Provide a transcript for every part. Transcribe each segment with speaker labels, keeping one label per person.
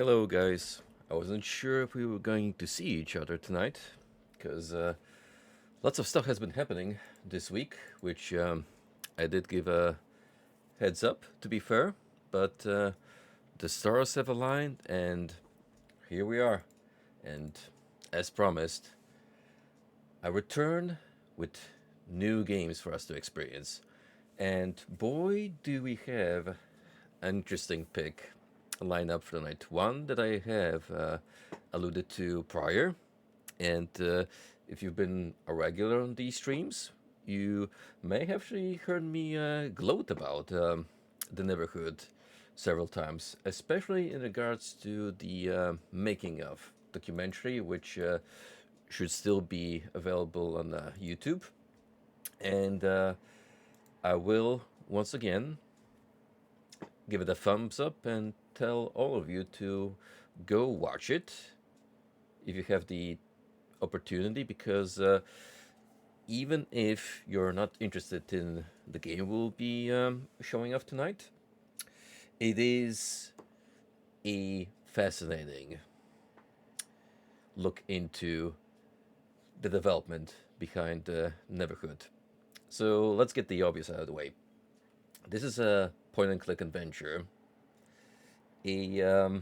Speaker 1: Hello, guys. I wasn't sure if we were going to see each other tonight, because lots of stuff has been happening this week, which I did give a heads up, to be fair, but the stars have aligned, and here we are. And as promised, I return with new games for us to experience. And boy, do we have an interesting pick lined up for the night. One that I have alluded to prior, and if you've been a regular on these streams, you may have actually heard me gloat about the Neverhood several times, especially in regards to the making of documentary, which should still be available on YouTube. And I will once again give it a thumbs up and tell all of you to go watch it if you have the opportunity, because even if you're not interested in the game we'll be showing off tonight, it is a fascinating look into the development behind Neverhood. So let's get the obvious out of the way. This is a point and click adventure, a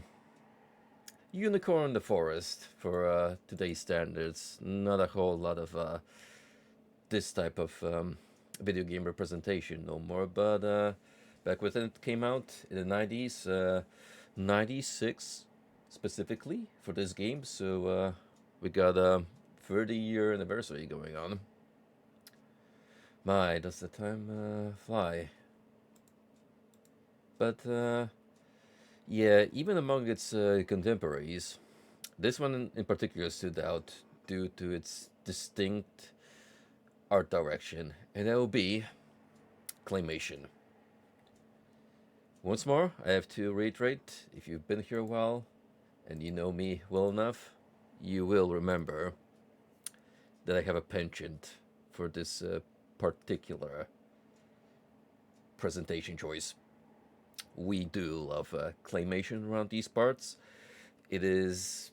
Speaker 1: unicorn in the forest for today's standards. Not a whole lot of this type of video game representation no more, but back when it came out in the 90s, 96 specifically for this game, so we got a 30-year anniversary going on. My, does the time fly. But yeah, even among its contemporaries, this one in particular stood out due to its distinct art direction, and that will be claymation. Once more, I have to reiterate, if you've been here a while and you know me well enough, you will remember that I have a penchant for this particular presentation choice. We do love claymation around these parts. It is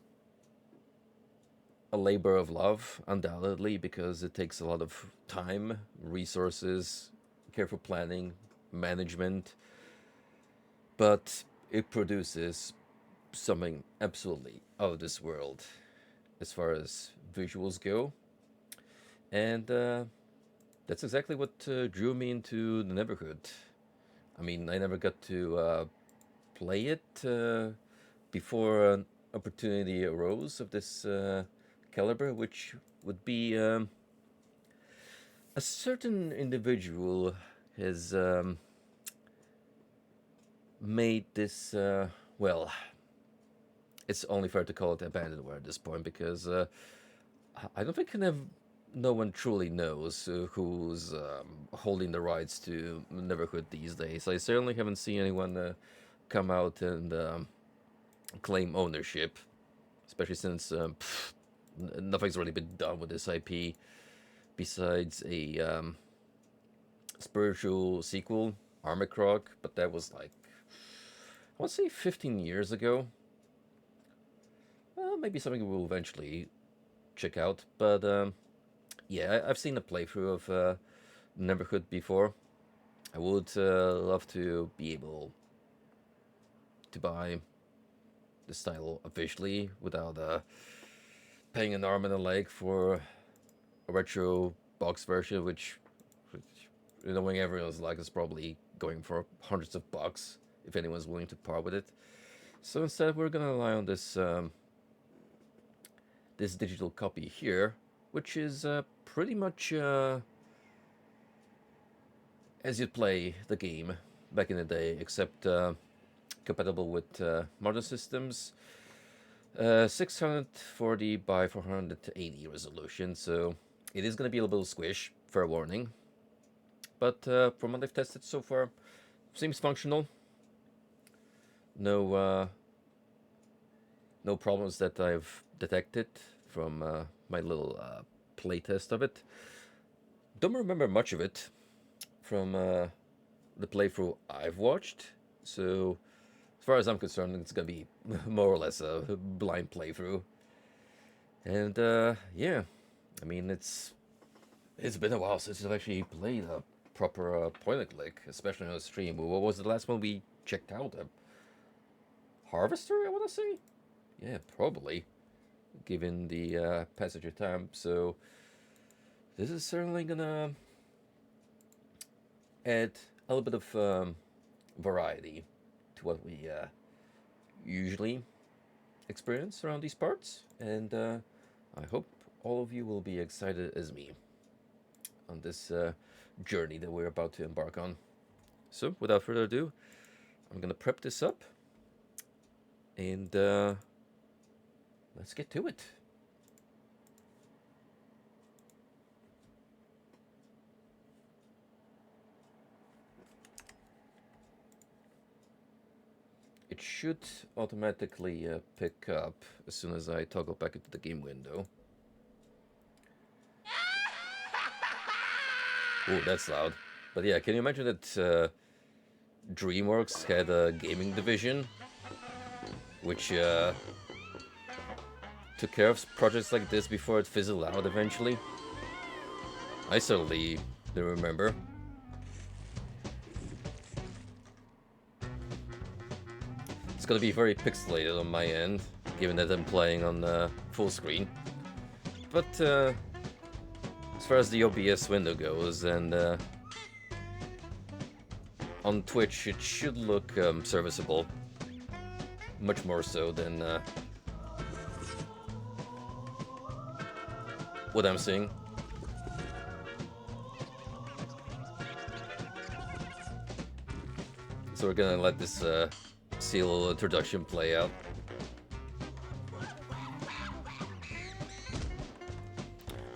Speaker 1: a labor of love, undoubtedly, because it takes a lot of time, resources, careful planning, management, but it produces something absolutely out of this world as far as visuals go. And that's exactly what drew me into the Neverhood. I mean, I never got to play it before an opportunity arose of this caliber, which would be a certain individual has made this, well, it's only fair to call it abandonware at this point, because I don't think no one truly knows who's holding the rights to Neverhood these days. I certainly haven't seen anyone come out and claim ownership, especially since nothing's really been done with this IP besides a spiritual sequel, Armicrog, but that was like, I want to say 15 years ago. Maybe something we'll eventually check out, but yeah, I've seen a playthrough of Neverhood before. I would love to be able to buy this title officially without paying an arm and a leg for a retro box version, which knowing everyone's like is probably going for hundreds of bucks if anyone's willing to part with it. So instead, we're gonna rely on this digital copy here, which is pretty much as you'd play the game back in the day, except compatible with modern systems. 640 by 480 resolution, so it is going to be a little squish, fair warning. But from what I've tested so far, seems functional. No, no problems that I've detected from my little playtest of it. Don't remember much of it from the playthrough I've watched, so far as I'm concerned, it's gonna be more or less a blind playthrough. And yeah, I mean it's been a while since I've actually played a proper point and click, especially on a stream. What was the last one we checked out? Harvester, I want to say. Yeah, probably, given the passage of time. So this is certainly gonna add a little bit of variety to what we usually experience around these parts, and I hope all of you will be excited as me on this journey that we're about to embark on. So, without further ado, I'm gonna prep this up, and let's get to it. It should automatically pick up as soon as I toggle back into the game window. Oh, that's loud. But yeah, can you imagine that DreamWorks had a gaming division which took care of projects like this before it fizzled out eventually? I certainly do remember. It's gonna be very pixelated on my end, given that I'm playing on full screen. But as far as the OBS window goes, and on Twitch, it should look serviceable. Much more so than what I'm seeing. So we're gonna let this seal introduction play out.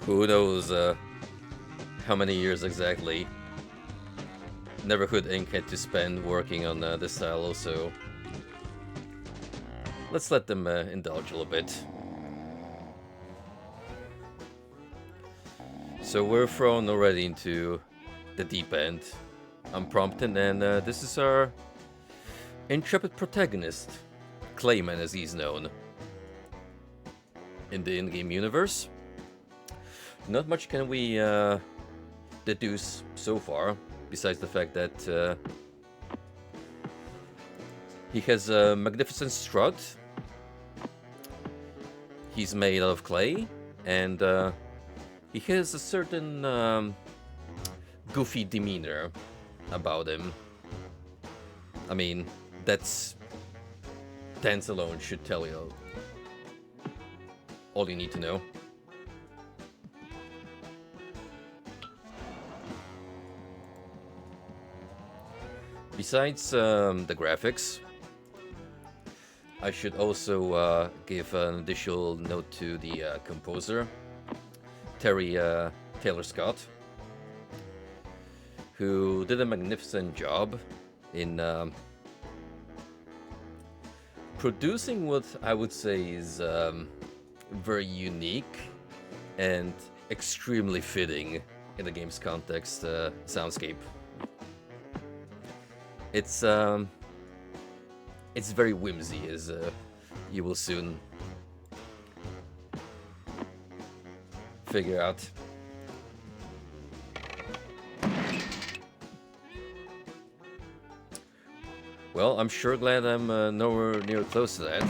Speaker 1: Who knows how many years exactly Neverhood Inc. had to spend working on this style, so let's let them indulge a little bit. So we're thrown already into the deep end, unprompted, and this is our intrepid protagonist, Clayman as he's known. In the in-game universe, not much can we deduce so far, besides the fact that he has a magnificent strut, he's made out of clay, and he has a certain goofy demeanor about him. I mean, that's dance alone should tell you all you need to know. Besides the graphics, I should also give an additional note to the composer, Terry Taylor Scott, who did a magnificent job in producing what I would say is very unique and extremely fitting in the game's context soundscape. It's very whimsy, as you will soon figure out. Well, I'm sure glad I'm nowhere near close to that.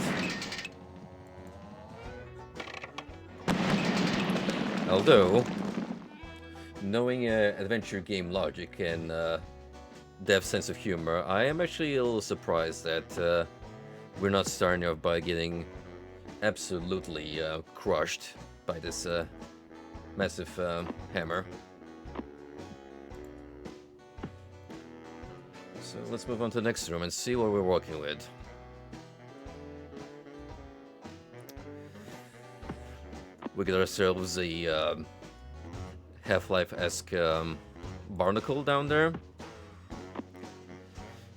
Speaker 1: Although, knowing adventure game logic and Dev's sense of humor, I am actually a little surprised that we're not starting off by getting absolutely crushed by this massive hammer. So let's move on to the next room and see what we're working with. We get ourselves a Half-Life-esque barnacle down there.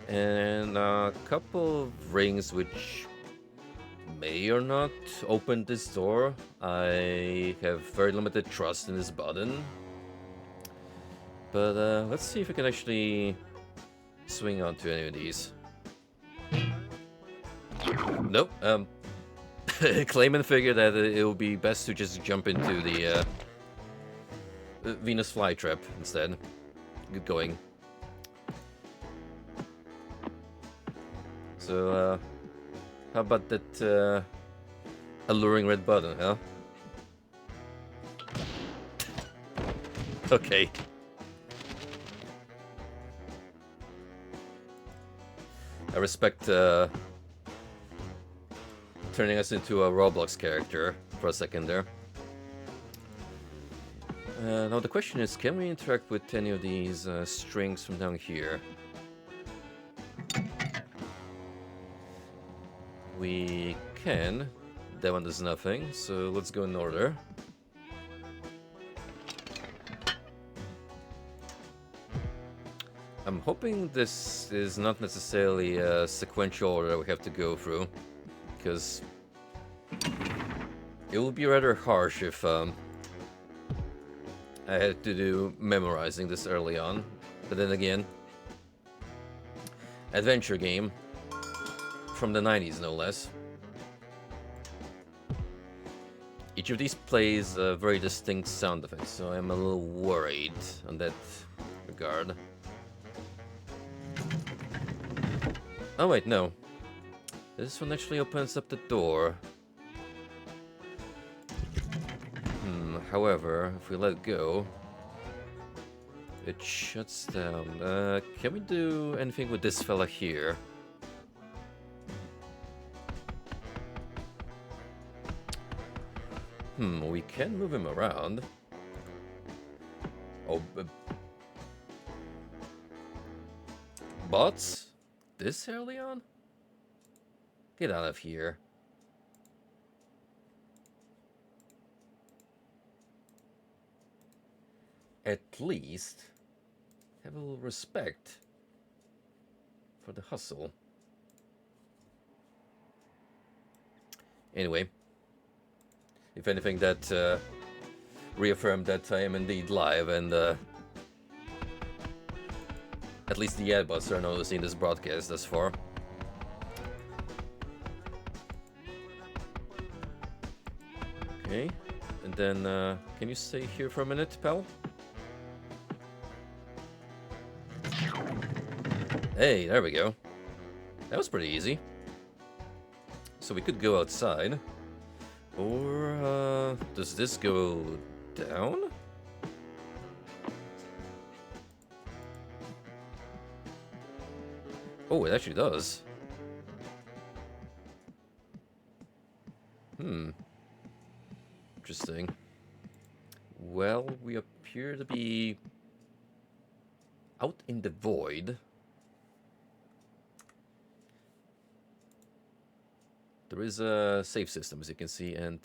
Speaker 1: And a couple of rings which may or not open this door. I have very limited trust in this button. But let's see if we can actually swing onto any of these. Nope. Clayman figured that it would be best to just jump into the Venus flytrap instead. Good going. So, how about that alluring red button, huh? Okay. I respect turning us into a Roblox character for a second there. Now the question is, can we interact with any of these strings from down here? We can. That one does nothing, so let's go in order. I'm hoping this is not necessarily a sequential order that we have to go through, because it would be rather harsh if I had to do memorizing this early on. But then again, adventure game from the 90s, no less. Each of these plays a very distinct sound effect, so I'm a little worried on that regard. Oh wait, no. This one actually opens up the door. However, if we let go, it shuts down. Can we do anything with this fella here? We can move him around. Oh, bots? This early on? Get out of here. At least have a little respect for the hustle. Anyway, if anything, that reaffirmed that I am indeed live, and at least the adbots are noticing this broadcast thus far. Okay, and then can you stay here for a minute, pal? Hey, there we go. That was pretty easy. So we could go outside. Or, does this go down? Oh, it actually does. Interesting. Well, we appear to be out in the void. There is a save system, as you can see, and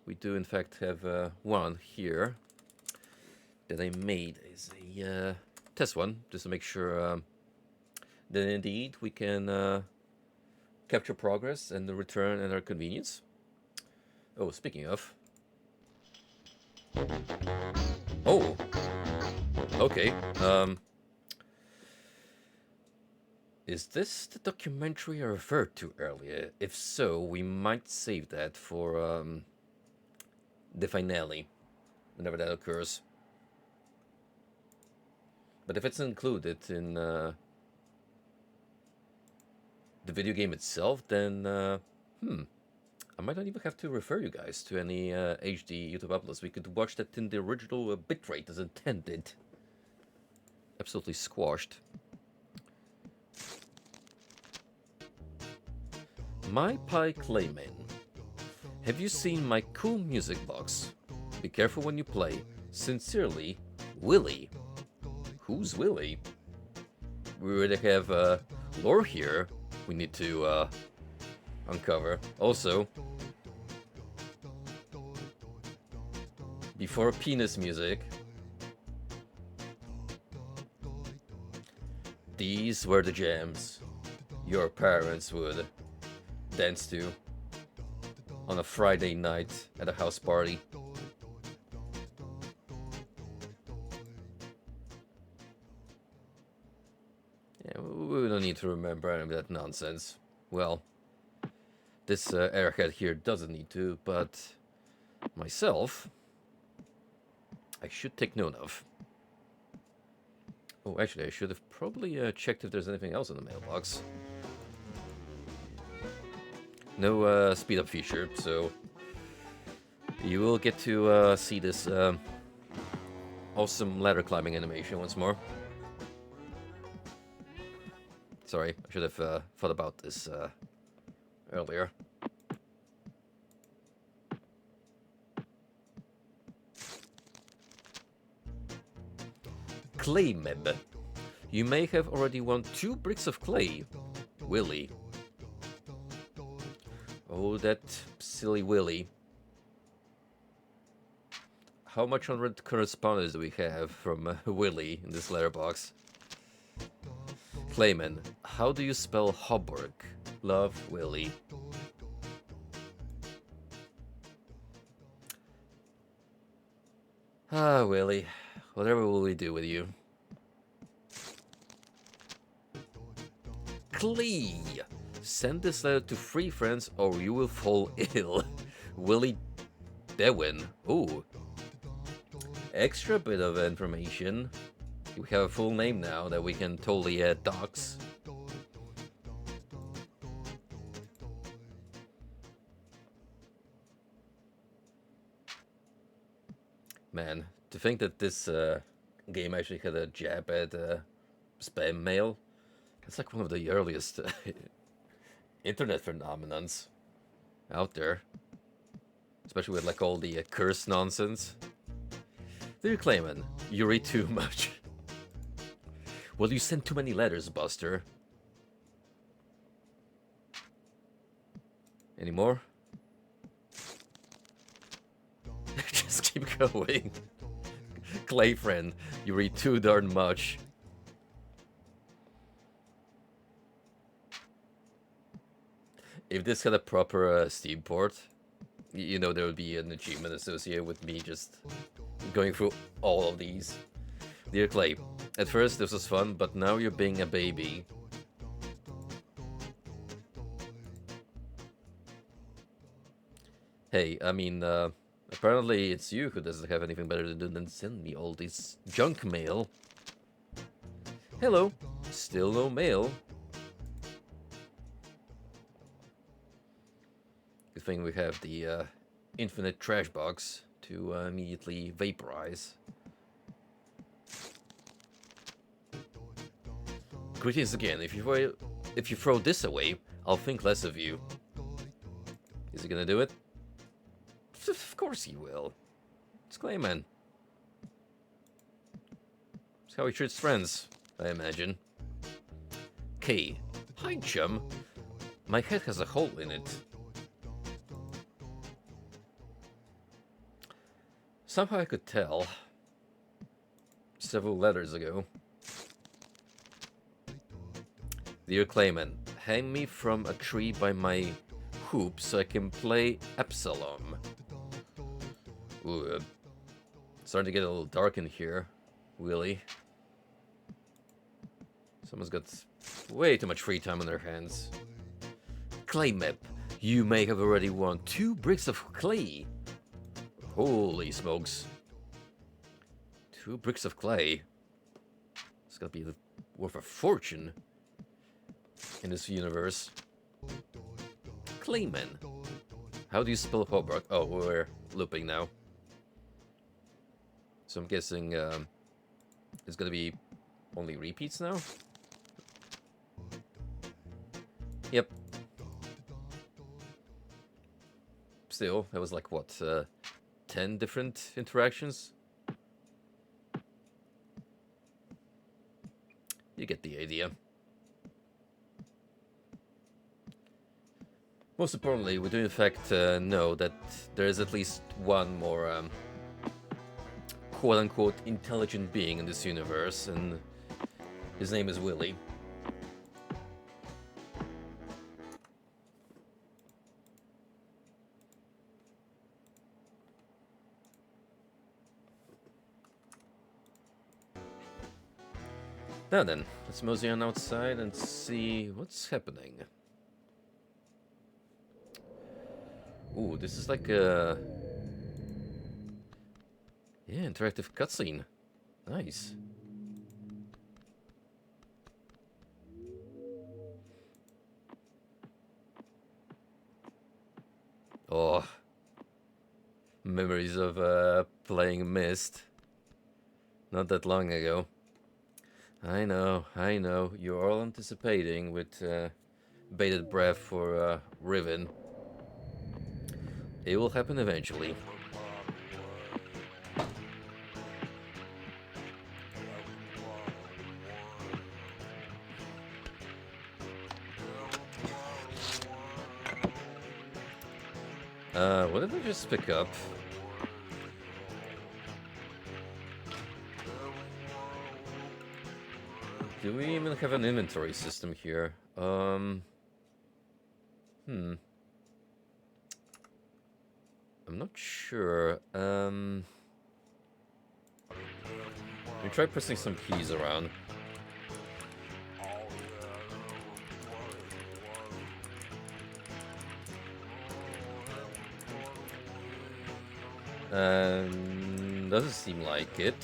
Speaker 1: we do in fact have one here that I made as a test one, just to make sure that indeed we can capture progress and return at our convenience. Oh, speaking of. Oh, okay. Is this the documentary I referred to earlier? If so, we might save that for the finale, whenever that occurs. But if it's included in the video game itself, then I might not even have to refer you guys to any HD YouTube uploads. We could watch that in the original bitrate as intended. Absolutely squashed. My Pie Clayman. Have you seen my cool music box? Be careful when you play. Sincerely, Willie. Who's Willie? We already have lore here we need to uncover. Also, before penis music, these were the jams your parents would dance to on a Friday night at a house party. Yeah, we don't need to remember any of that nonsense. Well, this airhead here doesn't need to, but myself, I should take note of. Oh, actually, I should have probably checked if there's anything else in the mailbox. No speed up feature, so you will get to see this awesome ladder climbing animation once more. Sorry, I should have thought about this earlier. Clay Meb. You may have already won 2 bricks of clay. Willy. Oh, that silly Willy. How much unread correspondence do we have from Willy in this letterbox? Clayman. How do you spell Hoborg? Love, Willy. Ah, Willy. Whatever will we do with you? Clee! Send this letter to 3 friends or you will fall ill. Willy Dewin. Ooh. Extra bit of information. We have a full name now that we can totally dox. Man, to think that this game actually had a jab at spam mail. It's like one of the earliest internet phenomenons out there. Especially with like all the curse nonsense. Dear Clayman, you read too much. Well, you sent too many letters, Buster. Any more? Just keep going. Clay friend, you read too darn much. If this had a proper Steam port, you know there would be an achievement associated with me just going through all of these. Dear Clay, at first this was fun, but now you're being a baby. Hey, I mean, apparently it's you who doesn't have anything better to do than send me all this junk mail. Hello, still no mail. Good thing we have the infinite trash box to immediately vaporize. Greetings again. If you throw this away, I'll think less of you. Is he gonna do it? Of course he will. It's Clayman. It's how he treats friends, I imagine. K. Hi, chum. My head has a hole in it. Somehow I could tell. Several letters ago. Dear Clayman, hang me from a tree by my hoop so I can play Absalom. Ooh, starting to get a little dark in here, Willy. Someone's got way too much free time on their hands. Clay map. You may have already won 2 bricks of clay. Holy smokes. 2 bricks of clay. It's gonna be worth a fortune in this universe. Clayman. How do you spell Hobart? Oh, we're looping now. So I'm guessing it's gonna be only repeats now? Yep. Still, that was like, what, 10 different interactions? You get the idea. Most importantly, we do in fact know that there is at least one more quote-unquote intelligent being in this universe, and his name is Willy. Now then, let's mosey on outside and see what's happening. Ooh, this is like a... Yeah, interactive cutscene. Nice. Oh, memories of playing Myst. Not that long ago. I know. You're all anticipating with bated breath for Riven. It will happen eventually. What did I just pick up? Do we even have an inventory system here? I'm not sure. Let me try pressing some keys around. Doesn't seem like it.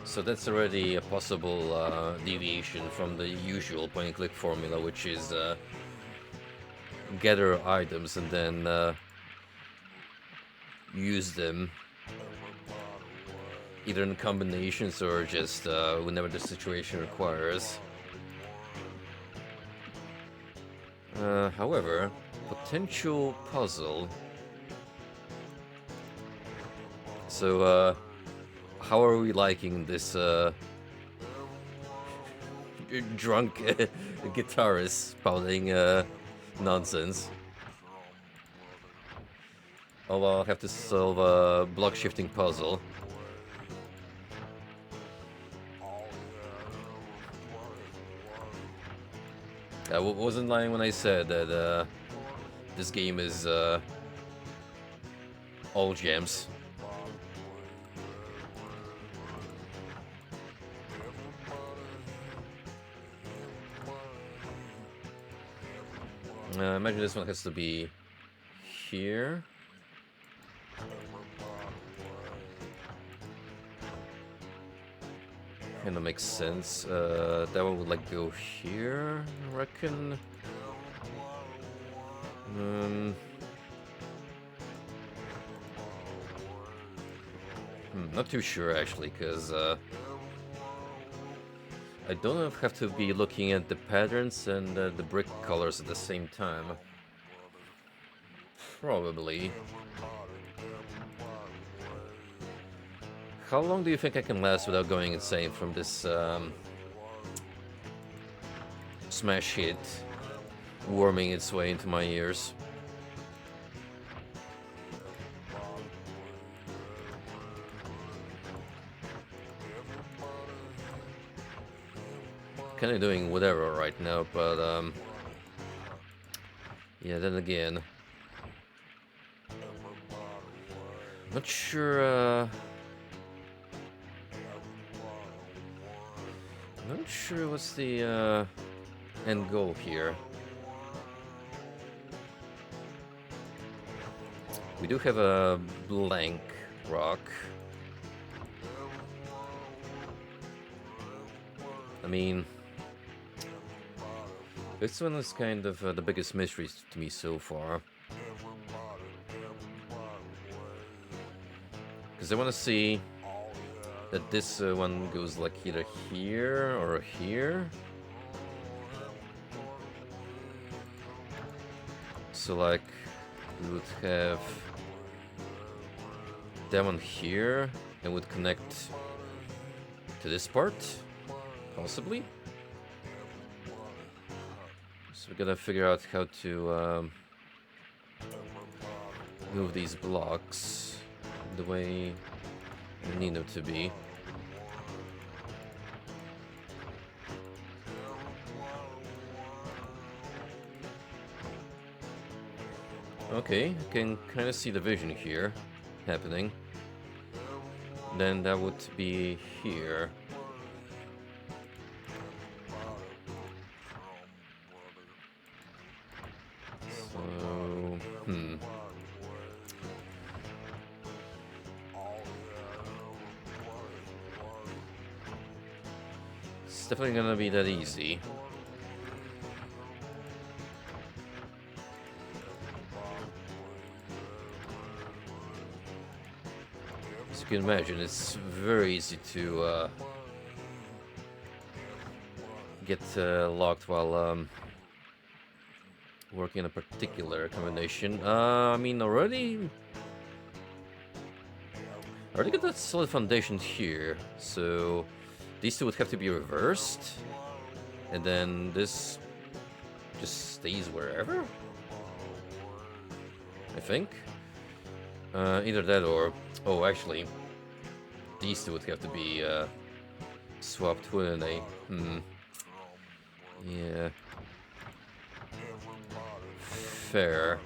Speaker 1: So that's already a possible deviation from the usual point-and-click formula, which is gather items and then use them either in combinations or just whenever the situation requires. However, potential puzzle. So, how are we liking this drunk guitarist spouting nonsense? Oh well, I'll have to solve a block shifting puzzle. I wasn't lying when I said that this game is all gems. I imagine this one has to be here. Kinda makes sense. That one would like go here, I reckon. Not too sure actually, because I don't know if I have to be looking at the patterns and the brick colors at the same time. Probably. How long do you think I can last without going insane from this smash hit worming its way into my ears? Kind of doing whatever right now, but yeah, then again, not sure. Not sure what's the end goal here. We do have a blank rock. I mean, this one is kind of the biggest mystery to me so far. Because I want to see that this one goes like either here or here. So like we would have that one here and would connect to this part, possibly. So we gotta figure out how to move these blocks the way we need them to be. Okay, I can kind of see the vision here happening. Then that would be here. So definitely gonna be that easy. As you can imagine, it's very easy to get locked while working on a particular combination. I mean, already got that solid foundation here, so these two would have to be reversed, and then this just stays wherever, I think. Either that or... Oh, actually, these two would have to be swapped, wouldn't they? Yeah. Fair.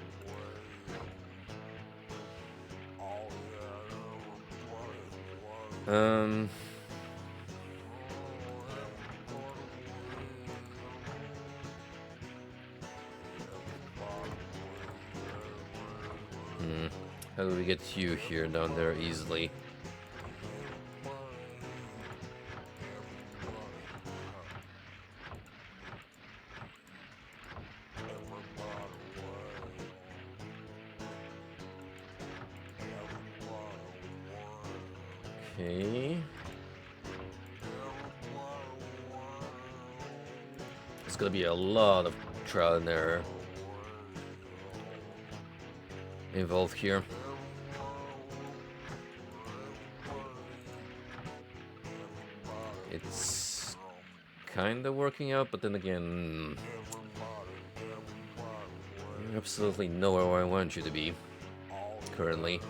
Speaker 1: How do we get you here down there easily? Okay. It's gonna be a lot of trial and error involved here. It's kinda working out, but then again, you're absolutely nowhere where I want you to be currently.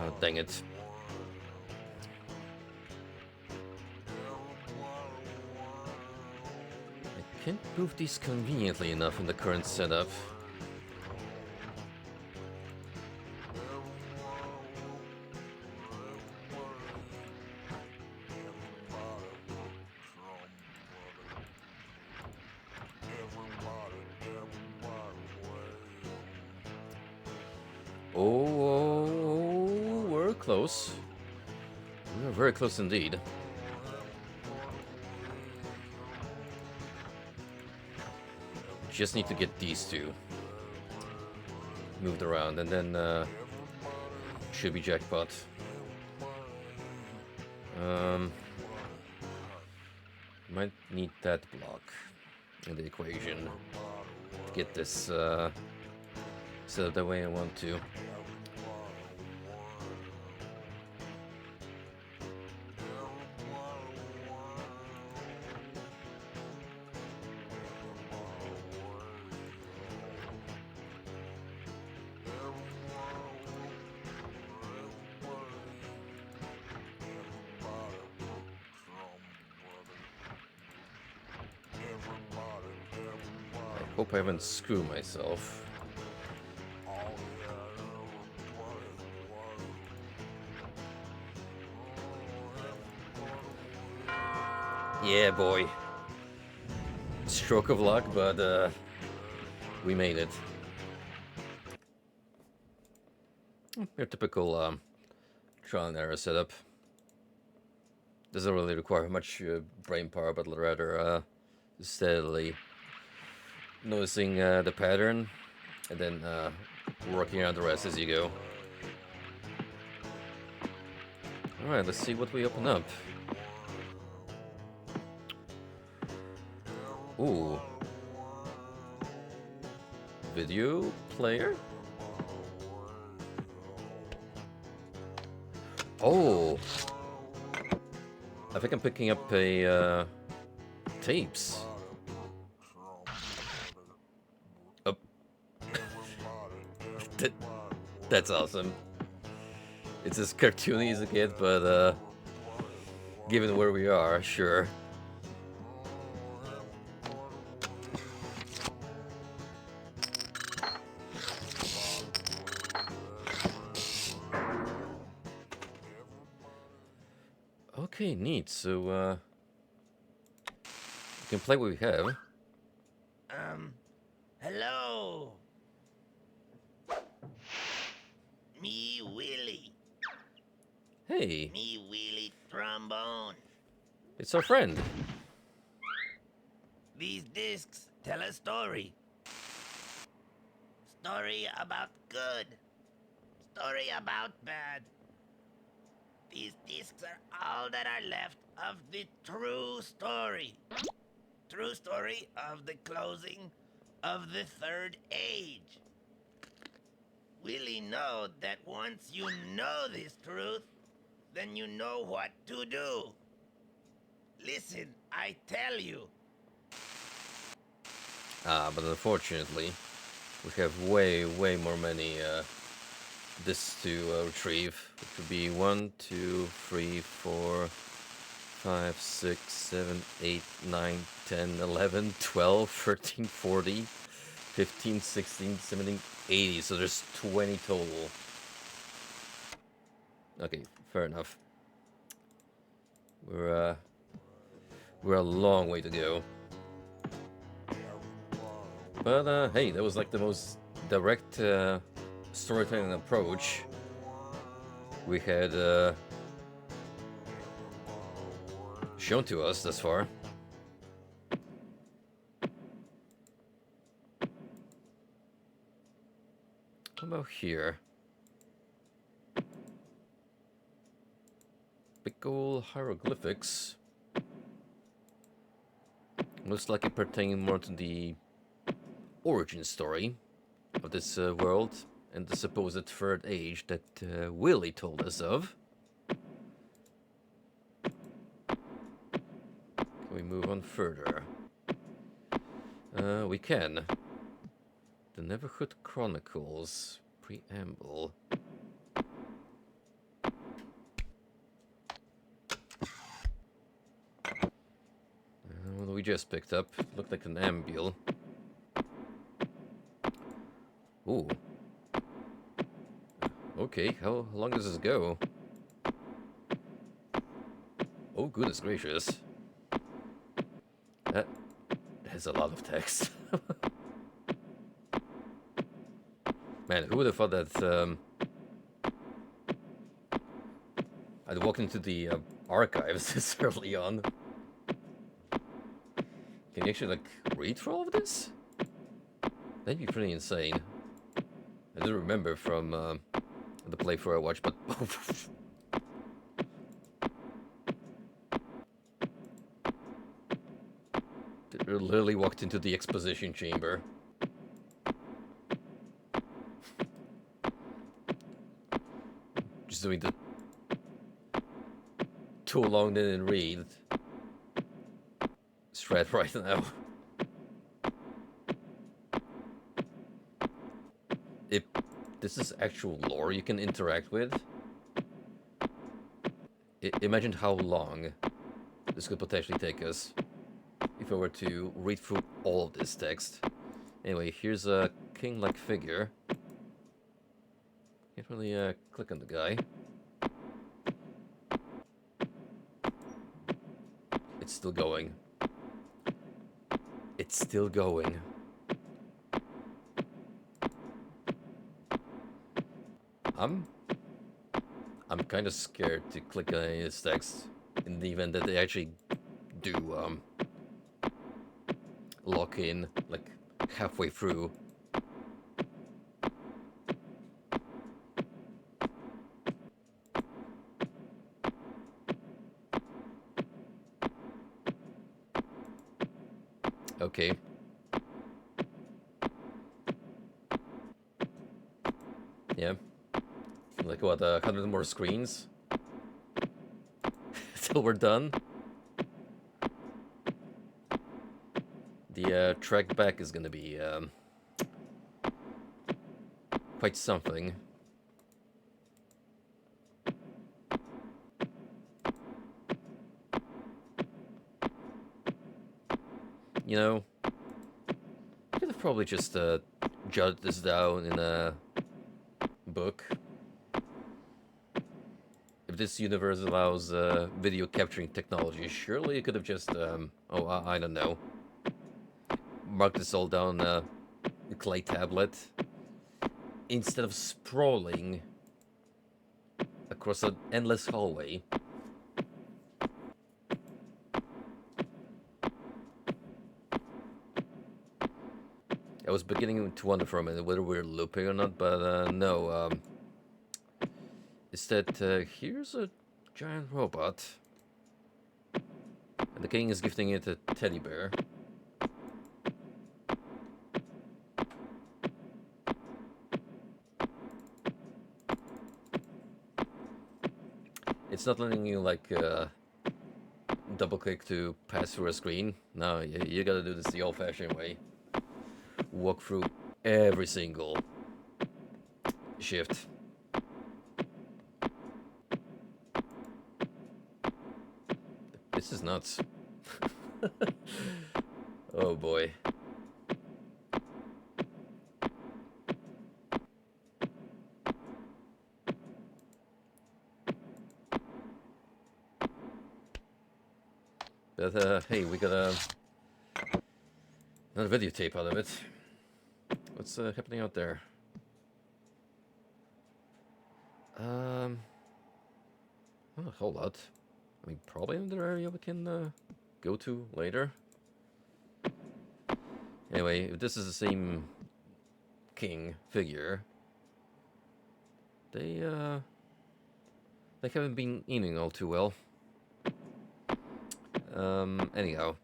Speaker 1: Oh, dang it. I can't move these conveniently enough in the current setup. Oh, we're close. We're very close indeed. Just need to get these two moved around, and then should be jackpot. Might need that block in the equation to get this set up the way I want to. Hope I haven't screwed myself. Yeah, boy. Stroke of luck, but we made it. Your typical trial and error setup. Doesn't really require much brain power, but rather steadily noticing the pattern and then working around the rest as you go. Alright, let's see what we open up. Ooh. Video player? Oh! I think I'm picking up a tapes. Oh. That's awesome. It's as cartoony as it gets, but given where we are, sure. Okay, neat. So, we can play what we have.
Speaker 2: Hello. Me Willie.
Speaker 1: Hey,
Speaker 2: Me Willie Trombone.
Speaker 1: it's our friend.
Speaker 2: These discs tell a story. Story about good. Story about bad. These discs are all that are left of the true story. True story of the closing of the third age. Willie know that once you know this truth, then you know what to do. Listen, I tell you.
Speaker 1: But unfortunately, we have way more many discs to retrieve. It could be 1, 2, 3, 4, 5, 6, 7, 8, 9, 10, 11, 12, 13, 40, 15, 16, 17, 80. So there's 20 total. Okay, fair enough. We're a long way to go. But hey, that was like the most direct storytelling approach we had shown to us thus far. How about here? Big ol' hieroglyphics. Looks like it pertaining more to the origin story of this world and the supposed third age that Willie told us of. Can we move on further? We can. The Neverhood Chronicles preamble. What we just picked up looked like an ambule. Ooh. Okay, how long does this go? Oh, goodness gracious. That has a lot of text. Man, who would have thought that I'd walk into the archives this early on? Can you actually, like, read through all of this? That'd be pretty insane. I do remember from the playthrough I watched, but... literally walked into the exposition chamber. Just doing the too long didn't read thread right now. If this is actual lore you can interact with, imagine how long this could potentially take us if I were to read through all of this text. Anyway, here's a king-like figure. Can't really click on the guy. It's still going. It's still going. I'm kind of scared to click on any of this text in the event that they actually do lock in like halfway through. Okay. Yeah. Like what, 100 more screens? Till we're done? The track back is gonna be quite something. You know, I could have probably just jotted this down in a book. If this universe allows video capturing technology, surely you could have just, I don't know, marked this all down a clay tablet instead of sprawling across an endless hallway. I was beginning to wonder for a minute whether we're looping or not, but no. Instead, here's a giant robot. And the king is gifting it a teddy bear. It's not letting you, like, double click to pass through a screen. No, you gotta do this the old fashioned way. Walk through every single shift. This is nuts. Oh boy. But hey, we got another videotape out of it. What's happening out there? Not a whole lot. I mean, probably another area we can go to later. Anyway, if this is the same king figure, they haven't been eating all too well. Anyhow.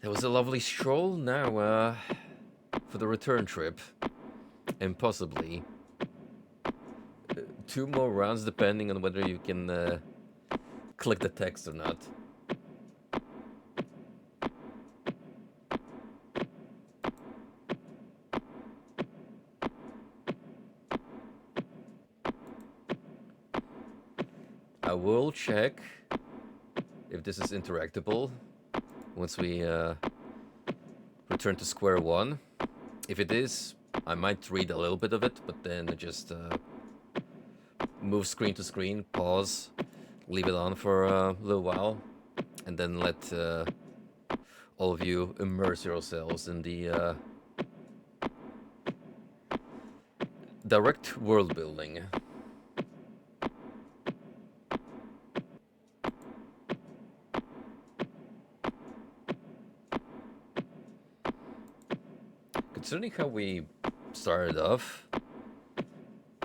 Speaker 1: That was a lovely stroll. Now, for the return trip, and possibly 2 more rounds, depending on whether you can click the text or not. I will check if this is interactable once we return to square one. If it is, I might read a little bit of it, but then just move screen to screen, pause, leave it on for a little while, and then let all of you immerse yourselves in the direct world building. Considering how we started off,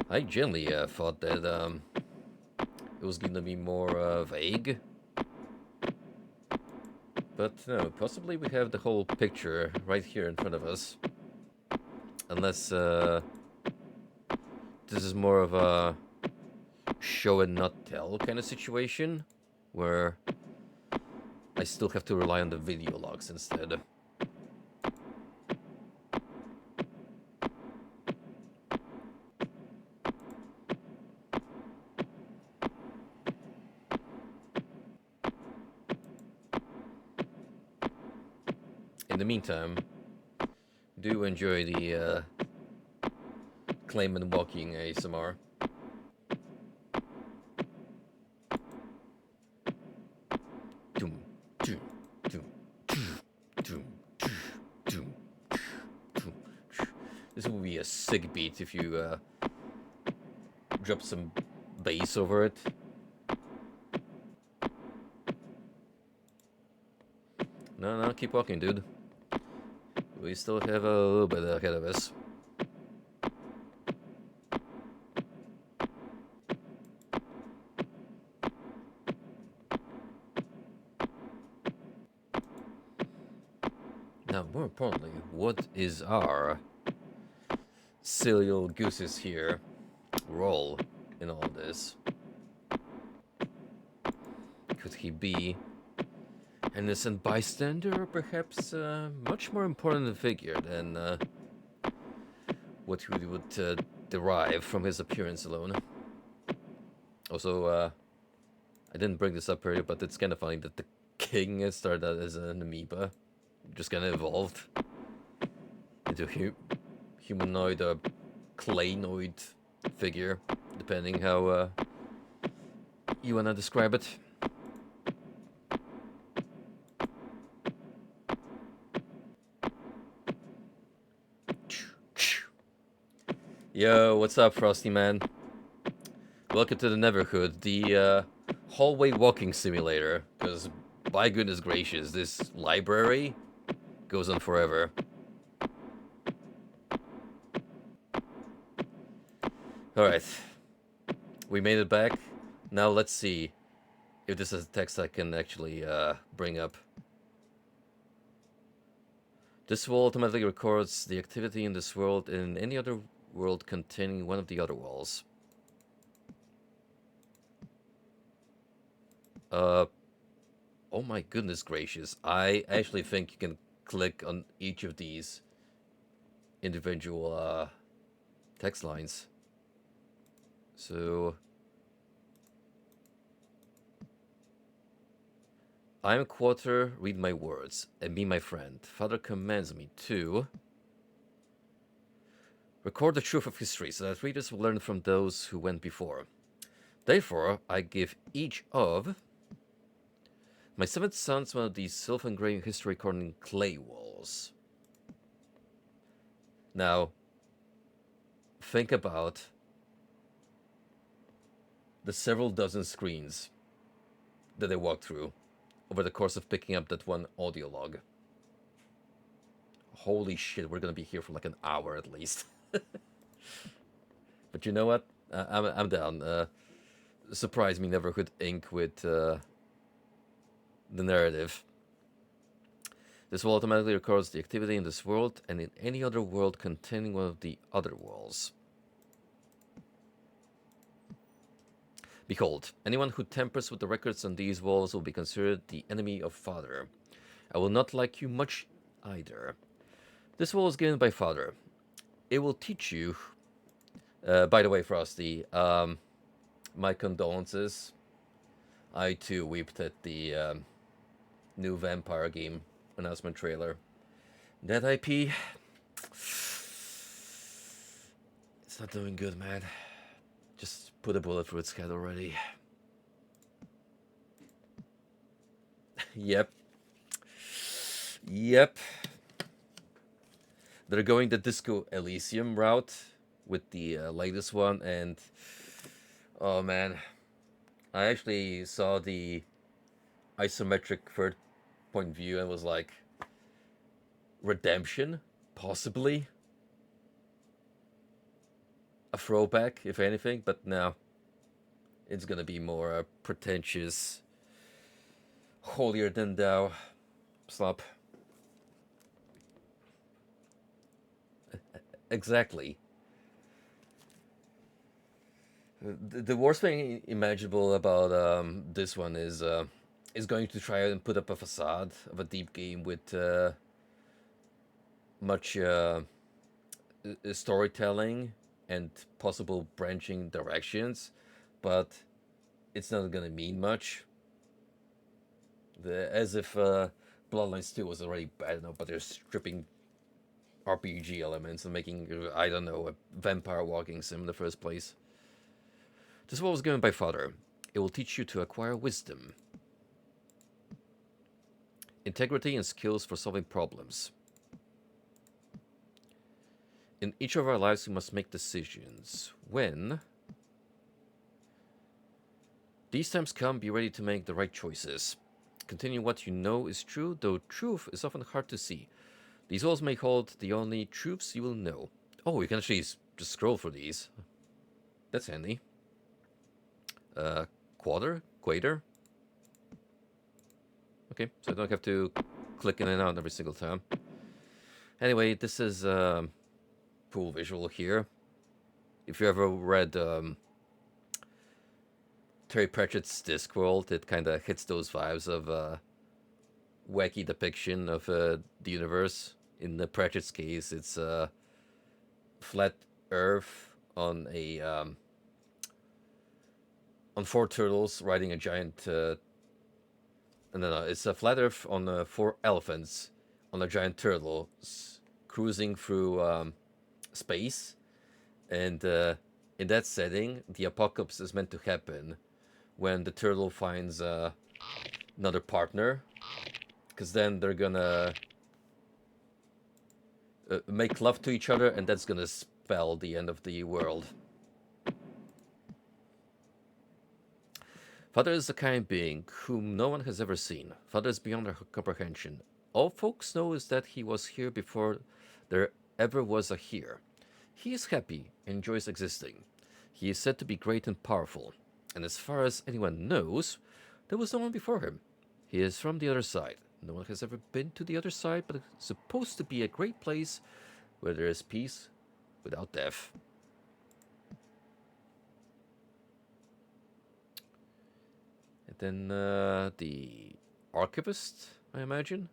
Speaker 1: I generally thought that it was gonna be more vague. But no, possibly we have the whole picture right here in front of us. Unless this is more of a show and not tell kind of situation, where I still have to rely on the video logs instead. In the meantime, do enjoy the claim and walking ASMR. This would be a sick beat if you drop some bass over it. No, keep walking, dude. We still have a little bit ahead of us. Now, more importantly, what is our silly little gooses here role in all this? Could he be an innocent bystander, or perhaps a much more important figure than what we would derive from his appearance alone? Also, I didn't bring this up earlier, but it's kind of funny that the king started out as an amoeba, just kind of evolved into humanoid claynoid figure, depending how you wanna describe it. Yo, what's up, Frosty Man? Welcome to the Neverhood, the hallway walking simulator. Because, by goodness gracious, this library goes on forever. Alright, we made it back. Now let's see if this is a text I can actually bring up. This wall automatically records the activity in this world and in any other world containing one of the other walls. Oh my goodness gracious. I actually think you can click on each of these individual text lines. So I am a quarter, read my words, and be my friend. Father commands me to record the truth of history so that readers will learn from those who went before. Therefore, I give each of my 7 sons one of these self-engraving history recording clay walls. Now, think about the several dozen screens that I walked through over the course of picking up that one audio log. Holy shit, we're gonna be here for like an hour at least. But you know what? I'm down. Surprise me, Neverhood Inc. with the narrative. This wall automatically records the activity in this world and in any other world containing one of the other walls. Behold, anyone who tampers with the records on these walls will be considered the enemy of Father. I will not like you much either. This wall is given by Father. It will teach you... by the way, Frosty, my condolences. I too wept at the new vampire game announcement trailer. That IP... it's not doing good, man. Just put a bullet through its head already. Yep. They're going the Disco Elysium route with the latest one, and oh man, I actually saw the isometric third point view and was like, Redemption? Possibly? A throwback, if anything, but no. It's gonna be more pretentious, holier than thou slop. Exactly. The worst thing imaginable about this one is going to try and put up a facade of a deep game with much storytelling and possible branching directions, but it's not gonna mean much. As if Bloodlines 2 was already bad enough, but they're stripping RPG elements and making, I don't know, a vampire walking sim in the first place. This wall was given by Father. It will teach you to acquire wisdom, integrity, and skills for solving problems. In each of our lives, we must make decisions. When these times come, be ready to make the right choices. Continue what you know is true, though truth is often hard to see. These walls may hold the only truths you will know. Oh, you can actually just scroll for these. That's handy. Quater? Okay, so I don't have to click in and out every single time. Anyway, this is cool visual here. If you ever read Terry Pratchett's Discworld, it kind of hits those vibes of wacky depiction of the universe. In the Pratchett's case, it's flat Earth on a on 4 turtles riding a giant. No, it's a flat Earth on 4 elephants on a giant turtle cruising through space, And in that setting, the apocalypse is meant to happen when the turtle finds another partner, because then they're gonna make love to each other, and that's gonna spell the end of the world. Father is a kind being whom no one has ever seen. Father is beyond their comprehension. All folks know is that he was here before there ever was a here. He is happy, enjoys existing. He is said to be great and powerful, and as far as anyone knows, there was no one before him. He is from the other side. No one has ever been to the other side, but it's supposed to be a great place where there is peace without death. And then the archivist, I imagine?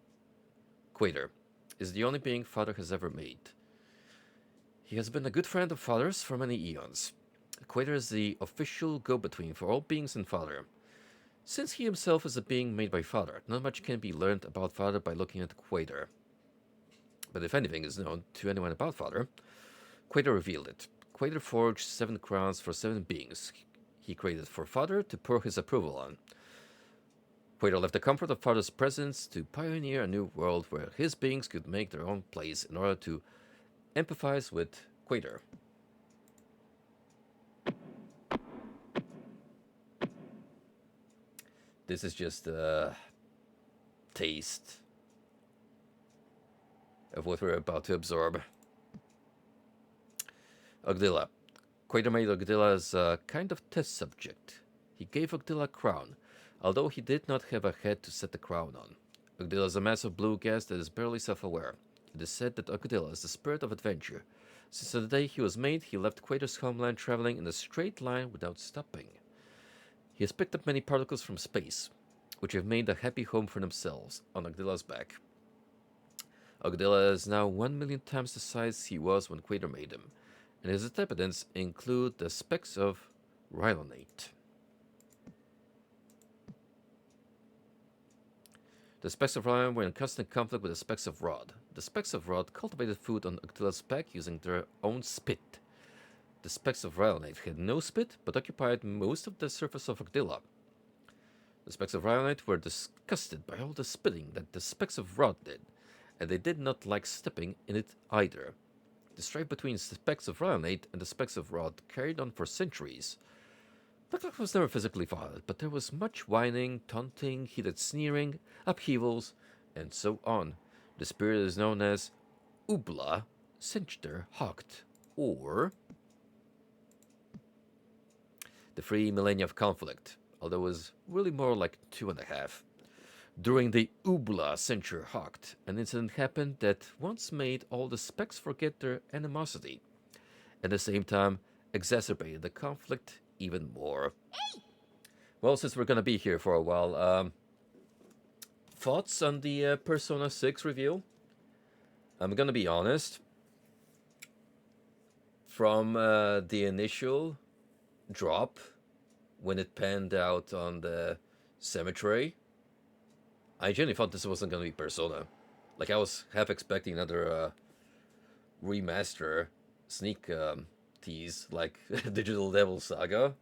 Speaker 1: Quater is the only being Father has ever made. He has been a good friend of Father's for many eons. Quater is the official go-between for all beings and Father. Since he himself is a being made by Father, not much can be learned about Father by looking at Quater. But if anything is known to anyone about Father, Quater revealed it. Quater forged 7 crowns for 7 beings he created for Father to pour his approval on. Quater left the comfort of Father's presence to pioneer a new world where his beings could make their own place in order to empathize with Quater. This is just a taste of what we're about to absorb. Ogdilla. Quater made Ogdilla as a kind of test subject. He gave Ogdilla a crown, although he did not have a head to set the crown on. Ogdilla is a mass of blue gas that is barely self-aware. It is said that Ogdilla is the spirit of adventure. Since the day he was made, he left Quater's homeland traveling in a straight line without stopping. He has picked up many particles from space, which have made a happy home for themselves on Ogdilla's back. Ogdilla is now 1,000,000 times the size he was when Quater made him, and his inhabitants include the specks of rhylonate. The specks of rhylonate were in constant conflict with the specks of rod. The specks of rod cultivated food on Ogdilla's back using their own spit. The specks of rhylonate had no spit, but occupied most of the surface of Ogdilla. The specks of rhylonate were disgusted by all the spitting that the specks of rod did, and they did not like stepping in it either. The strife between the specks of rhylonate and the specks of rod carried on for centuries. The conflict was never physically violent, but there was much whining, taunting, heated sneering, upheavals, and so on. The spirit is known as Ubla Sinchter Hakt, or the 3 millennia of conflict, although it was really more like 2.5. During the Ubla Sincher Hakt, an incident happened that once made all the specks forget their animosity, and at the same time exacerbated the conflict even more. Well, since we're gonna be here for a while, thoughts on the Persona 6 review? I'm gonna be honest. From the initial drop, when it panned out on the cemetery, I genuinely thought this wasn't gonna be Persona. Like, I was half expecting another remaster sneak tease like Digital Devil Saga,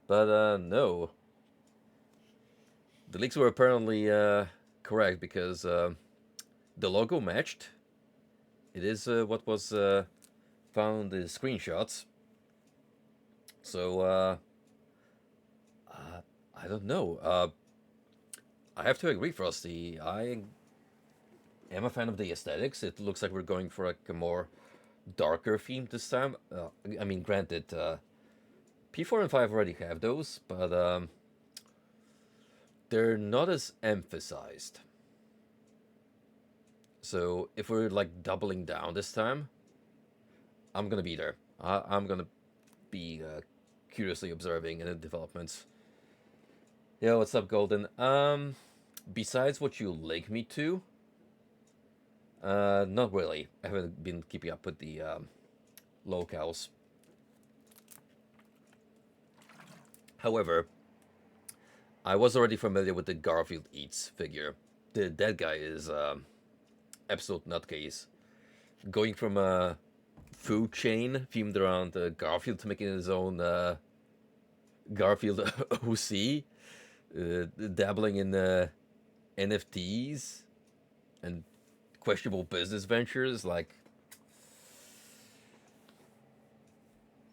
Speaker 1: but no. The leaks were apparently correct because the logo matched. It is what was found in the screenshots. So I don't know. I have to agree, Frosty. I am a fan of the aesthetics. It looks like we're going for like a more darker theme this time. I mean, granted, P4 and 5 already have those, but they're not as emphasized. So if we're like doubling down this time, I'm gonna be there. I'm gonna be curiously observing the developments. Yo, what's up, Golden? Besides what you link me to, not really. I haven't been keeping up with the locales. However, I was already familiar with the Garfield Eats figure. That guy is absolute nutcase. Going from a food chain themed around Garfield making his own Garfield OC, dabbling in NFTs and questionable business ventures. Like,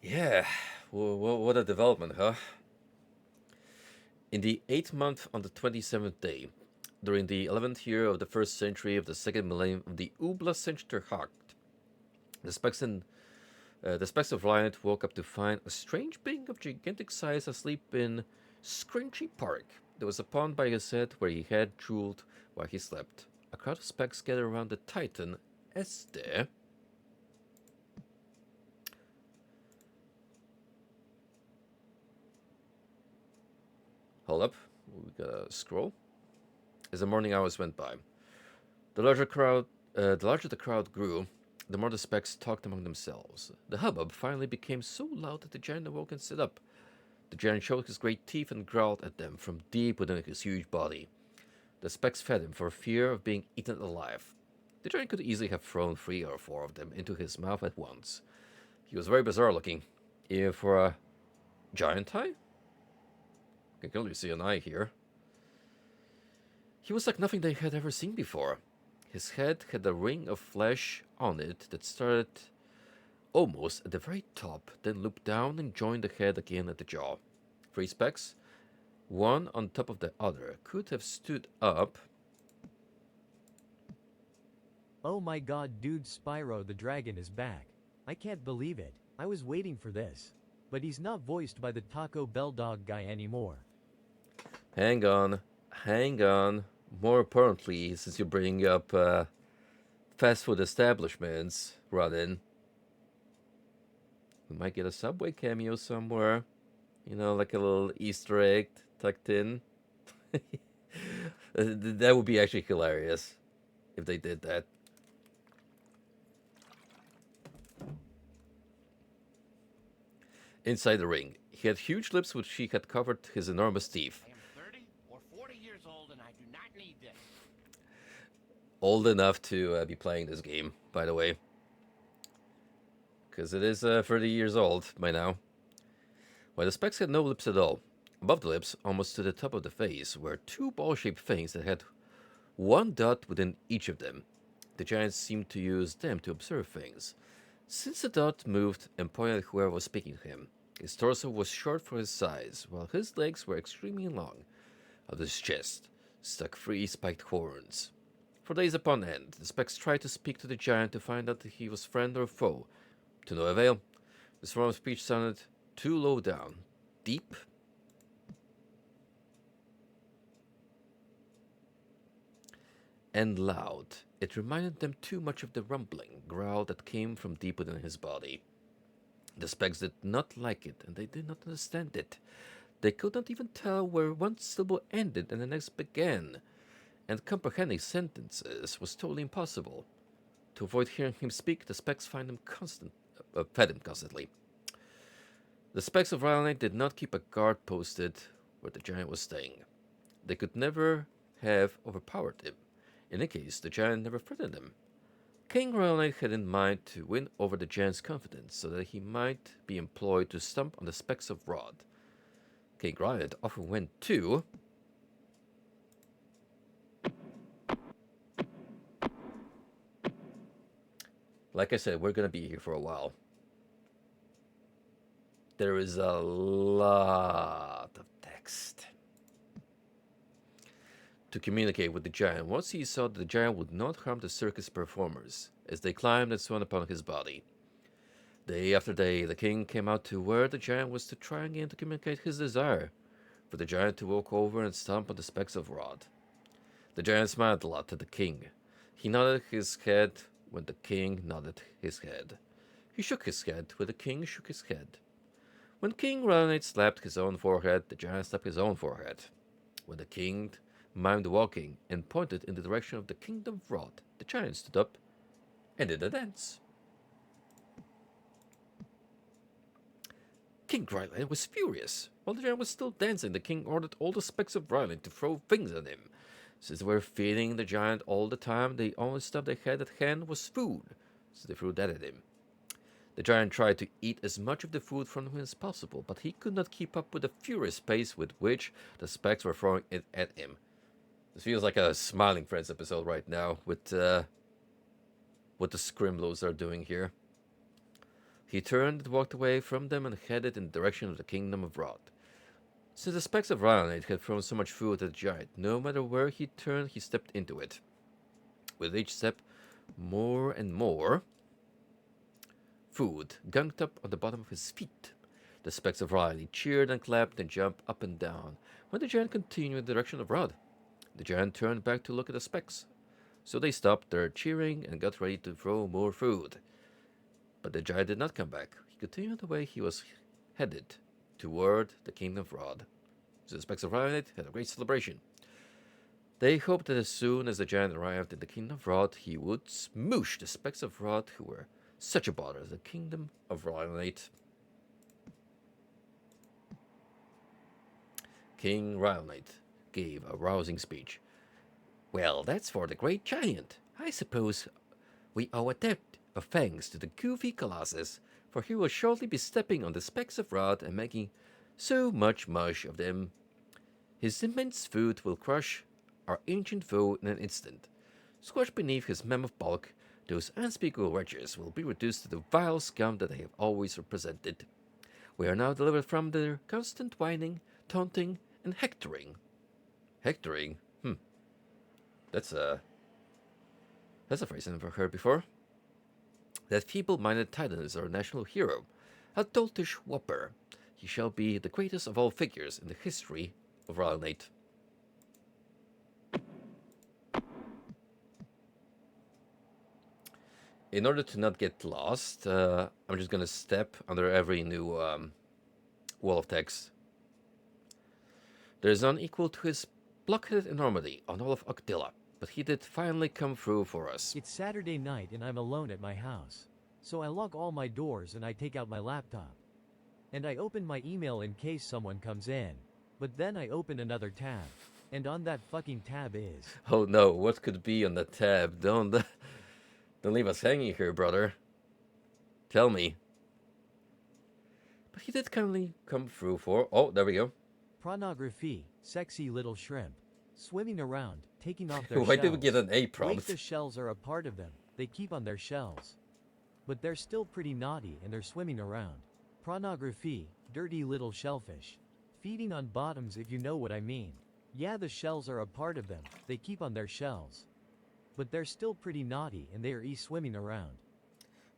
Speaker 1: yeah, what a development, huh? In the 8th month on the 27th day, during the 11th year of the 1st century of the 2nd millennium of the Ubla Senchterhakt, the Specks of Riot woke up to find a strange being of gigantic size asleep in Scrinchy Park. There was a pond by his head where he had drooled while he slept. A crowd of specks gathered around the Titan, Este. Hold up, we gotta scroll. As the morning hours went by, the larger the crowd grew, the more the specks talked among themselves. The hubbub finally became so loud that the giant awoke and stood up. The giant showed his great teeth and growled at them from deep within his huge body. The specks fed him for fear of being eaten alive. The giant could easily have thrown 3 or 4 of them into his mouth at once. He was very bizarre looking, even for a giant eye. I can only see an eye here. He was like nothing they had ever seen before. His head had a ring of flesh on it that started almost at the very top, then looped down and joined the head again at the jaw. 3 specks, one on top of the other, could have stood up.
Speaker 3: Oh my god, dude, Spyro the Dragon is back. I can't believe it. I was waiting for this. But he's not voiced by the Taco Bell dog guy anymore.
Speaker 1: Hang on. More importantly, since you're bringing up fast food establishments, Rodin, we might get a Subway cameo somewhere. You know, like a little Easter egg tucked in. That would be actually hilarious if they did that. Inside the ring, he had huge lips which he had covered his enormous teeth.
Speaker 2: I am 30 or 40 years old and I do not need this.
Speaker 1: Old enough to be playing this game, by the way. Because it is 30 years old by now. While the specks had no lips at all. Above the lips, almost to the top of the face, were 2 ball-shaped things that had 1 dot within each of them. The giant seemed to use them to observe things. Since the dot moved and pointed at whoever was speaking to him, his torso was short for his size, while his legs were extremely long. Out of his chest stuck 3 spiked horns. For days upon end, the specks tried to speak to the giant to find out if he was friend or foe. To no avail. This form of speech sounded too low down, deep, and loud. It reminded them too much of the rumbling growl that came from deep within his body. The specks did not like it, and they did not understand it. They could not even tell where one syllable ended and the next began, and comprehending sentences was totally impossible. To avoid hearing him speak, the specks fed him constantly. The specks of Rylane did not keep a guard posted where the giant was staying. They could never have overpowered him. In any case, the giant never threatened them. King Rylane had in mind to win over the giant's confidence so that he might be employed to stomp on the specks of Rod. King Rylane often went to like I said, we're going to be here for a while. There is a lot of text to communicate with the giant. Once he saw that the giant would not harm the circus performers as they climbed and swung upon his body. Day after day, the king came out to where the giant was to try again to communicate his desire for the giant to walk over and stomp on the specks of Rod. The giant smiled a lot at the king. He nodded his head when the king nodded his head. He shook his head when the king shook his head. When King Rylane slapped his own forehead, the giant slapped his own forehead. When the king mimed walking and pointed in the direction of the kingdom of Rod, the giant stood up and did a dance. King Rylane was furious. While the giant was still dancing, the king ordered all the specks of Rylane to throw things at him. Since they were feeding the giant all the time, the only stuff they had at hand was food, so they threw that at him. The giant tried to eat as much of the food from him as possible, but he could not keep up with the furious pace with which the specks were throwing it at him. This feels like a Smiling Friends episode right now, with what the Scrimlows are doing here. He turned and walked away from them and headed in the direction of the Kingdom of Rod. Since the specks of Ryanite had thrown so much food at the giant, no matter where he turned, he stepped into it. With each step, more and more food gunked up on the bottom of his feet. The specks of Riley cheered and clapped and jumped up and down when the giant continued in the direction of Rod. The giant turned back to look at the specks, so they stopped their cheering and got ready to throw more food. But the giant did not come back. He continued the way he was headed, toward the Kingdom of Rod. So the specks of Ryanite had a great celebration. They hoped that as soon as the giant arrived in the Kingdom of Rod, he would smoosh the specks of Rod who were such a bother to the Kingdom of Ryanite. King Ryanite gave a rousing speech. Well, that's for the great giant. I suppose we owe a debt of thanks to the goofy Colossus, for he will shortly be stepping on the specks of Rod and making so much mush of them. His immense foot will crush our ancient foe in an instant. Squashed beneath his mammoth bulk, those unspeakable wretches will be reduced to the vile scum that they have always represented. We are now delivered from their constant whining, taunting, and hectoring. Hectoring? That's a phrase I've never heard before. That feeble-minded titan is our national hero, a doltish whopper. He shall be the greatest of all figures in the history of Ryanite. In order to not get lost, I'm just gonna step under every new wall of text. There is none equal to his blockheaded enormity on all of Octilla, but he did finally come through for us.
Speaker 3: It's Saturday night and I'm alone at my house. So I lock all my doors and I take out my laptop. And I open my email in case someone comes in. But then I open another tab. And on that fucking tab is...
Speaker 1: Oh no, what could be on the tab? Don't leave us hanging here, brother. Tell me. But he did kindly come through for... Oh, there we go.
Speaker 3: Pornography, sexy little shrimp. Swimming around, taking off their
Speaker 1: Why
Speaker 3: shells.
Speaker 1: did we get an A
Speaker 3: Wait,
Speaker 1: prompt?
Speaker 3: the shells are a part of them. They keep on their shells. But they're still pretty naughty and they're swimming around. Pornography, dirty little shellfish. Feeding on bottoms if you know what I mean. Yeah, the shells are a part of them. They keep on their shells. But they're still pretty naughty and they are swimming around.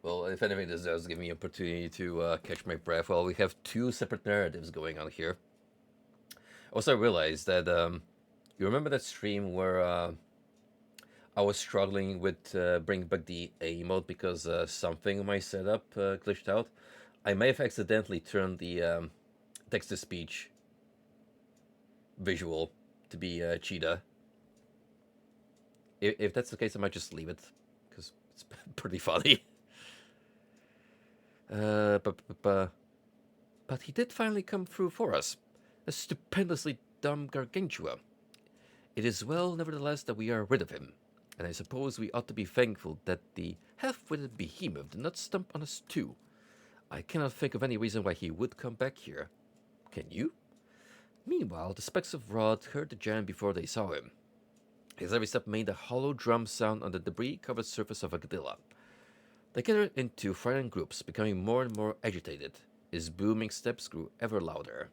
Speaker 1: Well, if anything, this does give me an opportunity to catch my breath. Well, we have two separate narratives going on here. Also, I realized that you remember that stream where I was struggling with bringing back the A mode because something in my setup glitched out. I may have accidentally turned the text-to-speech visual to be cheetah. If that's the case, I might just leave it because it's pretty funny. But he did finally come through for us. A stupendously dumb gargantua. It is well, nevertheless, that we are rid of him, and I suppose we ought to be thankful that the half-witted behemoth did not stump on us too. I cannot think of any reason why he would come back here. Can you? Meanwhile, the specks of Rod heard the giant before they saw him. His every step made a hollow drum sound on the debris-covered surface of Agdilla. They gathered into frightened groups, becoming more and more agitated. His booming steps grew ever louder.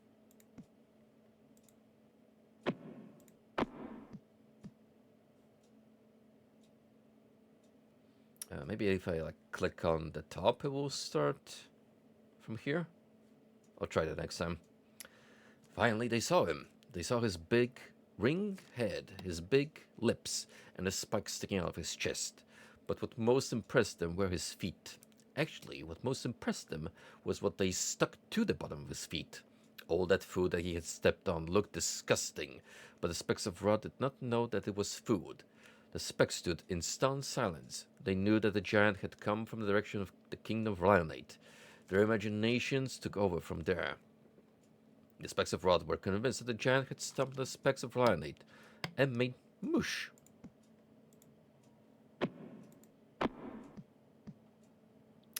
Speaker 1: Maybe if I click on the top, it will start from here. I'll try that next time. Finally, they saw him. They saw his big ring head, his big lips, and the spikes sticking out of his chest. But what most impressed them were his feet. Actually, what most impressed them was what they stuck to the bottom of his feet. All that food that he had stepped on looked disgusting, but the specks of Rod did not know that it was food. The specks stood in stunned silence. They knew that the giant had come from the direction of the kingdom of Ryanite. Their imaginations took over from there. The specks of Rod were convinced that the giant had stomped the specks of Ryanite and made mush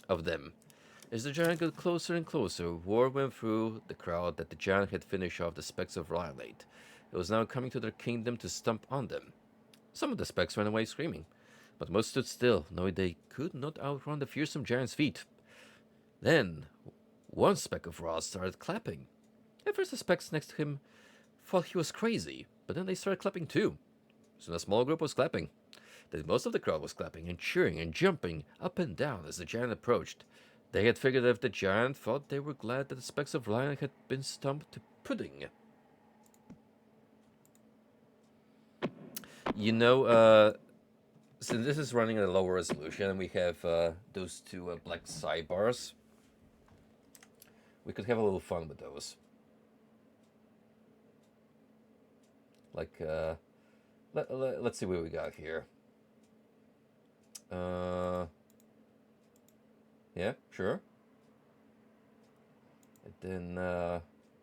Speaker 1: of them. As the giant got closer and closer, word went through the crowd that the giant had finished off the specks of Rylate. It was now coming to their kingdom to stomp on them. Some of the specks ran away screaming, but most stood still, knowing they could not outrun the fearsome giant's feet. Then, one speck of Ross started clapping. At first, the specks next to him thought he was crazy, but then they started clapping too. Soon a small group was clapping. Then most of the crowd was clapping and cheering and jumping up and down as the giant approached. They had figured that if the giant thought they were glad that the specks of lion had been stumped to pudding. You know, since this is running at a lower resolution and we have those two black sidebars, we could have a little fun with those. Like, let's see what we got here. Yeah, sure. And then,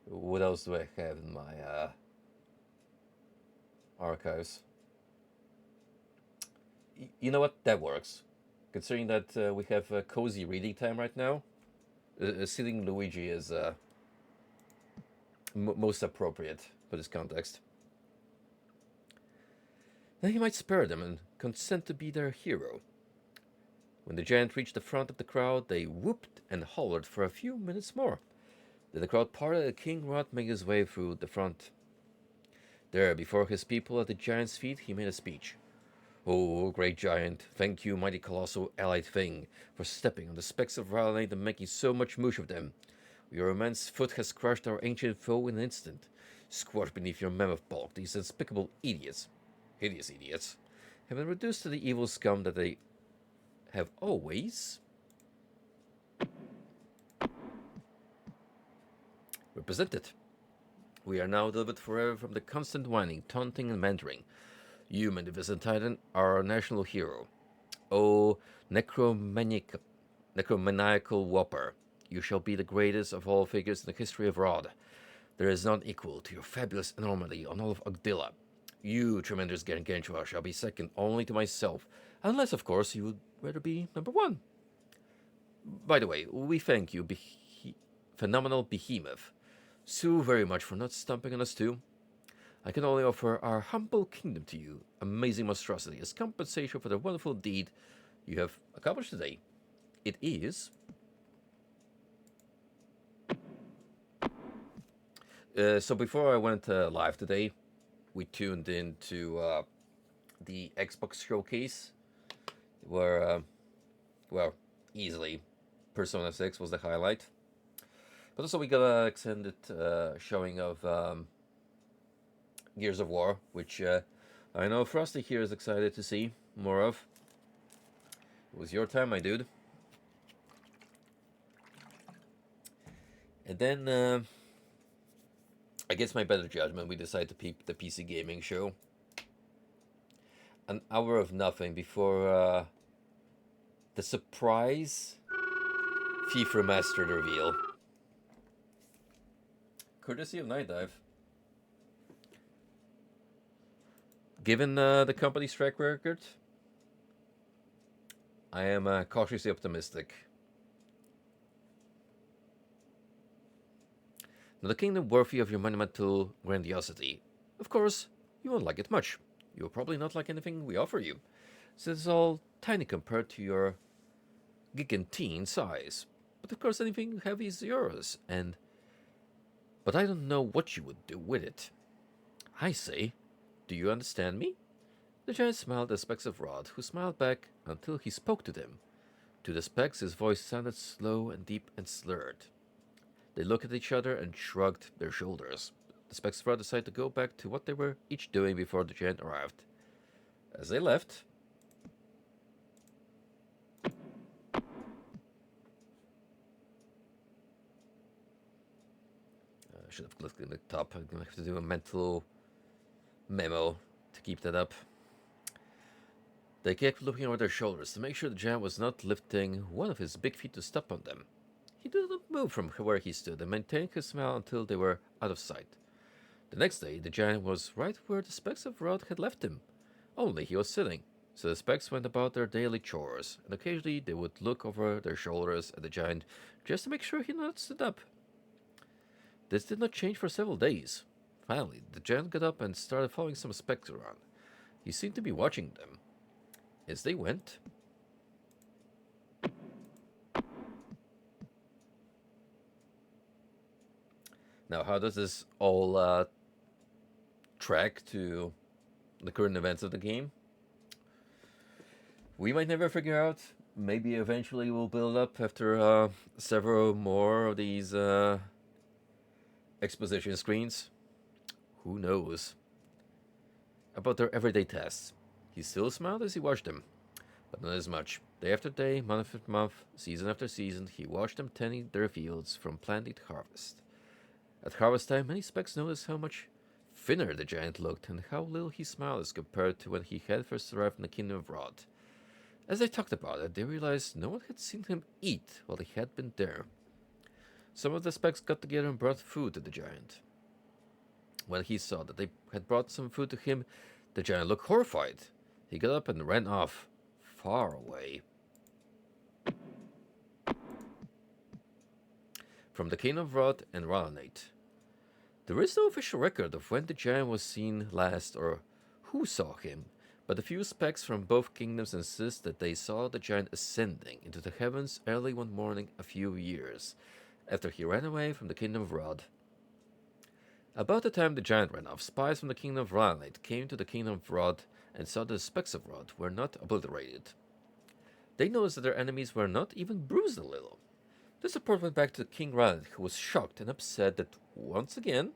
Speaker 1: what else do I have in my archives? You know what? That works. Considering that we have cozy reading time right now, seeing Luigi is most appropriate for this context. Then he might spare them and consent to be their hero. When the giant reached the front of the crowd, they whooped and hollered for a few minutes more. Then the crowd parted and King Rod made his way through the front. There, before his people at the giant's feet, he made a speech. "Oh, great giant, thank you, mighty colossal allied thing, for stepping on the specks of Rylate and making so much mush of them. Your immense foot has crushed our ancient foe in an instant. Squashed beneath your mammoth bulk, these despicable idiots, hideous idiots, have been reduced to the evil scum that they have always represented. We are now delivered forever from the constant whining, taunting, and bantering. You, magnificent Titan, are our national hero. O necromaniacal whopper, you shall be the greatest of all figures in the history of Rod. There is none equal to your fabulous enormity on all of Ogdilla. You, tremendous Gargantua, shall be second only to myself, unless, of course, you would rather be number one. By the way, we thank you, phenomenal behemoth, so very much for not stomping on us too. I can only offer our humble kingdom to you, amazing monstrosity, as compensation for the wonderful deed you have accomplished today. It is so before I went live today, we tuned into the Xbox showcase, where, well, easily Persona 6 was the highlight. But also we got an extended showing of Gears of War, which I know Frosty here is excited to see more of. It was your time, my dude. And then, against my better judgment, we decided to peep the PC gaming show. An hour of nothing before the surprise FIFA Remastered reveal. Courtesy of Night Dive. Given the company's track record, I am cautiously optimistic. Not a kingdom worthy of your monumental grandiosity. Of course, you won't like it much. You will probably not like anything we offer you, since it's all tiny compared to your gigantine size. But of course, anything you have is yours, but I don't know what you would do with it. I say, do you understand me? The giant smiled at the specks of Rod, who smiled back until he spoke to them. To the specks, his voice sounded slow and deep and slurred. They looked at each other and shrugged their shoulders. The specks of Rod decided to go back to what they were each doing before the giant arrived. As they left, I should have clicked in the top. I'm going to have to do a mental memo to keep that up. They kept looking over their shoulders to make sure the giant was not lifting one of his big feet to step on them. He did not move from where he stood and maintained his smile until they were out of sight. The next day, the giant was right where the specks of Rod had left him. Only he was sitting. So the specks went about their daily chores, and occasionally they would look over their shoulders at the giant just to make sure he not stood up. This did not change for several days. Finally, the giant got up and started following some specks around. He seemed to be watching them. As they went, now how does this all track to the current events of the game? We might never figure out. Maybe eventually we'll build up after several more of these exposition screens. Who knows? About their everyday tasks. He still smiled as he watched them, but not as much. Day after day, month after month, season after season, he watched them tending their fields from planting to harvest. At harvest time, many specks noticed how much thinner the giant looked and how little he smiled as compared to when he had first arrived in the Kingdom of Rod. As they talked about it, they realized no one had seen him eat while he had been there. Some of the specks got together and brought food to the giant. When he saw that they had brought some food to him, the giant looked horrified. He got up and ran off, far away. From the Kingdom of Rod and Ralanate. There is no official record of when the giant was seen last or who saw him, but a few specks from both kingdoms insist that they saw the giant ascending into the heavens early one morning a few years after he ran away from the Kingdom of Rod. About the time the giant ran off, spies from the Kingdom of Ralanate came to the Kingdom of Rod and saw that the specks of Rod were not obliterated. They noticed that their enemies were not even bruised a little. This report went back to King Ralanate, who was shocked and upset that, once again,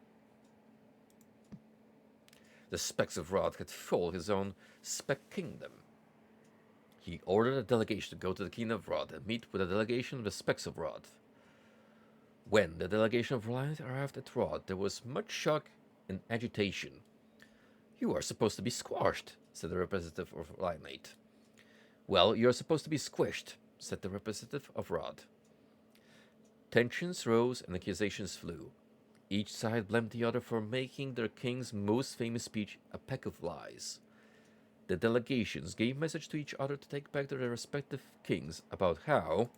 Speaker 1: the specks of Rod had followed his own speck kingdom. He ordered a delegation to go to the Kingdom of Rod and meet with a delegation of the specks of Rod. When the delegation of Ralanate arrived at Rod, there was much shock and agitation. "You are supposed to be squashed," said the representative of Ralanate. "Well, you are supposed to be squished," said the representative of Rod. Tensions rose and accusations flew. Each side blamed the other for making their king's most famous speech a pack of lies. The delegations gave message to each other to take back to their respective kings about how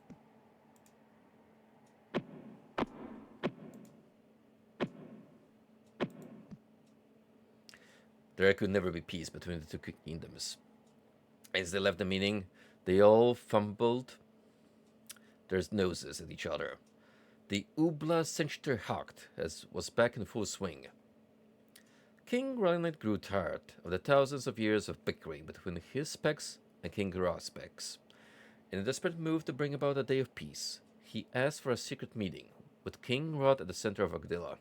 Speaker 1: there could never be peace between the two kingdoms. As they left the meeting, they all fumbled their noses at each other. The Ubla Senchterhakt was back in full swing. King Ralanate grew tired of the thousands of years of bickering between his specks and King Garah's specks. In a desperate move to bring about a day of peace, he asked for a secret meeting with King Rod at the center of Agdilla.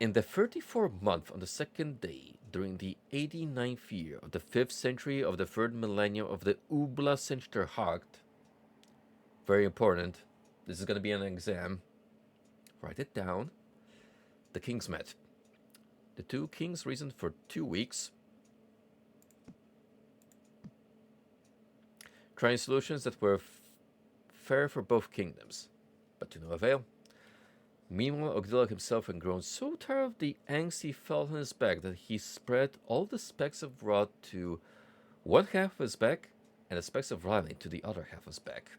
Speaker 1: In the 34th month on the second day, during the 89th year of the 5th century of the 3rd millennium of the Ubla Senchterhakt, very important, this is going to be an exam, write it down, the kings met. The two kings reasoned for 2 weeks, trying solutions that were fair for both kingdoms, but to no avail. Meanwhile, Ogdilla himself had grown so tired of the angst he felt on his back that he spread all the specks of Rod to one half of his back and the specks of Ralanate to the other half of his back.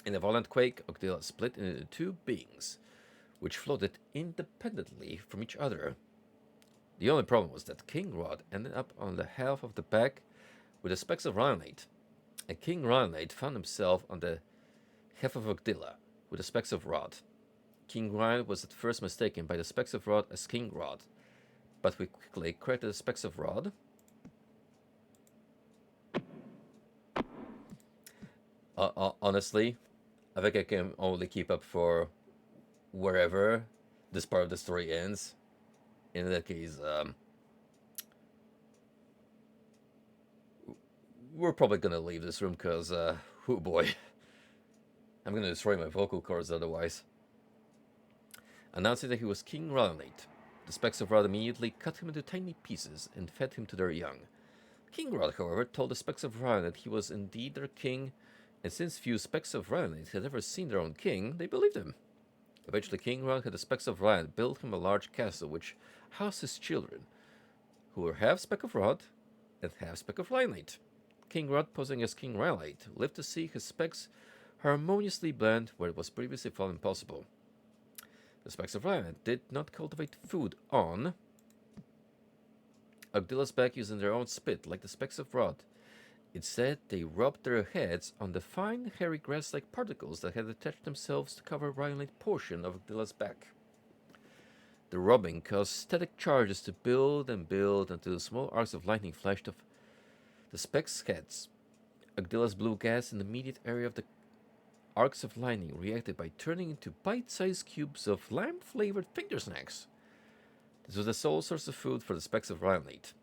Speaker 1: In a violent quake, Ogdilla split into two beings, which floated independently from each other. The only problem was that King Rod ended up on the half of the back with the specks of Ralanate, and King Ralanate found himself on the half of Ogdilla with the specks of Rod. King Ralanate was at first mistaken by the specks of Rod as King Rod, but we quickly corrected the specks of Rod. Honestly, I think I can only keep up for wherever this part of the story ends. In that case, we're probably gonna leave this room because, oh boy, I'm gonna destroy my vocal cords otherwise. Announcing that he was King Ralanate, the specks of Rod immediately cut him into tiny pieces and fed him to their young. King Rod, however, told the specks of Ralanate that he was indeed their king, and since few specks of Ralanate had ever seen their own king, they believed him. Eventually, King Rod had the specks of Ralanate build him a large castle which housed his children, who were half speck of Rod and half-spec of Rhinelite. King Rod, posing as King Rhinelite, lived to see his specs harmoniously blend where it was previously thought impossible. The specs of Rhinelite did not cultivate food on Ogdilla's back using their own spit, like the specks of Rod. Instead, they rubbed their heads on the fine, hairy grass-like particles that had attached themselves to cover Rhinelite portion of Ogdilla's back. The rubbing caused static charges to build and build until small arcs of lightning flashed off the specks' heads. Ogdilla's blue gas in the immediate area of the arcs of lightning reacted by turning into bite-sized cubes of lime-flavored finger snacks. This was the sole source of food for the specks of Rhinelite.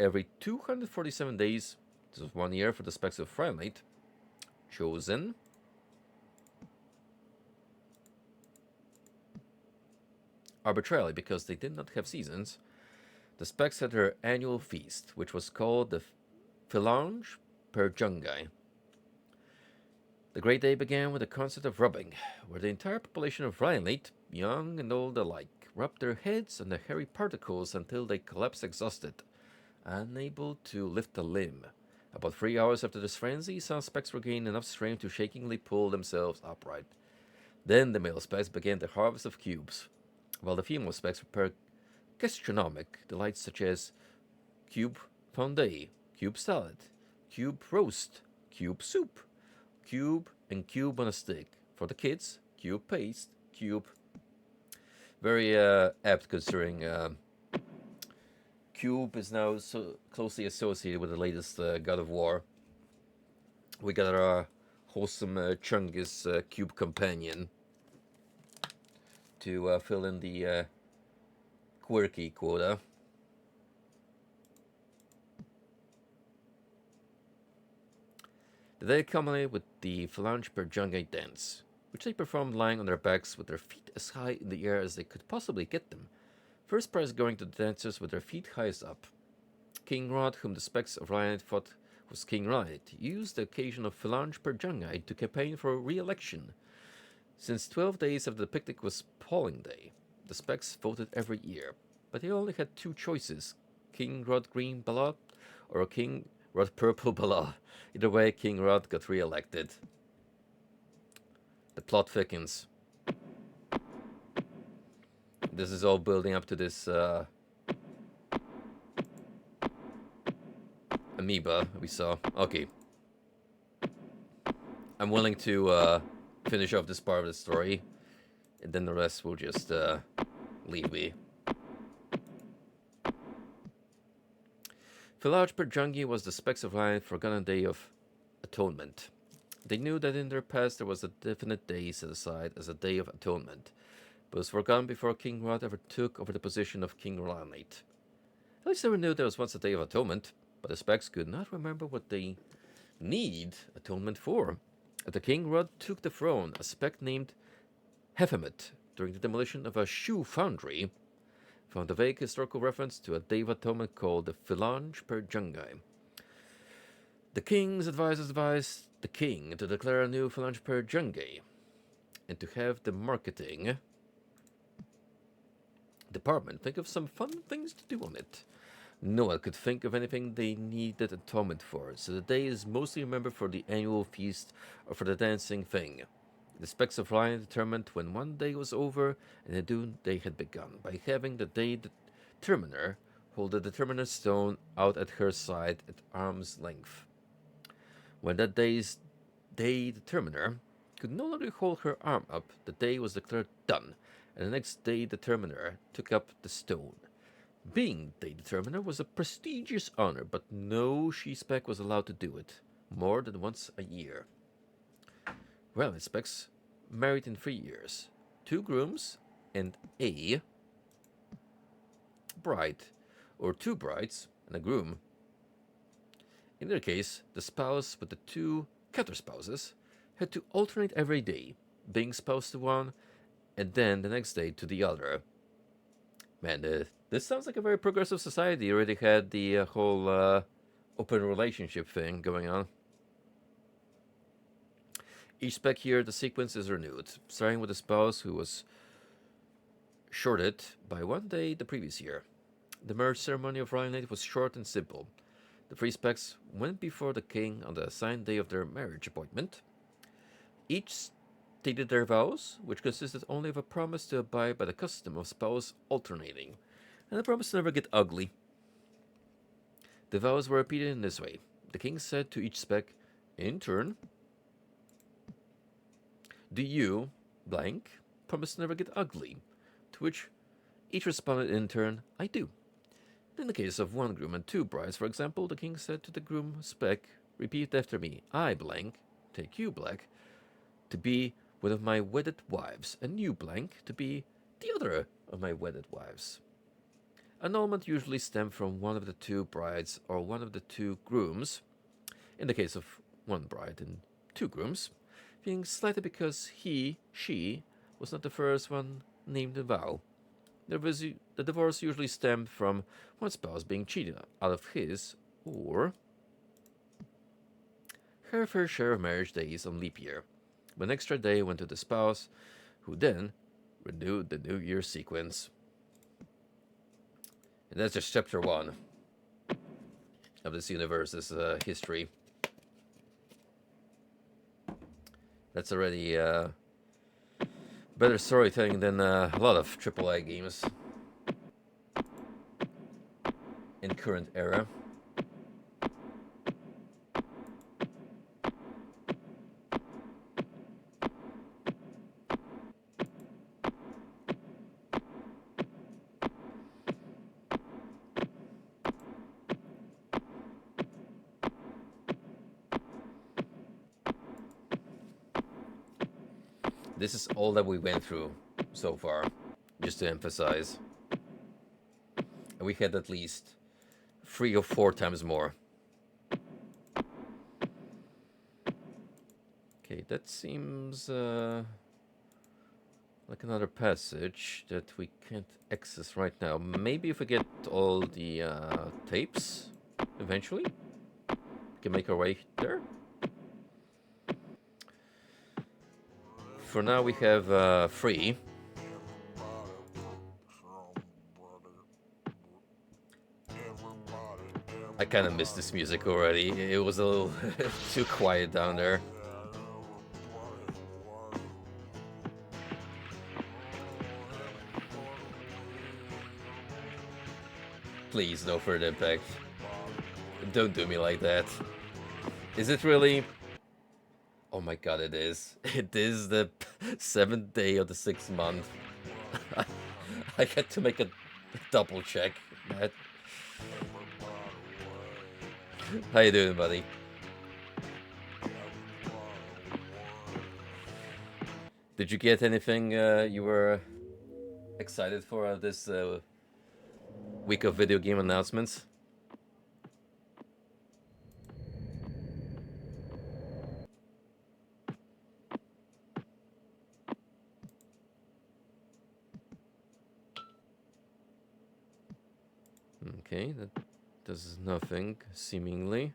Speaker 1: Every 247 days, this was 1 year for the specks of Rhinelite, chosen arbitrarily because they did not have seasons, the specks had their annual feast, which was called the Phalange per Jungi. The great day began with a concert of rubbing, where the entire population of Rhinelite, young and old alike, rubbed their heads on the hairy particles until they collapsed exhausted, unable to lift a limb. About 3 hours after this frenzy, some specks regained enough strength to shakingly pull themselves upright. Then the male specks began the harvest of cubes, while the female specks prepared gastronomic delights such as cube fondue, cube salad, cube roast, cube soup, cube and cube on a stick. For the kids, cube paste, cube. Very apt considering cube is now so closely associated with the latest God of War. We got our wholesome Chungus cube companion to fill in the quirky quota. The day culminated with the Phalange per Jungi dance, which they performed lying on their backs with their feet as high in the air as they could possibly get them. First prize going to the dancers with their feet highest up. King Rod, whom the specks of Rhinelite thought was King Rhinelite, used the occasion of Phalange per Jungi to campaign for re-election. Since 12 days after the picnic was polling day, the specks voted every year, but they only had two choices: King Rod Green Ballot or King Rod Purple Ballot. Either way, King Rod got re-elected. The plot thickens. This is all building up to this amoeba we saw. Okay. I'm willing to finish off this part of the story, and then the rest will just leave me. Phalange per Jungi was the specks of Rhinelite forgotten day of atonement. They knew that in their past there was a definite day set aside as a day of atonement, but was forgotten before King Rod ever took over the position of King Rhinelite. At least they knew there was once a day of atonement, but the specks could not remember what they need atonement for. After King Rod took the throne, a spec named Hephamet, during the demolition of a shoe foundry, found a vague historical reference to a day of atonement called the Phalange per Jungi. The king's advisors advised the king to declare a new Phalange per Jungi and to have the marketing department think of some fun things to do on it. No one could think of anything they needed atonement for, so the day is mostly remembered for the annual feast or for the dancing thing. The specks of Ryan determined when one day was over and a new day had begun by having the day determiner hold the determiner stone out at her side at arm's length. When that day's day determiner could no longer hold her arm up, the day was declared done, and the next day determiner took up the stone. Being day determiner was a prestigious honor, but no she-spec was allowed to do it more than once a year. Rhinelite specs married in 3 years, 2 grooms and a bride, or 2 brides and a groom. In their case, the spouse with the 2 counterspouses had to alternate every day, being spouse to one and then the next day to the other. Man, this sounds like a very progressive society. You already had the whole open relationship thing going on. Each spec here, the sequence is renewed, starting with a spouse who was shorted by 1 day the previous year. The marriage ceremony of Rhinelite was short and simple. The three specs went before the king on the assigned day of their marriage appointment. Each stated their vows, which consisted only of a promise to abide by the custom of spouse alternating, and a promise to never get ugly. The vows were repeated in this way. The king said to each spec, in turn, "Do you, blank, promise to never get ugly?" To which each responded in turn, "I do." In the case of one groom and two brides, for example, the king said to the groom spec, "Repeat after me. I, blank, take you, black, to be one of my wedded wives, and you, blank, to be the other of my wedded wives." Annulment usually stemmed from one of the two brides or one of the two grooms, in the case of one bride and two grooms, being slighted because she, was not the first one named in vow. The divorce usually stemmed from one spouse being cheated out of his or her fair share of marriage days on leap year. One extra day went to the spouse, who then renewed the New Year sequence. And that's just chapter 1 of this universe's history. That's already better storytelling than a lot of AAA games in current era. This is all that we went through so far, just to emphasize. And we had at least 3 or 4 times more. Okay, that seems like another passage that we can't access right now. Maybe if we get all the tapes eventually, we can make our way there. For now, we have 3. I kind of missed this music already. It was a little too quiet down there. Please, no further impact. Don't do me like that. Is it really? Oh my god, it is. It is the 7th day of the 6th month. I had to make a double check, Matt. How you doing, buddy? Did you get anything you were excited for this week of video game announcements? Okay, that does nothing, seemingly.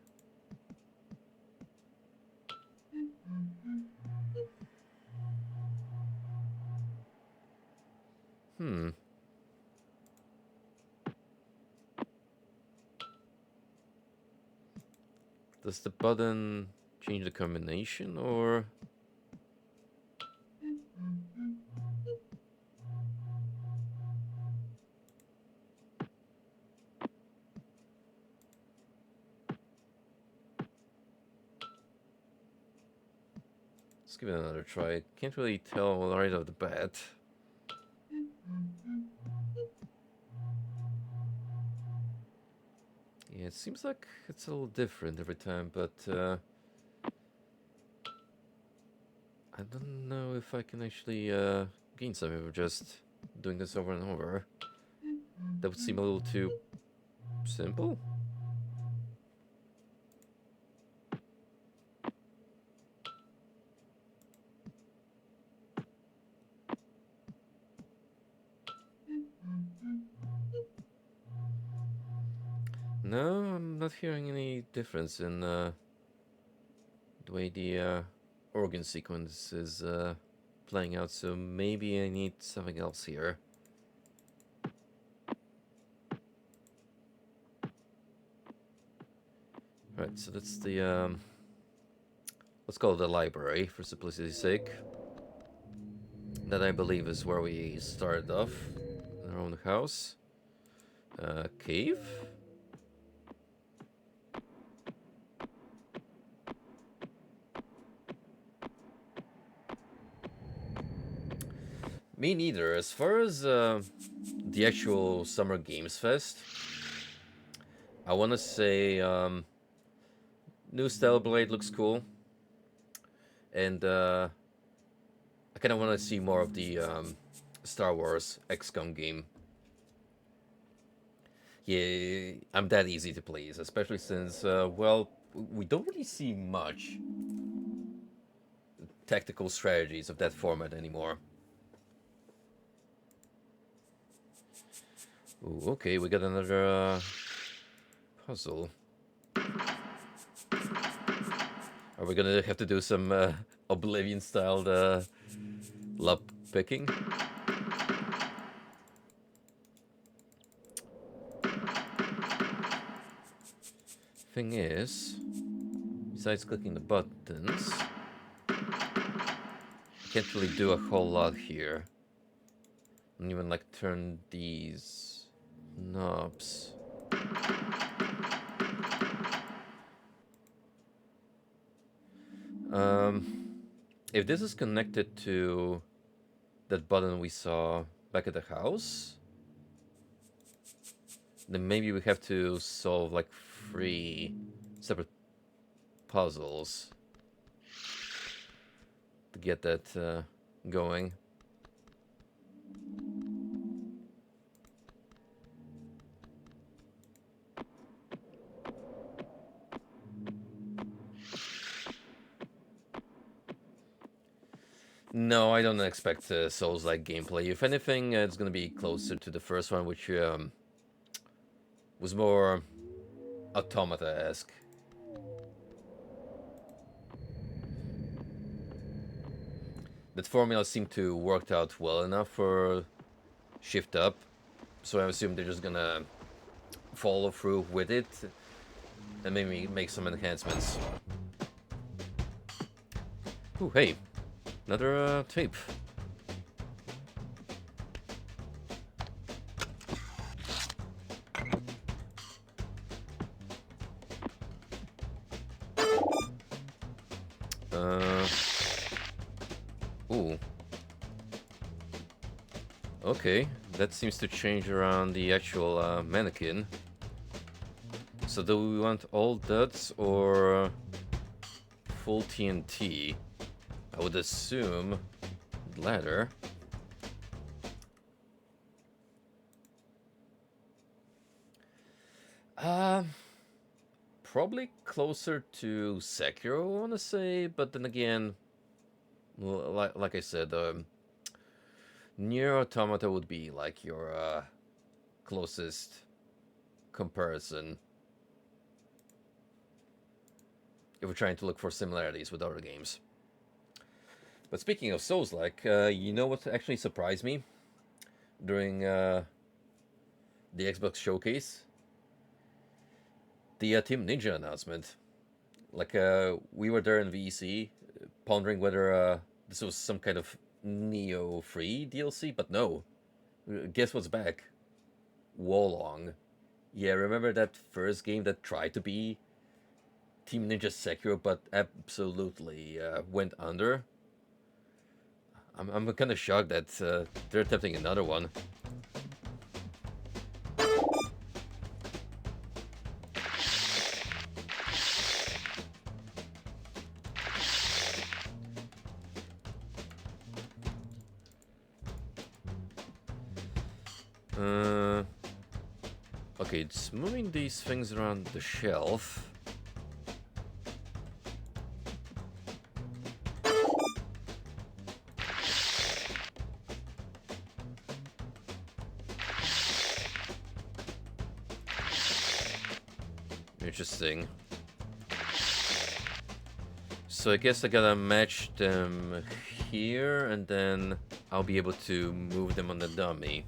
Speaker 1: Does the button change the combination, or... Let's give it another try. Can't really tell right off the bat. Yeah, it seems like it's a little different every time, but I don't know if I can actually gain something from just doing this over and over. That would seem a little too simple. No, I'm not hearing any difference in the way the organ sequence is playing out, so maybe I need something else here. so that's the let's call it the library for simplicity's sake. That I believe is where we started off. Our own house. Cave? Me neither. As far as the actual Summer Games Fest, I want to say new Style Blade looks cool. And I kind of want to see more of the Star Wars XCOM game. Yeah, I'm that easy to please, especially since, well, we don't really see much tactical strategies of that format anymore. Ooh, okay, we got another puzzle. Are we gonna have to do some Oblivion-styled lock picking? Thing is, besides clicking the buttons, can't really do a whole lot here. And even like turn these knobs. If this is connected to that button we saw back at the house, then maybe we have to solve like 3 separate puzzles to get that going. No, I don't expect Souls-like gameplay. If anything, it's going to be closer to the first one, which was more Automata-esque. That formula seemed to work out well enough for Shift Up, so I assume they're just gonna follow through with it and maybe make some enhancements. Ooh, hey, another tape. Ooh. Okay, that seems to change around the actual mannequin. So do we want all duds or full TNT? I would assume the latter. Probably closer to Sekiro, I want to say, but then again, like I said, Nier Automata would be like your closest comparison if we're trying to look for similarities with other games. But speaking of Souls-like, you know what actually surprised me during the Xbox showcase? The Team Ninja announcement. Like, we were there in VEC, pondering whether this was some kind of Neo free DLC, but no. Guess what's back? Wolong. Yeah, remember that first game that tried to be Team Ninja Sekiro, but absolutely went under? I'm kind of shocked that they're attempting another one. Okay, it's moving these things around the shelf. Interesting. So I guess I gotta match them here, and then I'll be able to move them on the dummy.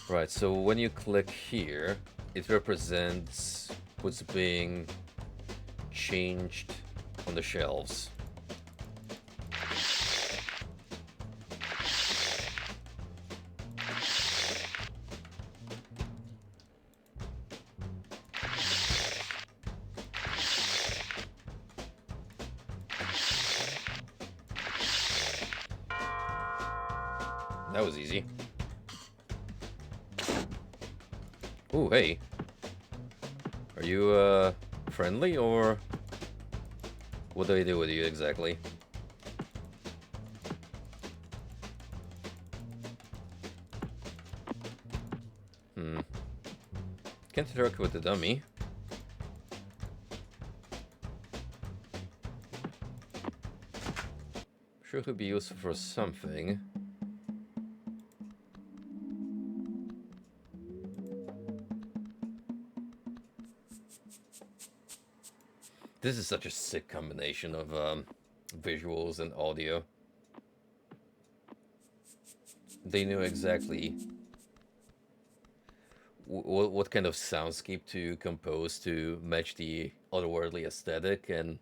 Speaker 1: Right, so when you click here, it represents what's being changed on the shelves. That was easy. Ooh, hey. Are you, friendly, or what do I do with you exactly? Can't interact with the dummy. Sure could be useful for something. This is such a sick combination of visuals and audio. They knew exactly what kind of soundscape to compose to match the otherworldly aesthetic, and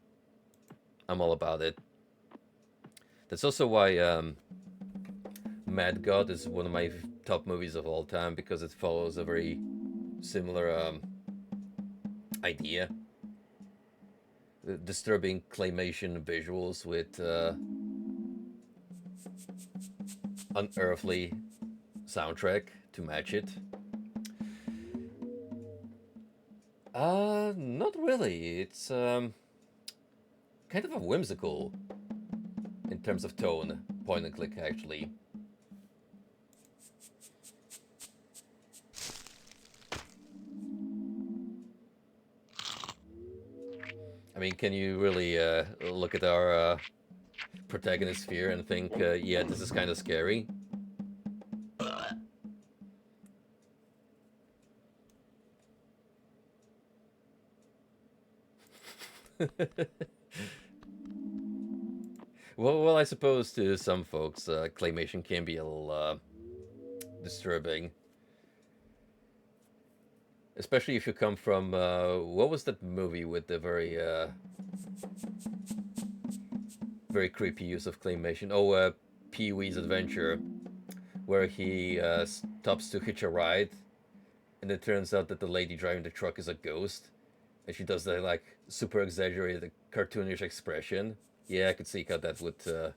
Speaker 1: I'm all about it. That's also why Mad God is one of my top movies of all time, because it follows a very similar idea. Disturbing claymation visuals with unearthly soundtrack to match it. Not really. It's kind of a whimsical in terms of tone, point and click actually. I mean, can you really look at our protagonist here and think, yeah, this is kind of scary? Well, I suppose to some folks, claymation can be a little disturbing. Especially if you come from, what was that movie with the very creepy use of claymation? Oh, Pee-wee's Adventure, where he stops to hitch a ride, and it turns out that the lady driving the truck is a ghost, and she does that, like, super exaggerated, cartoonish expression. Yeah, I could see how that would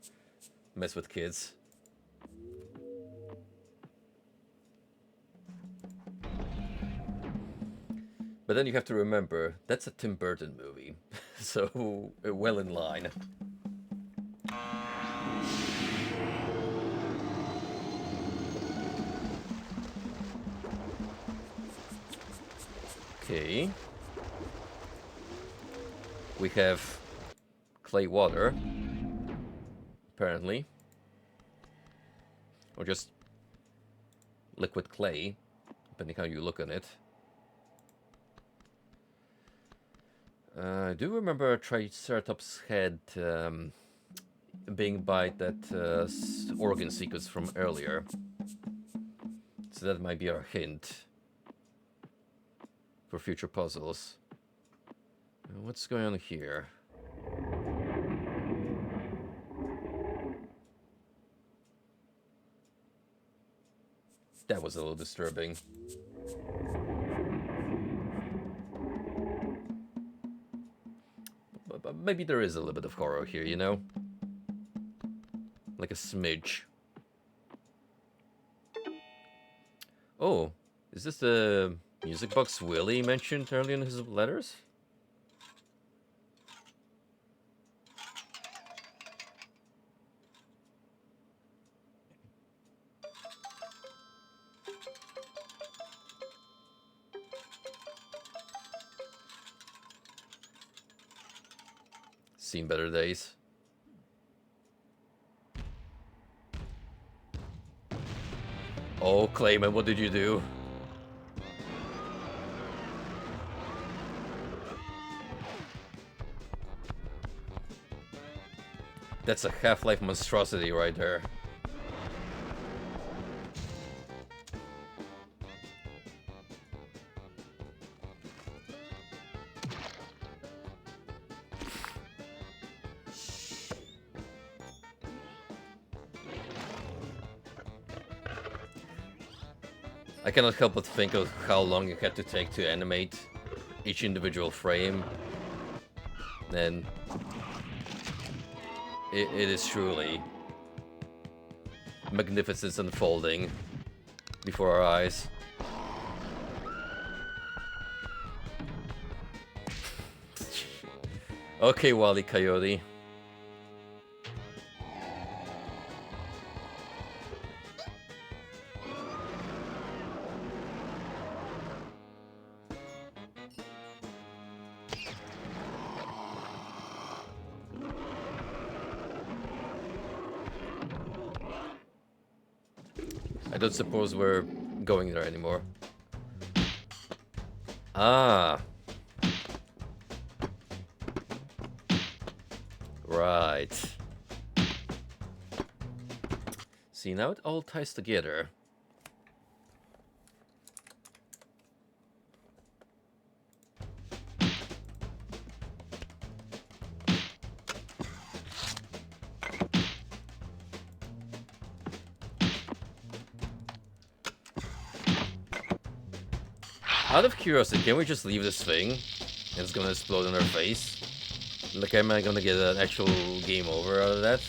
Speaker 1: mess with kids. But then you have to remember, that's a Tim Burton movie, so well in line. Okay. We have clay water, apparently. Or just liquid clay, depending how you look on it. I do remember a Triceratops head being by that organ sequence from earlier. So that might be our hint for future puzzles. What's going on here? That was a little disturbing. But maybe there is a little bit of horror here, you know? Like a smidge. Oh, is this the music box Willie mentioned earlier in his letters? Seen better days. Oh, Clayman, what did you do? That's a Half-Life monstrosity right there. I cannot help but think of how long it had to take to animate each individual frame. And it is truly magnificence unfolding before our eyes. Okay, Wally Coyote. I don't suppose we're going there anymore. Ah. Right. See, now it all ties together. Out of curiosity, can we just leave this thing? And it's gonna explode in our face? Like, am I gonna get an actual game over out of that?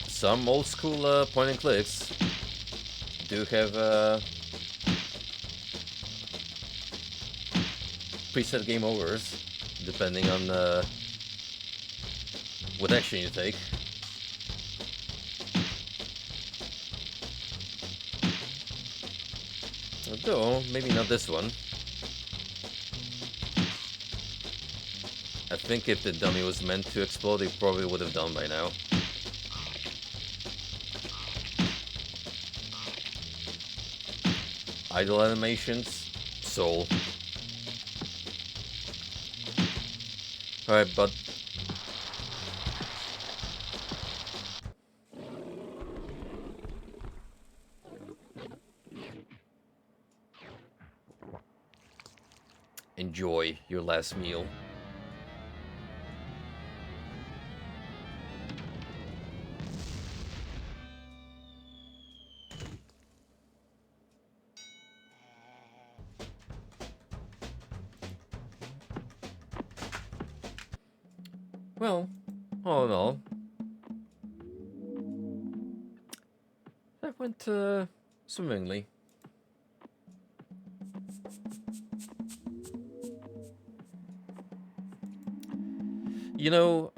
Speaker 1: Some old school point and clicks do have preset game overs, depending on what action you take. Though, maybe not this one. I think if the dummy was meant to explode, it probably would have done by now. Idle animations, soul. Alright, bud. Enjoy your last meal. Well, all in all, that went swimmingly. You know,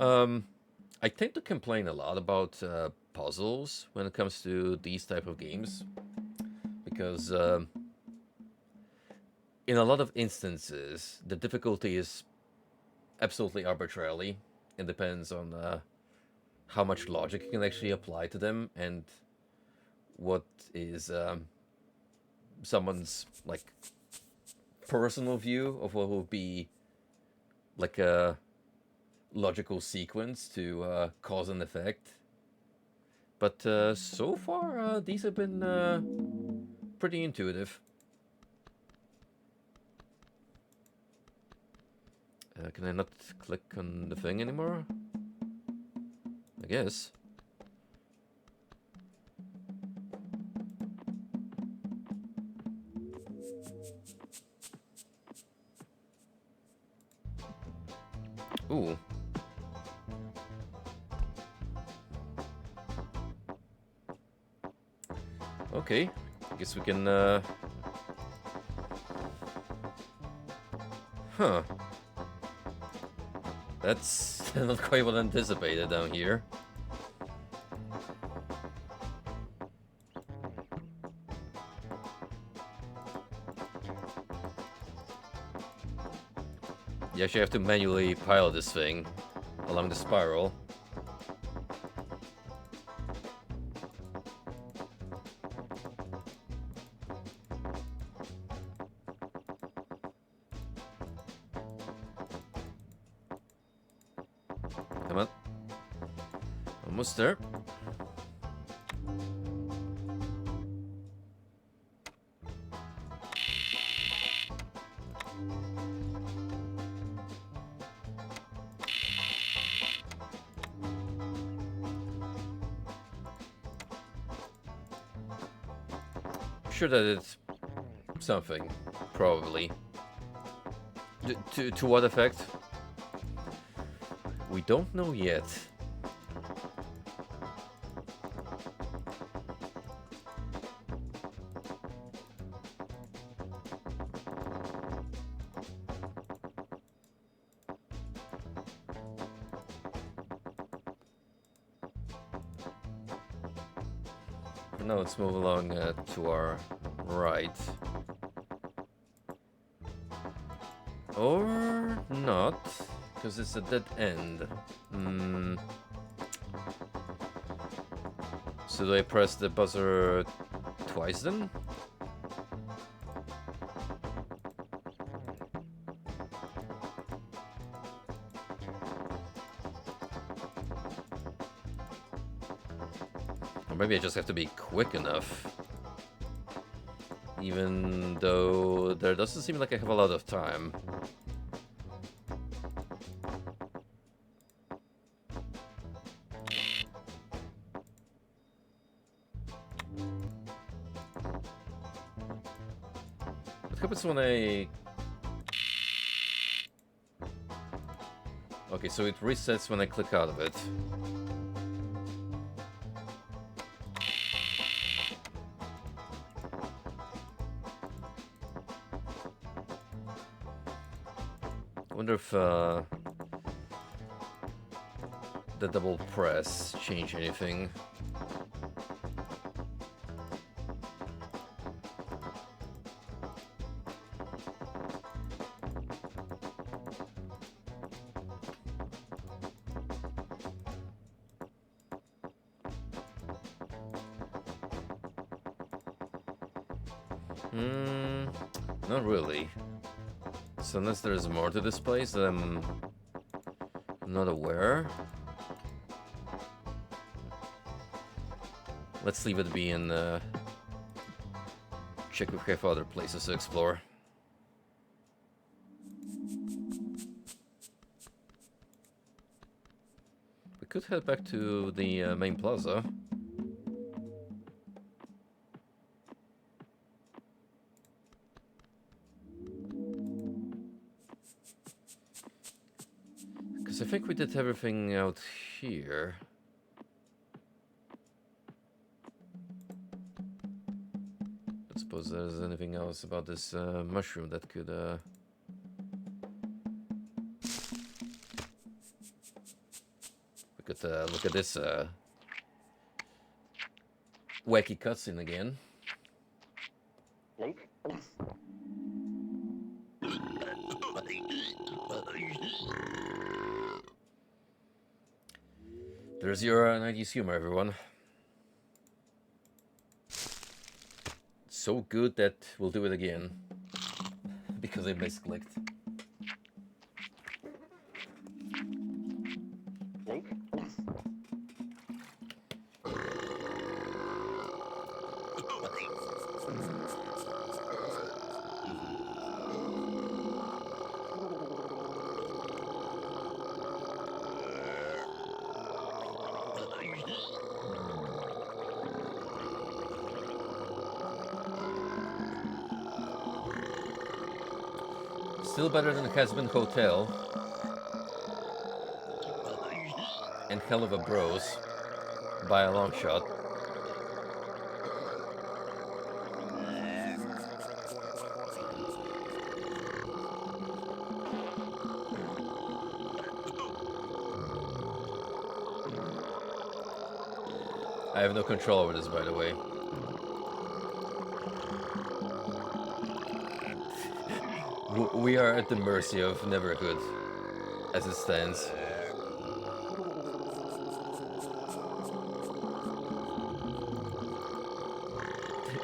Speaker 1: I tend to complain a lot about puzzles when it comes to these type of games, because in a lot of instances, the difficulty is absolutely arbitrarily. It depends on how much logic you can actually apply to them and what is someone's like personal view of what will be like a logical sequence to cause and effect. But so far, these have been pretty intuitive. Can I not click on the thing anymore? I guess. Ooh. Okay, I guess we can, Huh. That's not quite what I anticipated down here. You actually have to manually pilot this thing along the spiral. Come on. Almost there. sure that it's something, probably. To what effect? We don't know yet. Now let's move along to our right. Or not, because it's a dead end. So do I press the buzzer twice then? Or maybe I just have to be quick enough. Even though there doesn't seem like I have a lot of time. What happens when I... Okay, so it resets when I click out of it. I wonder if the double press change anything. Not really. So unless there's more to this place that I'm not aware. Let's leave it be and check if we have other places to explore. We could head back to the main plaza. Because I think we did everything out here. I suppose there's anything else about this mushroom that could... We could look at this wacky cutscene again. There's your 90s humor, everyone. So good that we'll do it again. Because I misclicked. Still better than Casbin Hotel. And Hell of a Bros. By a long shot. I have no control over this, by the way. We are at the mercy of Neverhood, as it stands.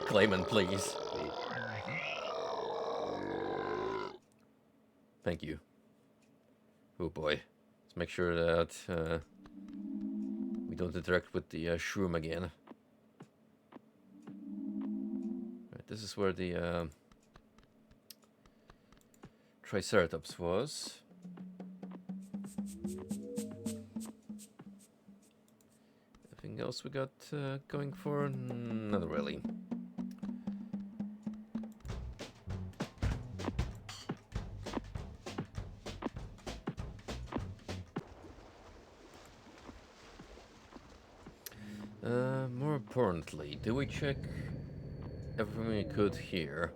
Speaker 1: Clayman, please. Thank you. Oh boy. Let's make sure that we don't interact with the shroom again. Right, this is where the Triceratops was. Anything else we got going for? Not really. More importantly, did we check everything we could here?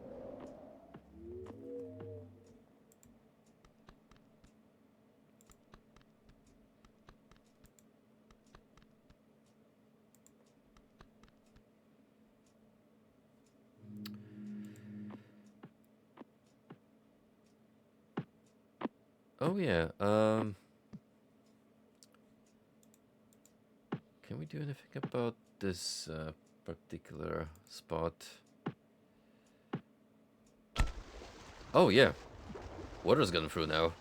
Speaker 1: Oh yeah, can we do anything about this particular spot? Oh yeah, water's going through now.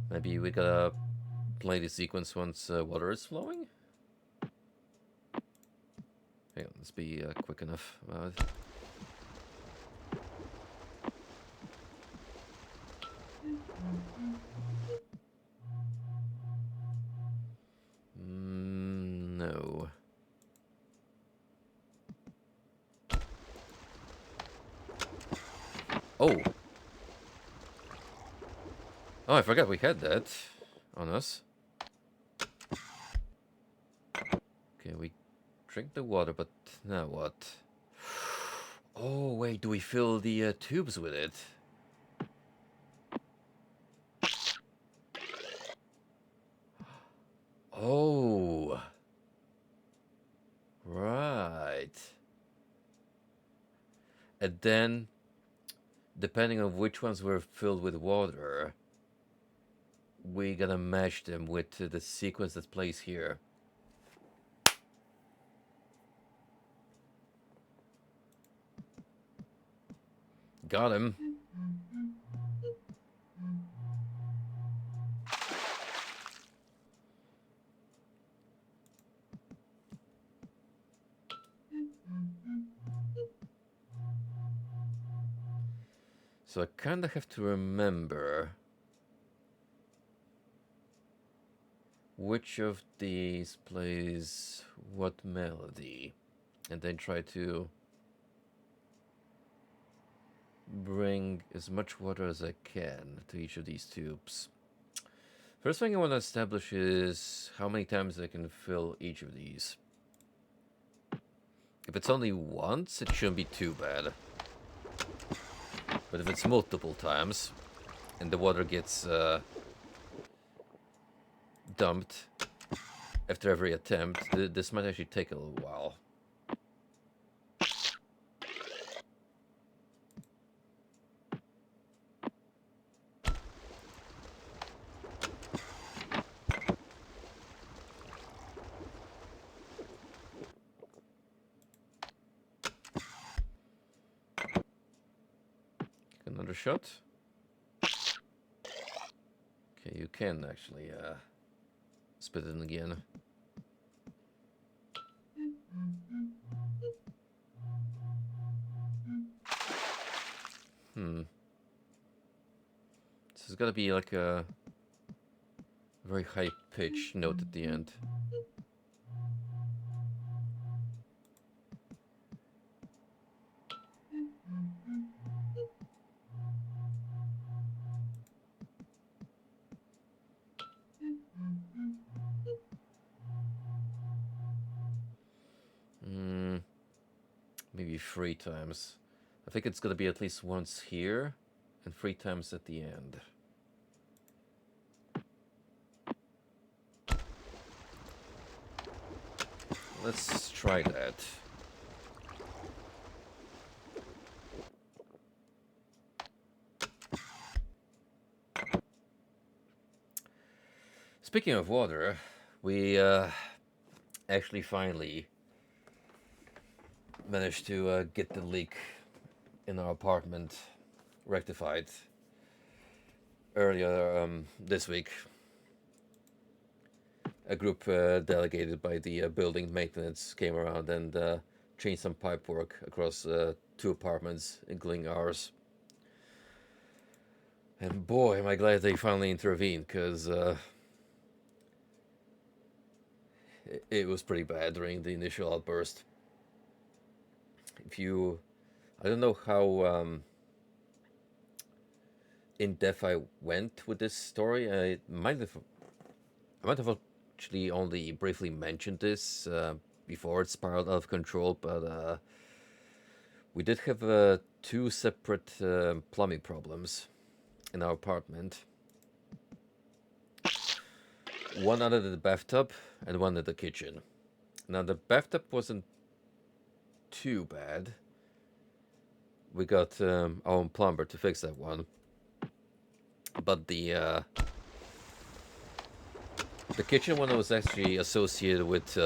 Speaker 1: Maybe we gotta play the sequence once water is flowing? Hang on, let's be quick enough about it. No. Oh! Oh, I forgot we had that on us. Okay, we drink the water, but now what? Oh, wait, do we fill the tubes with it? Oh! Right. And then, depending on which ones were filled with water, we gotta match them with the sequence that plays here. Got him. So I kinda have to remember which of these plays what melody, and then try to bring as much water as I can to each of these tubes. First thing I want to establish is how many times I can fill each of these. If it's only once, it shouldn't be too bad. But if it's multiple times, and the water gets dumped after every attempt, this might actually take a little while. Another shot. Okay, you can actually spit it in again. So it's gotta be like a very high pitched note at the end. Maybe 3 times. I think it's gonna be at least once here and 3 times at the end. Let's try that. Speaking of water, we actually finally managed to get the leak in our apartment rectified earlier this week. A group delegated by the building maintenance came around and changed some pipe work across 2 apartments, including ours. And boy, am I glad they finally intervened, because it was pretty bad during the initial outburst. I don't know how in depth I went with this story. I might have actually only briefly mentioned this before it spiraled out of control, but we did have two separate plumbing problems in our apartment. One under the bathtub and one in the kitchen. Now the bathtub wasn't too bad. We got our own plumber to fix that one, but the kitchen one was actually associated with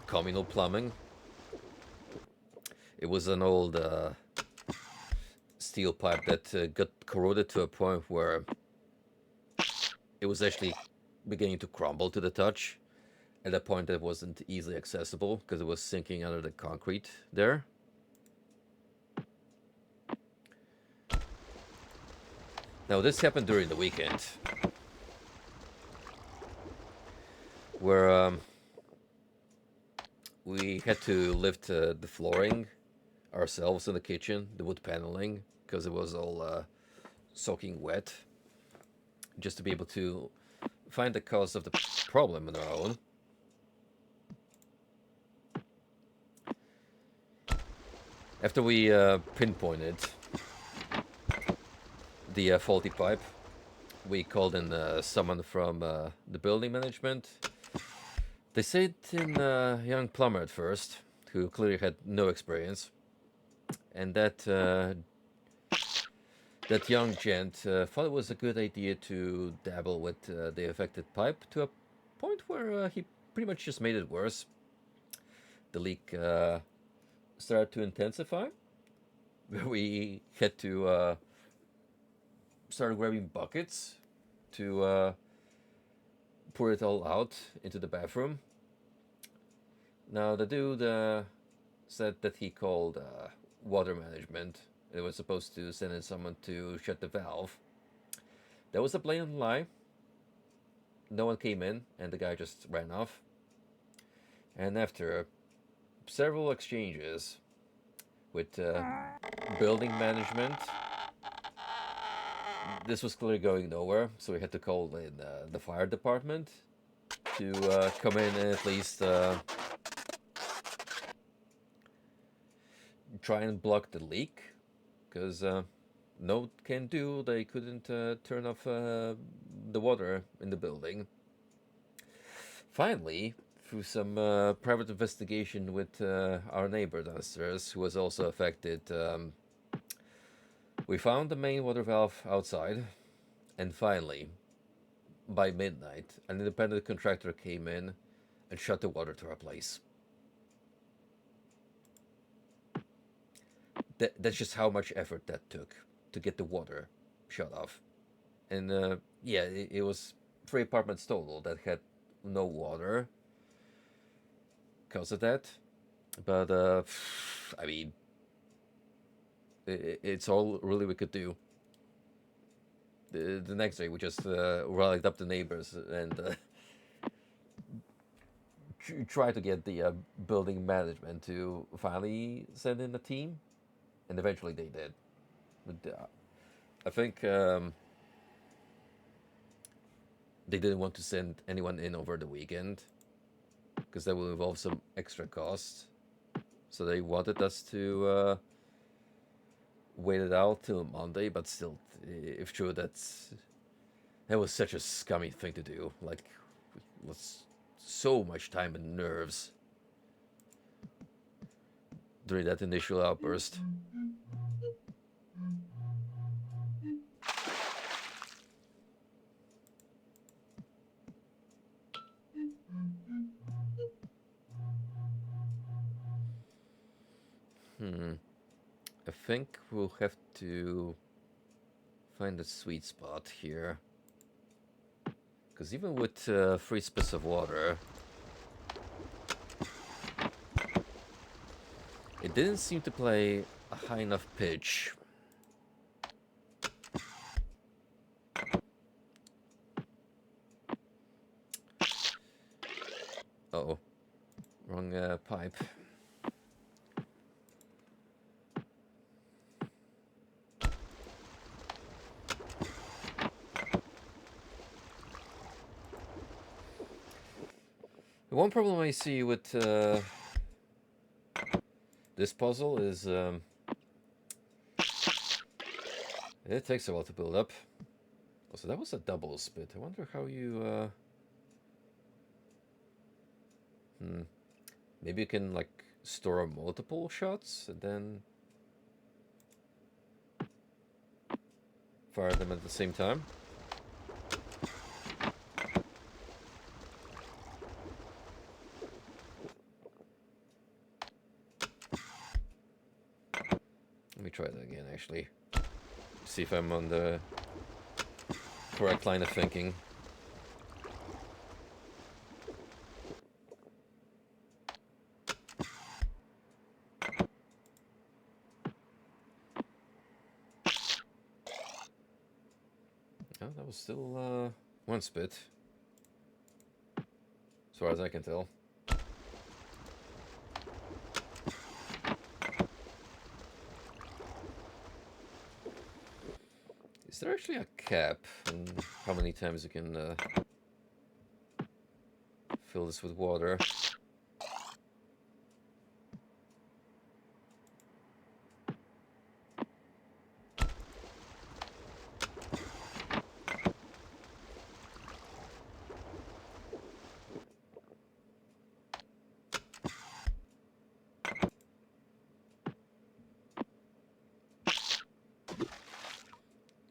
Speaker 1: communal plumbing. It was an old steel pipe that got corroded to a point where it was actually beginning to crumble to the touch. At a point that wasn't easily accessible because it was sinking under the concrete there. Now this happened during the weekend, where we had to lift the flooring ourselves in the kitchen, the wood paneling, because it was all soaking wet, just to be able to find the cause of the problem on our own. After we pinpointed the faulty pipe, we called in someone from the building management. They said in a young plumber at first, who clearly had no experience, and that that young gent thought it was a good idea to dabble with the affected pipe to a point where he pretty much just made it worse. The leak started to intensify. We had to start grabbing buckets to pour it all out into the bathroom. Now the dude said that he called water management. It was supposed to send in someone to shut the valve. That was a blatant lie. No one came in, and the guy just ran off. And after several exchanges with building management, this was clearly going nowhere, so we had to call in the fire department to come in and at least try and block the leak, because no can do, they couldn't turn off the water in the building. Finally, through some private investigation with our neighbor downstairs, who was also affected, we found the main water valve outside, and finally, by midnight, an independent contractor came in and shut the water to our place. That's just how much effort that took to get the water shut off. And yeah, it was 3 apartments total that had no water because of that. But I mean, it's all really we could do. The next day we just rallied up the neighbors and tried to get the building management to finally send in a team, and eventually they did. But I think they didn't want to send anyone in over the weekend because that will involve some extra costs. So they wanted us to wait it out till Monday, but still, if true, that was such a scummy thing to do. Like, it was so much time and nerves during that initial outburst. I think we'll have to find a sweet spot here. Because even with 3 spits of water, it didn't seem to play a high enough pitch. Uh-oh. Wrong pipe. One problem I see with this puzzle is it takes a while to build up. Also, that was a double spit. I wonder how you... Maybe you can, like, store multiple shots and then fire them at the same time. Let me try that again, actually. See if I'm on the correct line of thinking. Oh, that was still one spit, as far as I can tell. Is there actually a cap on how many times you can fill this with water?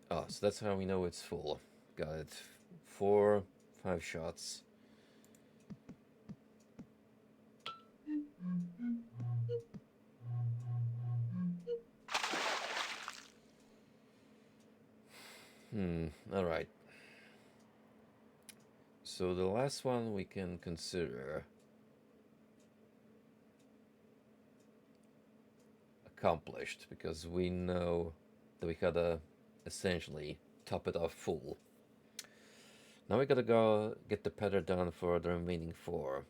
Speaker 1: Oh, so that's how we know it's full. Got it. 4, 5 shots. Alright. So the last one we can consider accomplished, because we know that we gotta essentially top it off full. Now we gotta go get the pattern done for the remaining 4.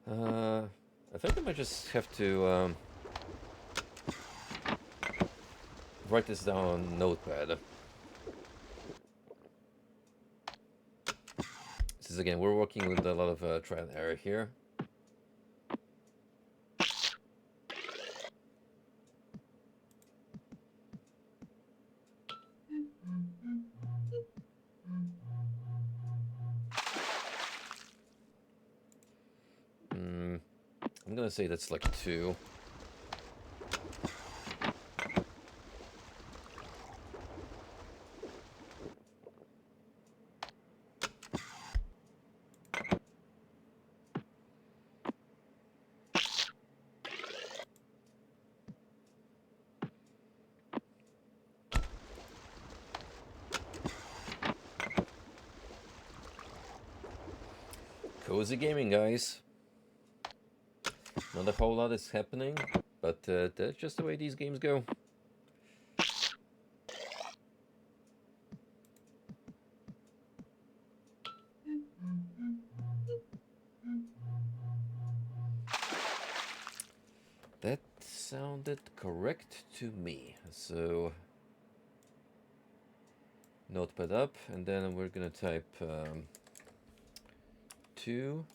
Speaker 1: I think I might just have to write this down on Notepad. This is, again, we're working with a lot of trial and error here. I'm gonna say that's like 2. Cozy gaming, guys. Not a whole lot is happening, but that's just the way these games go. That sounded correct to me. So, Notepad up, and then we're gonna type 2.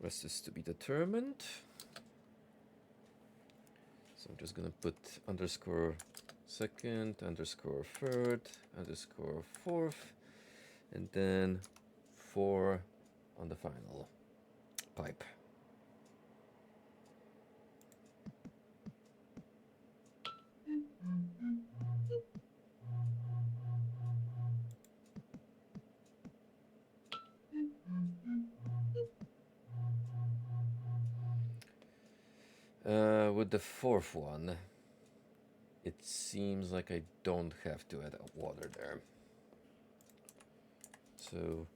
Speaker 1: Rest is to be determined. So I'm just gonna put underscore second, underscore third, underscore fourth, and then 4 on the final pipe. With the 4th one, it seems like I don't have to add water there. So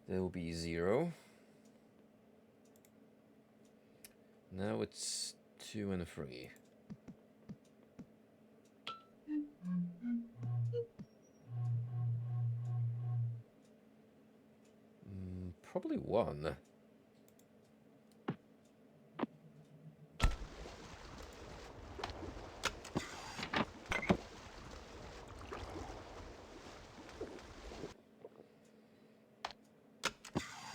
Speaker 1: that will be 0. Now it's 2 and 3. probably one.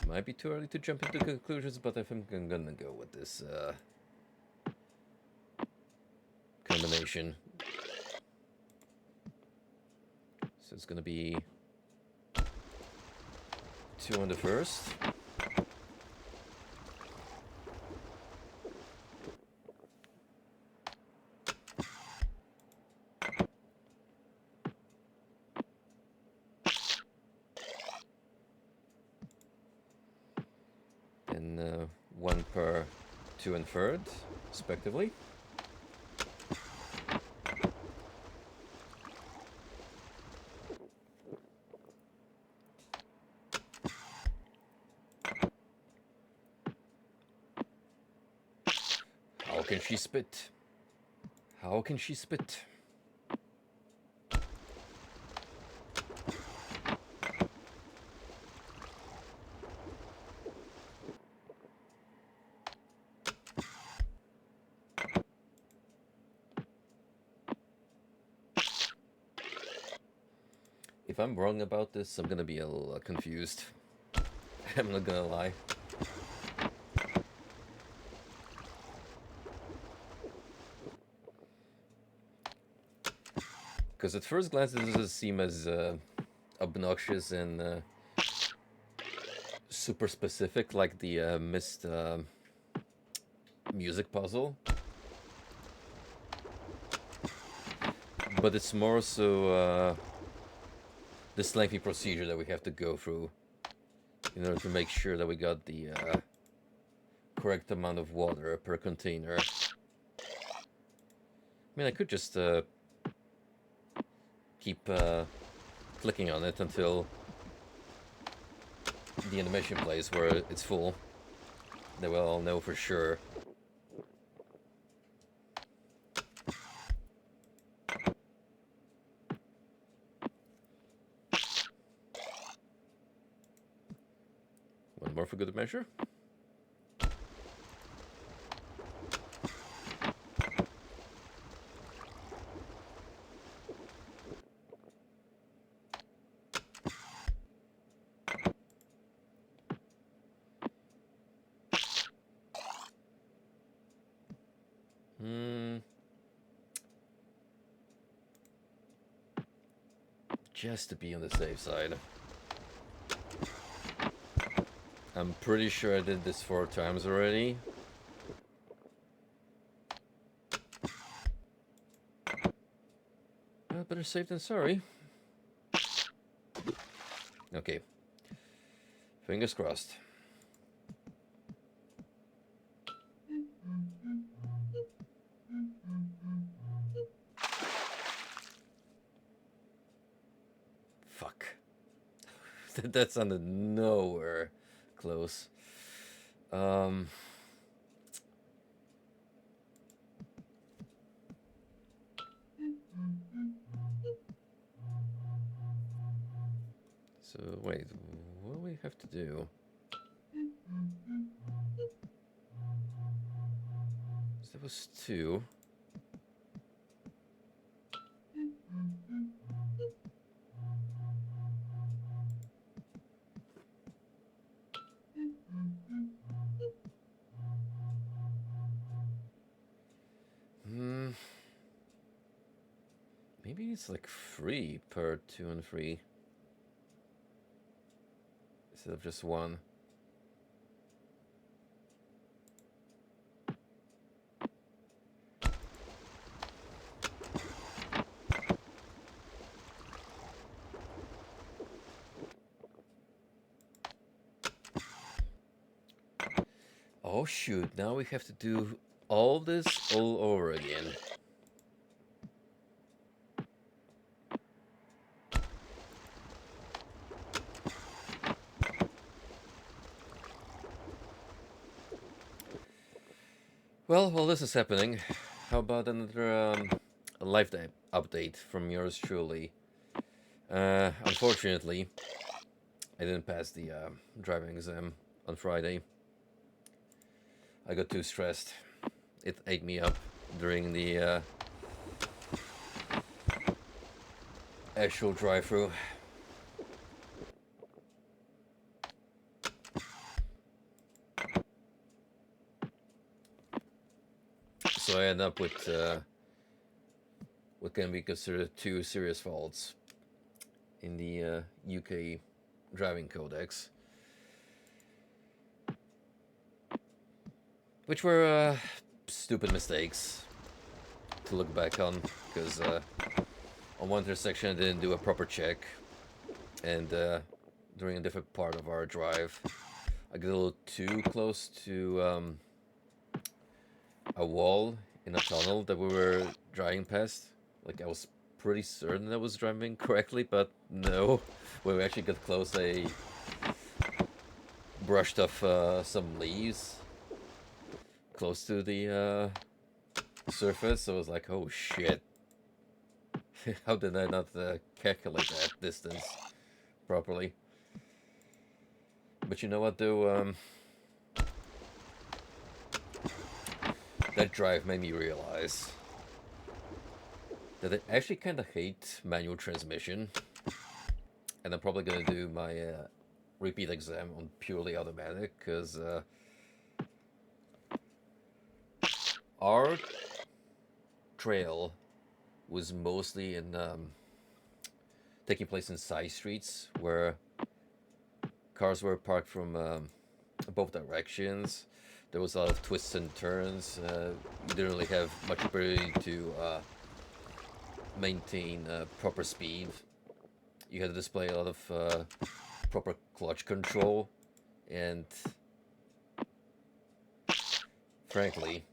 Speaker 1: Might be too early to jump into conclusions, but I think I'm gonna go with this combination. So it's gonna be 2 on the first. And 1 per 2 and third, respectively. How can she spit? How can she spit? If I'm wrong about this, I'm gonna be a little confused. I'm not gonna lie. Because at first glance, it doesn't seem as obnoxious and super specific like the missed music puzzle. But it's more so this lengthy procedure that we have to go through in order to make sure that we got the correct amount of water per container. I mean, I could just keep clicking on it until the animation plays where it's full. Then we'll all know for sure. One more for good measure. Just to be on the safe side. I'm pretty sure I did this 4 times already. Well, better safe than sorry. Okay. Fingers crossed. Fuck. That sounded nowhere close. So wait, what do we have to do? So that was 2. Maybe it's like 3 per 2 and 3 instead of just 1. Oh shoot, now we have to do all this all over again. Well, while this is happening, how about another life update from yours truly? Unfortunately, I didn't pass the driving exam on Friday. I got too stressed. It ate me up during the actual drive-through. So I end up with what can be considered two serious faults in the UK driving codex, which were stupid mistakes to look back on, because on one intersection I didn't do a proper check, and during a different part of our drive I got a little too close to a wall in a tunnel that we were driving past. Like, I was pretty certain I was driving correctly, but no. When we actually got close, I brushed off some leaves close to the surface. So I was like, oh shit. How did I not calculate that distance properly? But you know what, though? That drive made me realize that I actually kind of hate manual transmission, and I'm probably gonna do my repeat exam on purely automatic, because our trail was mostly in taking place in side streets where cars were parked from both directions. There was a lot of twists and turns. You didn't really have much ability to maintain proper speed. You had to display a lot of proper clutch control, and frankly,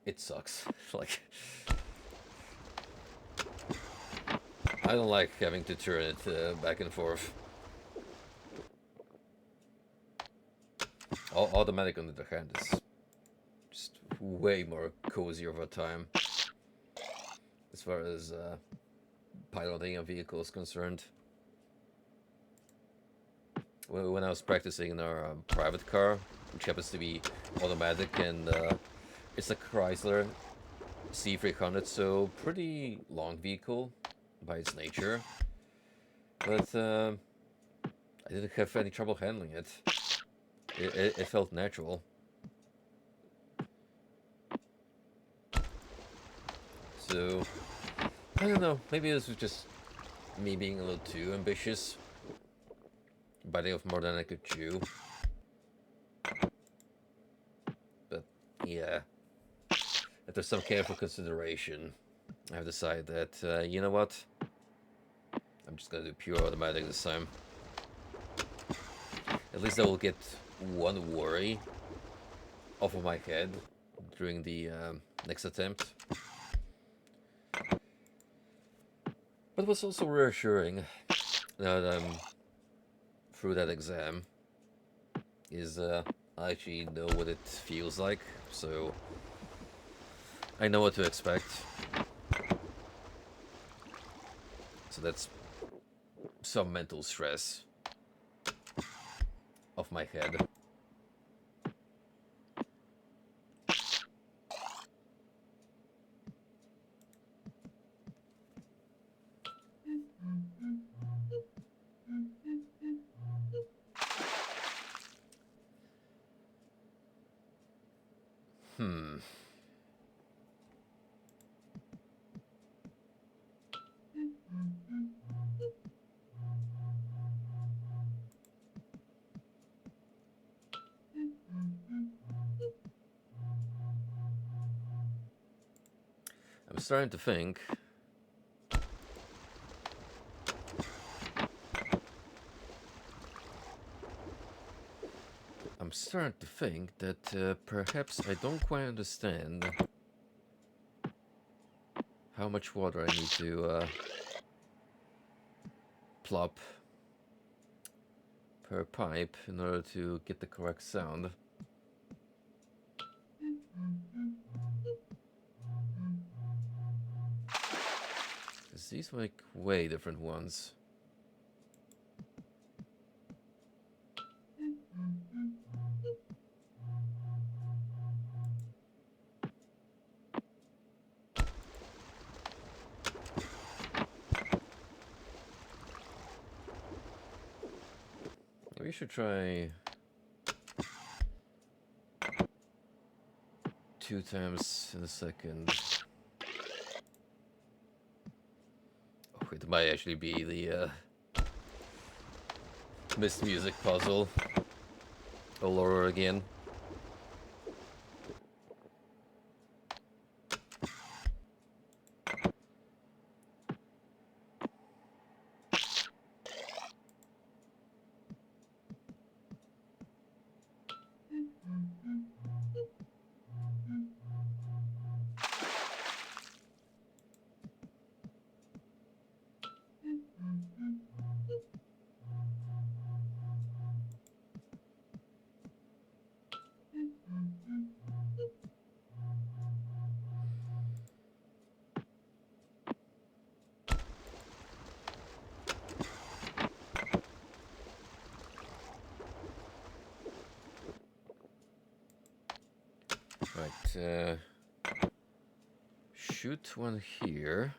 Speaker 1: it sucks. Like, I don't like having to turn it back and forth. Automatic, on the other hand, is just way more cozy over time as far as piloting a vehicle is concerned. When I was practicing in our private car, which happens to be automatic, and it's a Chrysler C300, so pretty long vehicle by its nature, but I didn't have any trouble handling it. It felt natural. So, I don't know, maybe this was just me being a little too ambitious, biting off more than I could chew. But yeah, after some careful consideration, I've decided that, you know what? I'm just gonna do pure automatic this time. At least I will get one worry off of my head during the next attempt. But what's also reassuring, now that I'm through that exam, is I actually know what it feels like, so I know what to expect. So that's some mental stress off my head. Hmm. I'm starting to think that perhaps I don't quite understand how much water I need to plop per pipe in order to get the correct sound. 'Cause these make way different ones. should try 2 times in a second. Oh, it might actually be the missed music puzzle all over again. Right, shoot one here.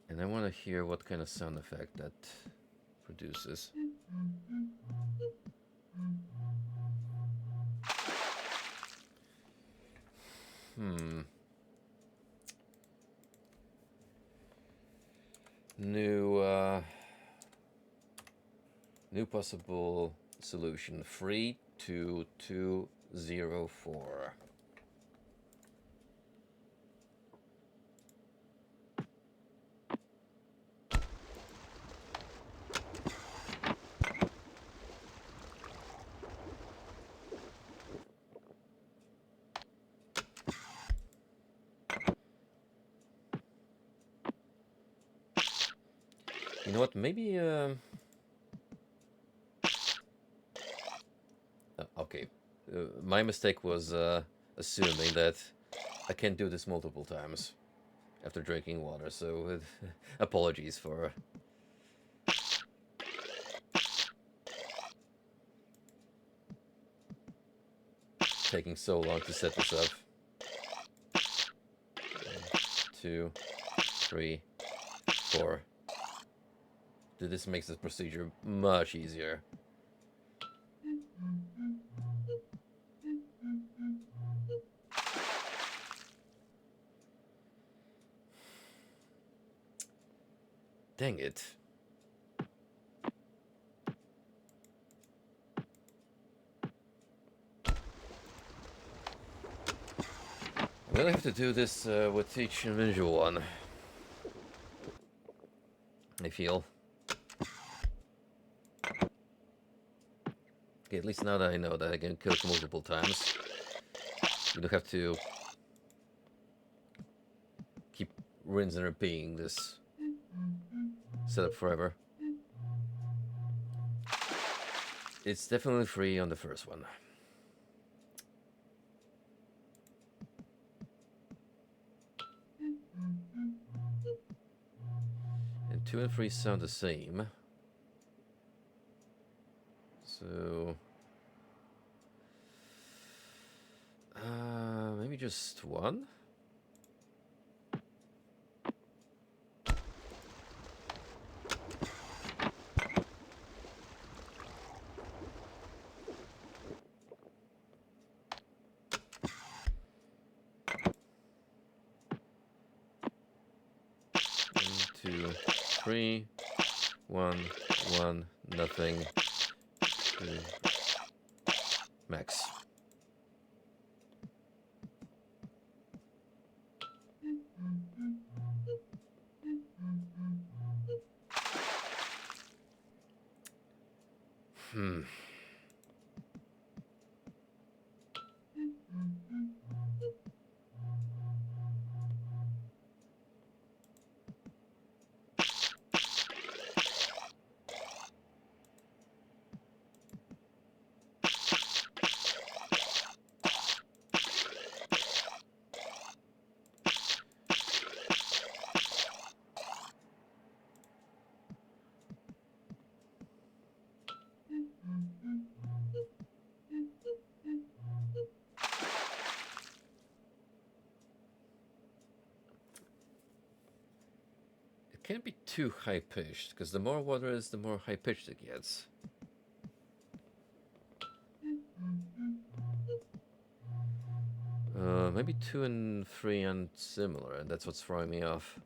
Speaker 1: And I want to hear what kind of sound effect that produces. New possible solution. 32204. You know what? Maybe okay. My mistake was assuming that I can't do this multiple times after drinking water, so apologies for taking so long to set this up. 2, 3, 4. This makes this procedure much easier. Dang it. I'm gonna have to do this with each individual one, I feel. Okay, at least now that I know that I can cook multiple times, you don't have to keep rinsing and repeating this setup forever. It's definitely free on the first one. And 2 and 3 sound the same. So maybe just 1? Two, 3, 1, 1, nothing, 2, max. can't be too high pitched, because the more water is, the more high pitched it gets. Maybe 2 and 3 and similar, and that's what's throwing me off.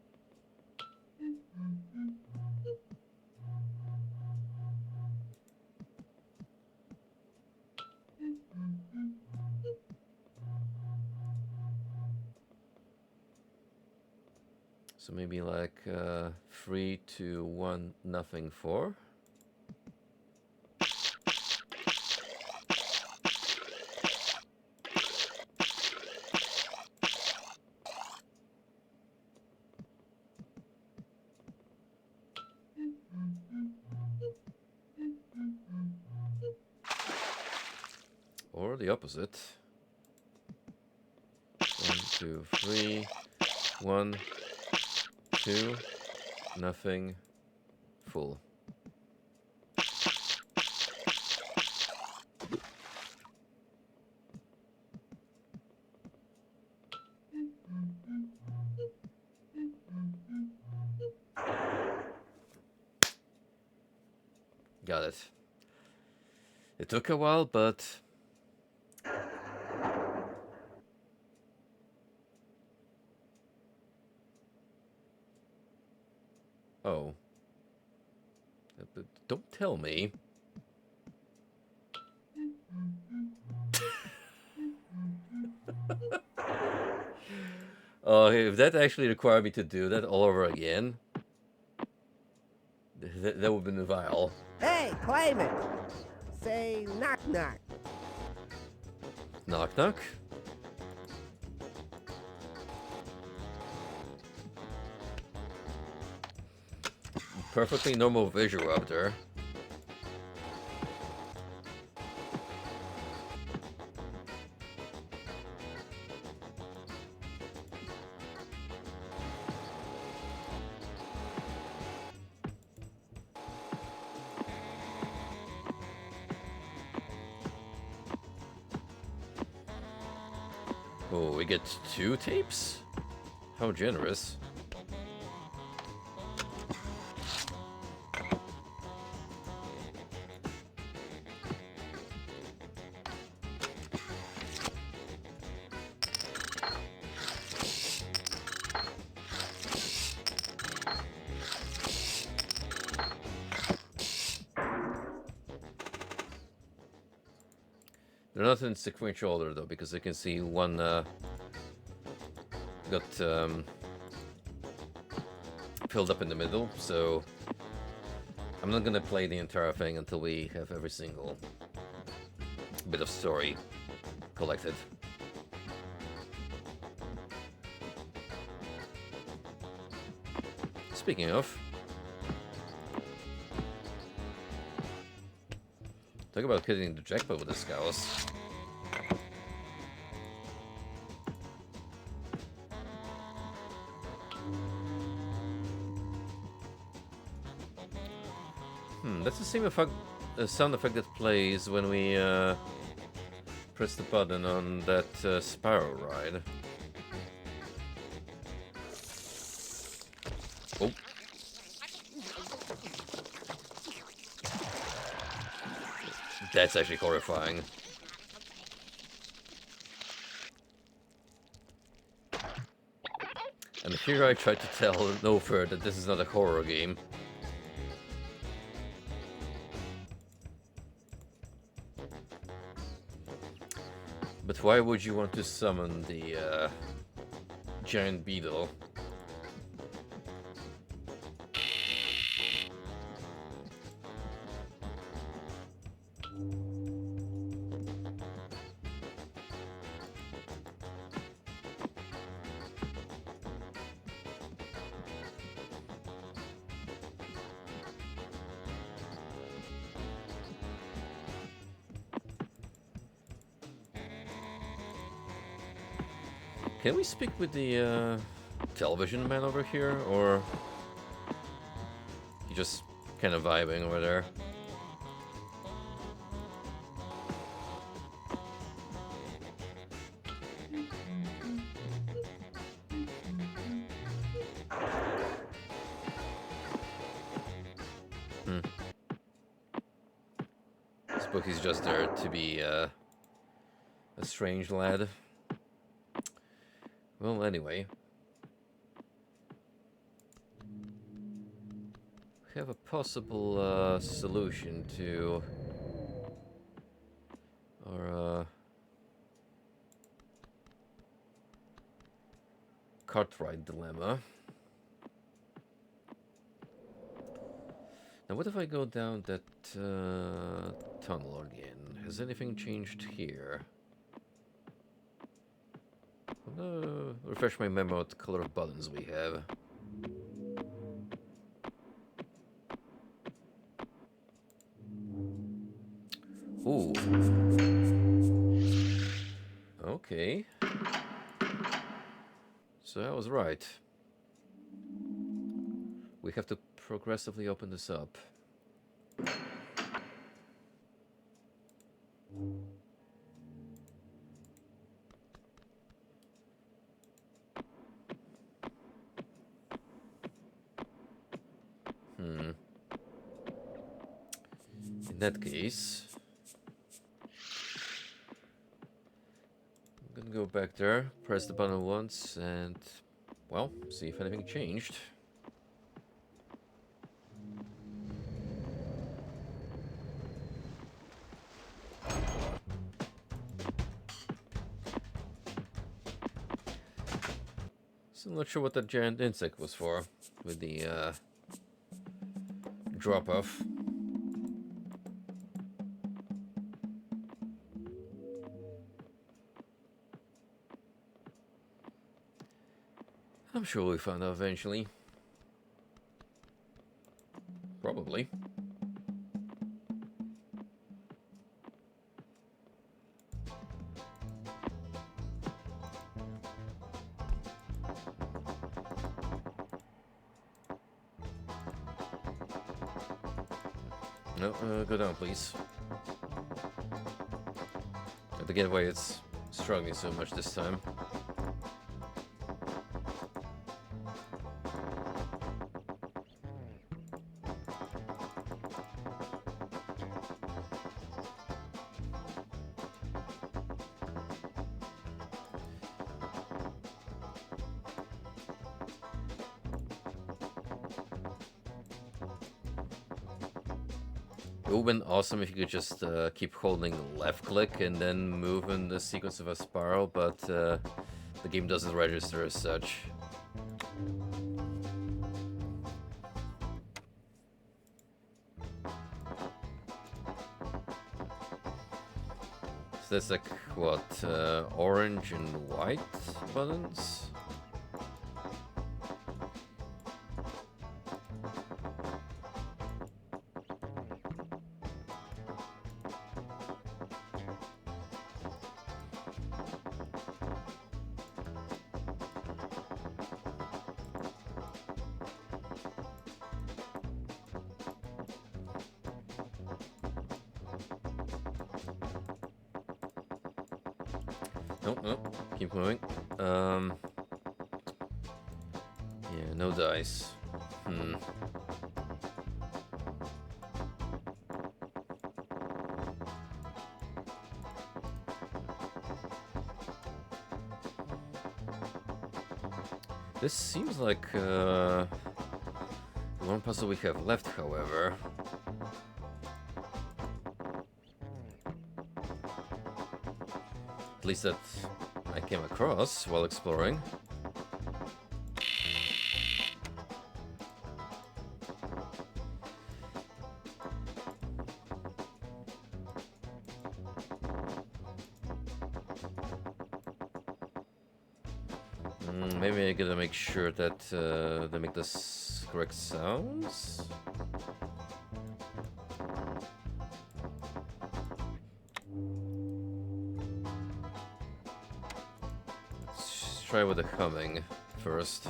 Speaker 1: So maybe like 3, 2, 1, nothing, 4. Or the opposite. 1, 2, 3, 1, 2, nothing, full. Got it. It took a while, but oh. But don't tell me. Oh, if that actually required me to do that all over again, that would have been vile.
Speaker 4: Hey, claim it. Say knock knock.
Speaker 1: Knock knock. Perfectly normal visual up there. Oh, we get 2 tapes? How generous. They're not in sequential order though, because I can see one got filled up in the middle, so I'm not gonna play the entire thing until we have every single bit of story collected. Speaking of, talk about hitting the jackpot with the scows. That's the same effect, sound effect that plays when we press the button on that spiral ride. Oh. That's actually horrifying. And here I tried to tell Nofer that this is not a horror game. But why would you want to summon the giant beetle? Can we speak with the television man over here, or he just kind of vibing over there? book he's just there to be a strange lad. Well, anyway. We have a possible solution to our Cartwright dilemma. Now, what if I go down that tunnel again? Has anything changed here? Refresh my memory what color of buttons we have. Ooh. Okay. So I was right. We have to progressively open this up. In that case, I'm gonna go back there, press the button once, and, well, see if anything changed. Still not sure what that giant insect was for, with the drop-off. I'm sure we'll find out eventually. Probably. No, go down, please. At the getaway, it's struggling so much this time. It would have been awesome if you could just keep holding left click and then move in the sequence of a spiral, but the game doesn't register as such. So that's like, what, orange and white buttons? Nope, nope. Keep moving. Yeah, no dice. This seems like the one puzzle we have left, however. At least that I came across while exploring. Maybe I gotta make sure that they make the correct sounds. Let's try with the humming first.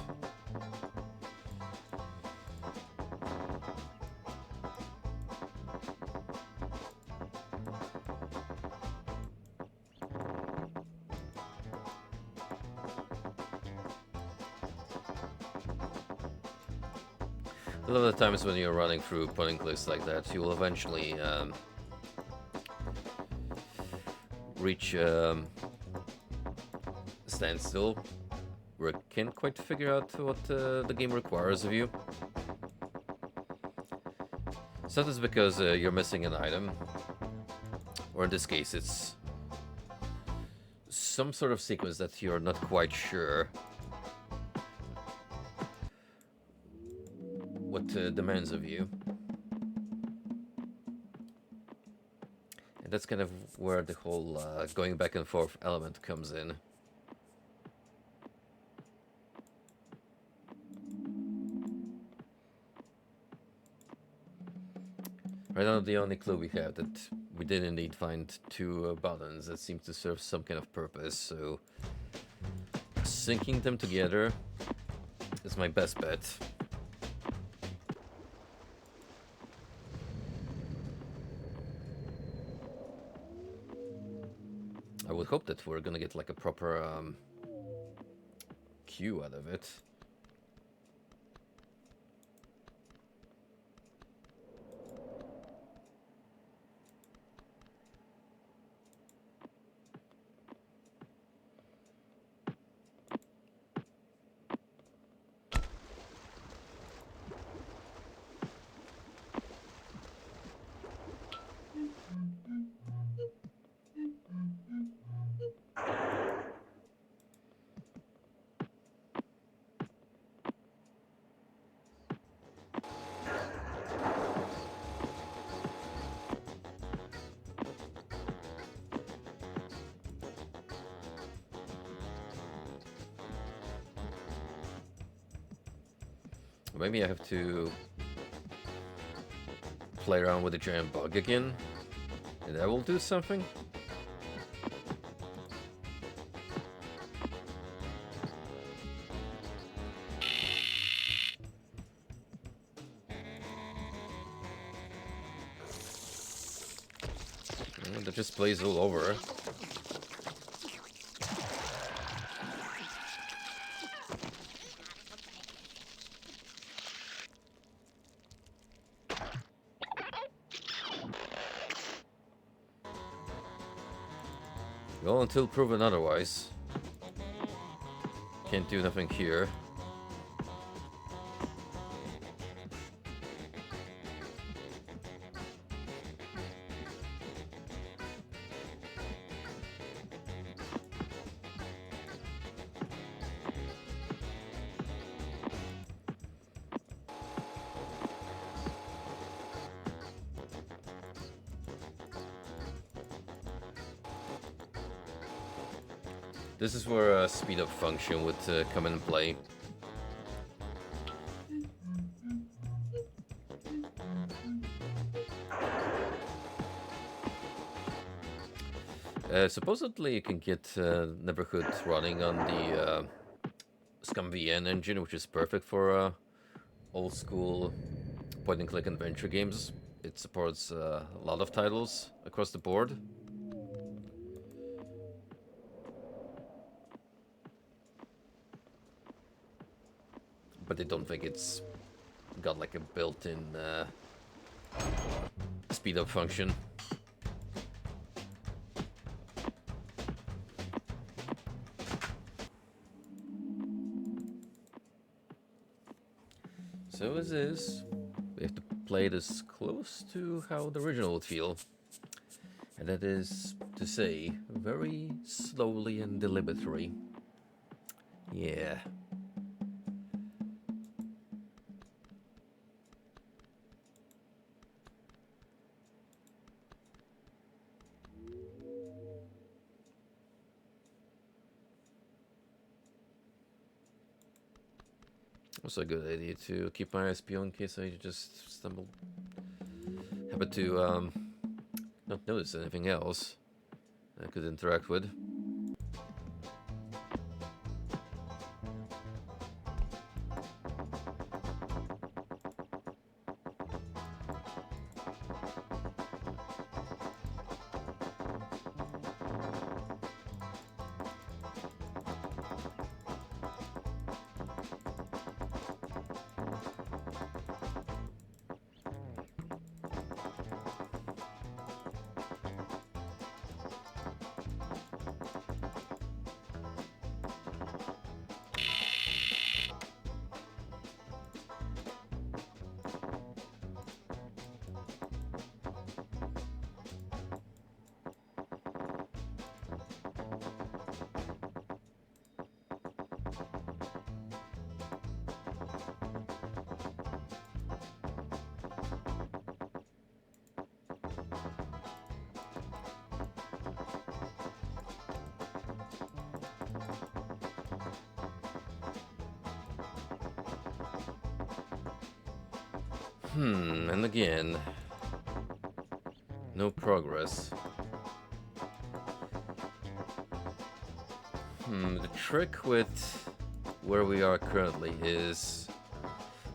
Speaker 1: A lot of the times when you're running through point and clicks like that, you will eventually reach standstill where I can't quite figure out what the game requires of you. Sometimes because you're missing an item, or in this case it's some sort of sequence that you're not quite sure what demands of you. And that's kind of where the whole going back and forth element comes in. Right now, the only clue we have that we did indeed find two buttons that seem to serve some kind of purpose, so syncing them together is my best bet. I would hope that we're gonna get like a proper cue out of it. Maybe I have to play around with the giant bug again, and that will do something. And that just plays all over. Well, until proven otherwise. Can't do nothing here. This is where a speed up function would come in play. Supposedly you can get Neverhood running on the ScumVN engine, which is perfect for old school point and click adventure games. It supports a lot of titles across the board. But I don't think it's got like a built-in speed up function. So as is, we have to play this close to how the original would feel. And that is to say, very slowly and deliberately. Yeah. Also a good idea to keep my eyes peeled in case I just happen to not notice anything else I could interact with. And again, no progress. The trick with where we are currently is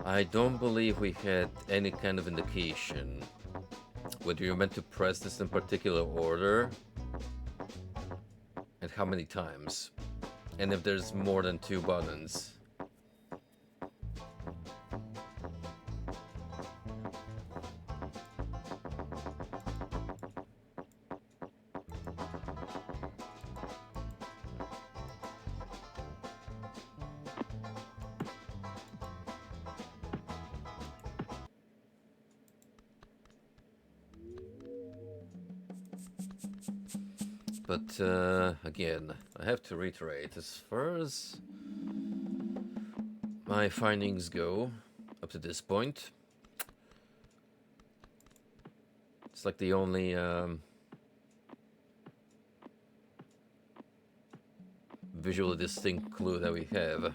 Speaker 1: I don't believe we had any kind of indication whether you're meant to press this in particular order and how many times, and if there's more than 2 buttons. But again, I have to reiterate, as far as my findings go up to this point, it's like the only visually distinct clue that we have.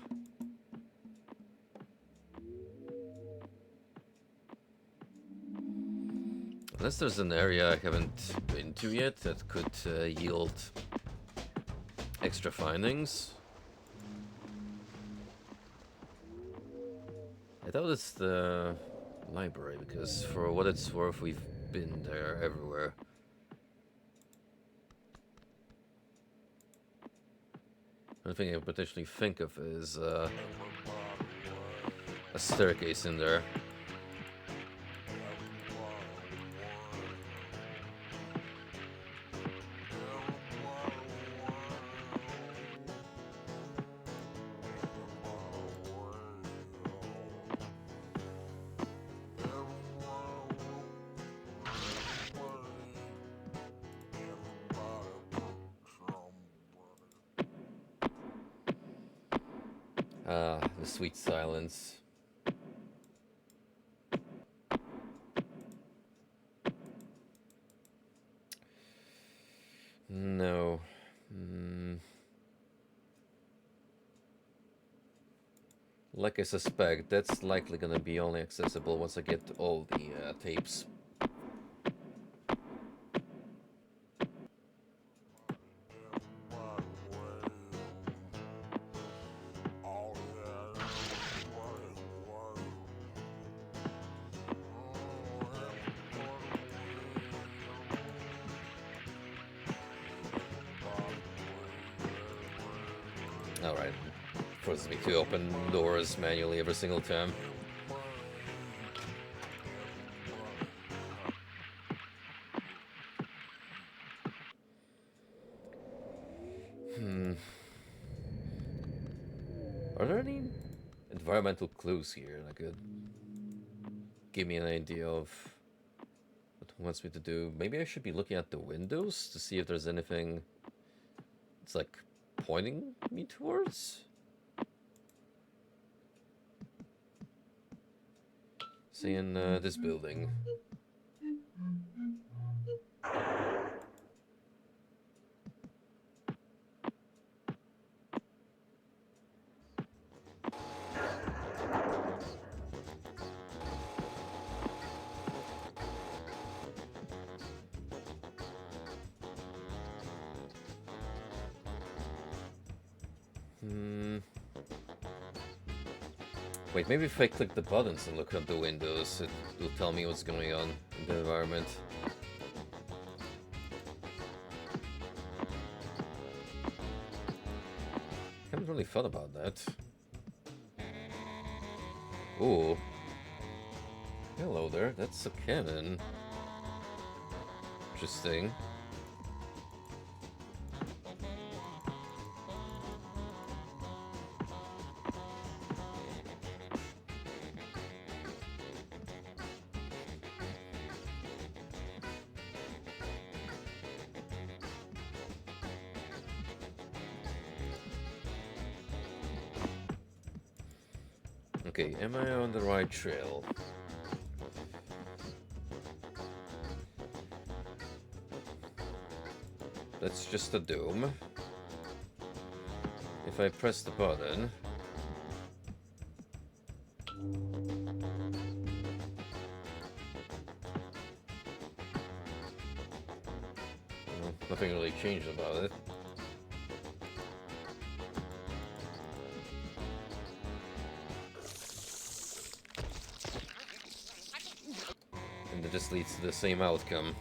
Speaker 1: Unless there's an area I haven't been to yet that could yield extra findings. I thought it's the library, because for what it's worth, we've been there everywhere. One thing I potentially think of is a staircase in there. The sweet silence. No. Like I suspect, that's likely gonna be only accessible once I get all the tapes. Alright. Forces me to open doors manually every single time. Are there any environmental clues here that could give me an idea of what it wants me to do? Maybe I should be looking at the windows to see if there's anything it's like pointing me towards? Say in this building. Wait, maybe if I click the buttons and look at the windows, it will tell me what's going on in the environment. I haven't really thought about that. Ooh. Hello there, that's a cannon. Interesting. Okay, am I on the right trail? That's just a dome. If I press the button... changed about it. And it just leads to the same outcome.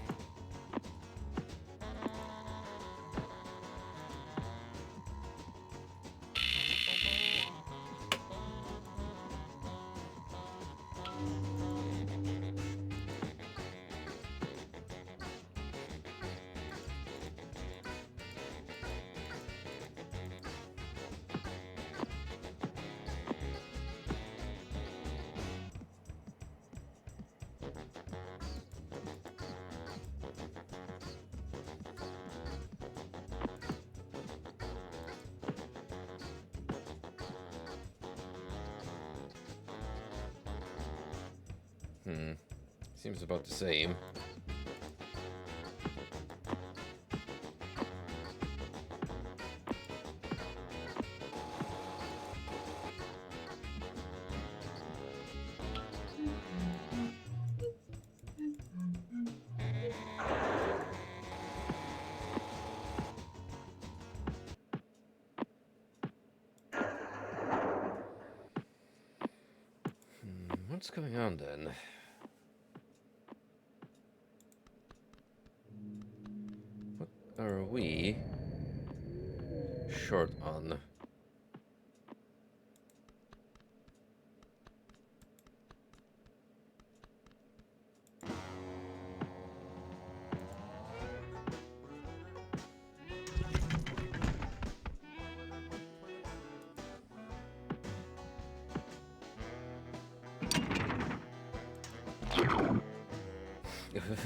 Speaker 1: Seems about the same. What's going on then? What are we short on?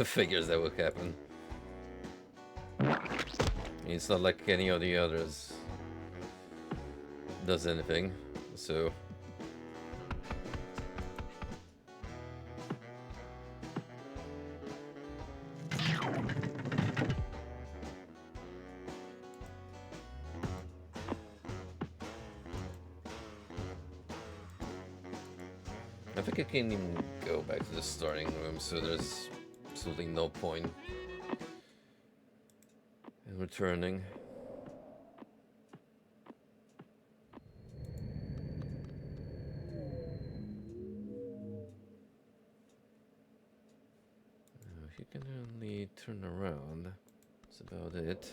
Speaker 1: Figures that would happen. It's not like any of the others does anything, so... I think I can't even go back to the starting room, so there's absolutely no point in returning. If you can only turn around, that's about it.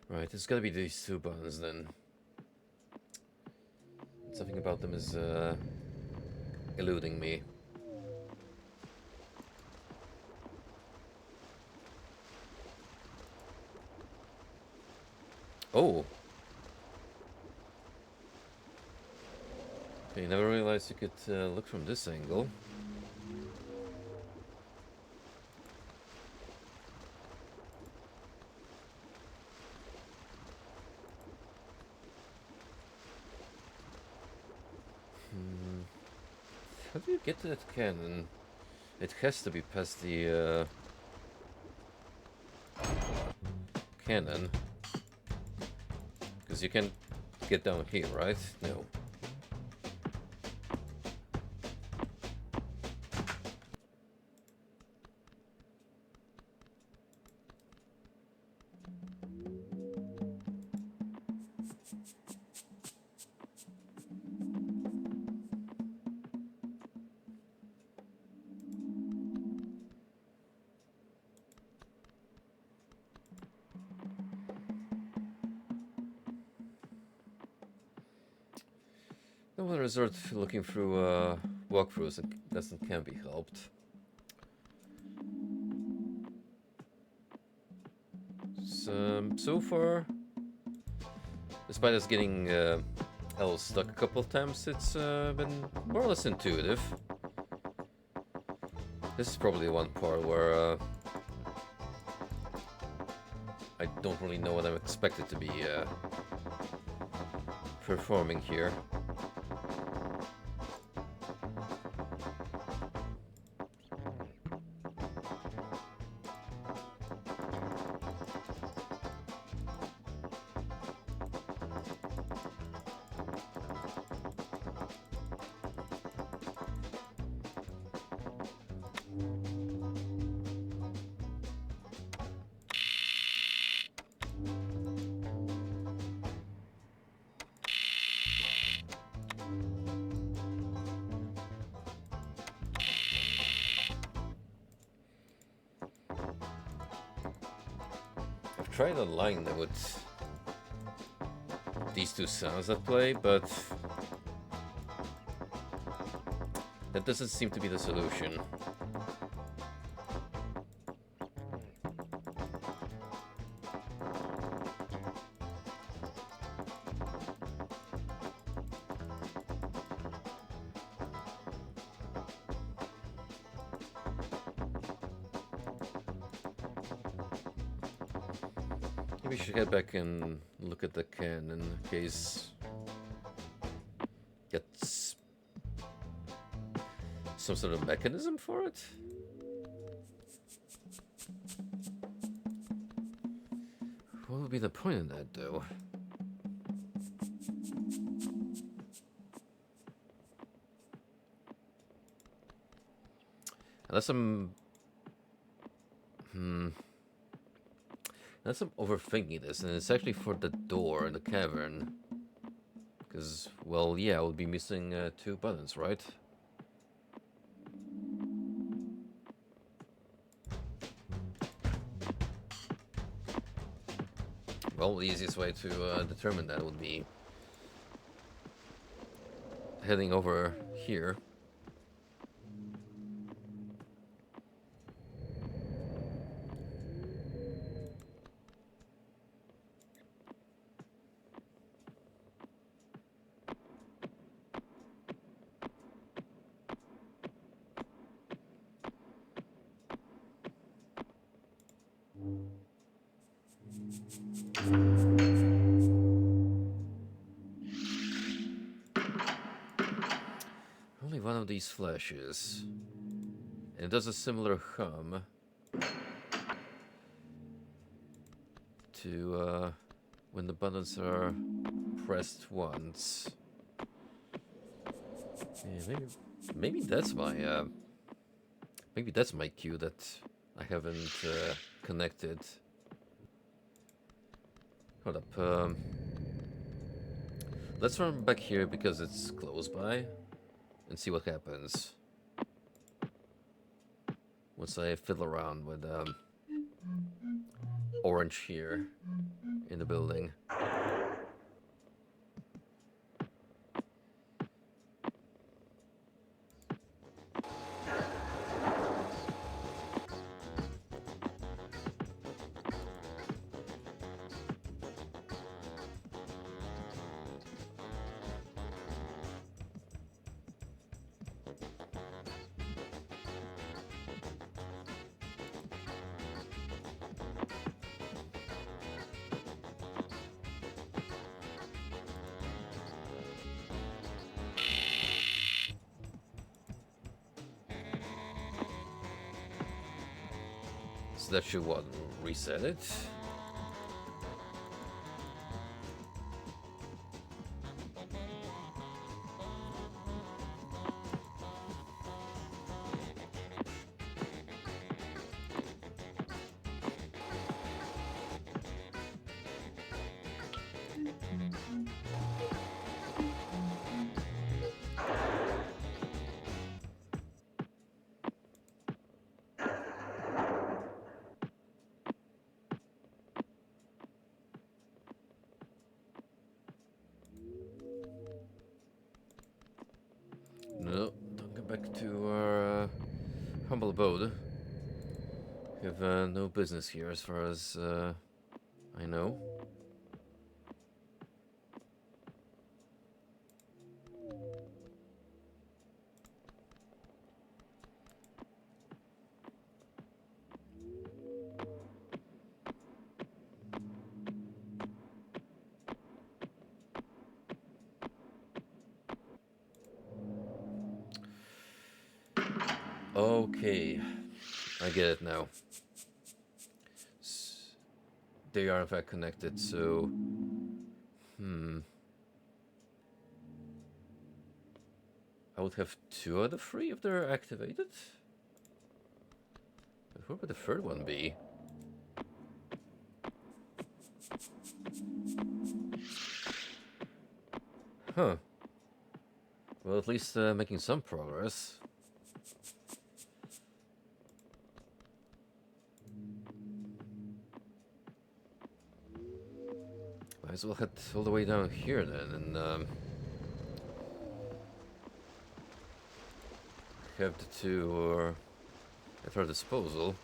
Speaker 1: Right, it's gotta be these two buttons then. Something about them is eluding me. Oh! Okay, never realized you could look from this angle. How do you get to that cannon? It has to be past the cannon. Because you can't get down here, right? No. No one resort looking through walkthroughs that can be helped. So far, despite us getting L stuck a couple of times, it's been more or less intuitive. This is probably one part where I don't really know what I'm expected to be performing here. tried aligning them with these two sounds that play, but that doesn't seem to be the solution. Maybe we should head back and look at the can in case gets some sort of mechanism for it. What would be the point in that, though? Unless I'm Unless I'm overthinking this, and it's actually for the door in the cavern. Because, well, yeah, I would be missing 2 buttons, right? Well, the easiest way to determine that would be heading over here. Only one of these flashes. And it does a similar hum to when the buttons are pressed once. Yeah, maybe that's my cue that I haven't connected. Hold up. Let's run back here because it's close by and see what happens once I fiddle around with orange here in the building. So that should, what, reset it? No, don't go back to our humble abode. We have no business here as far as I know. Okay, I get it now. They are in fact connected, so... I would have 2 out of 3 if they're activated? But where would the 3rd one be? Huh. Well, at least making some progress. as well head all the way down here then, and have the two at our disposal.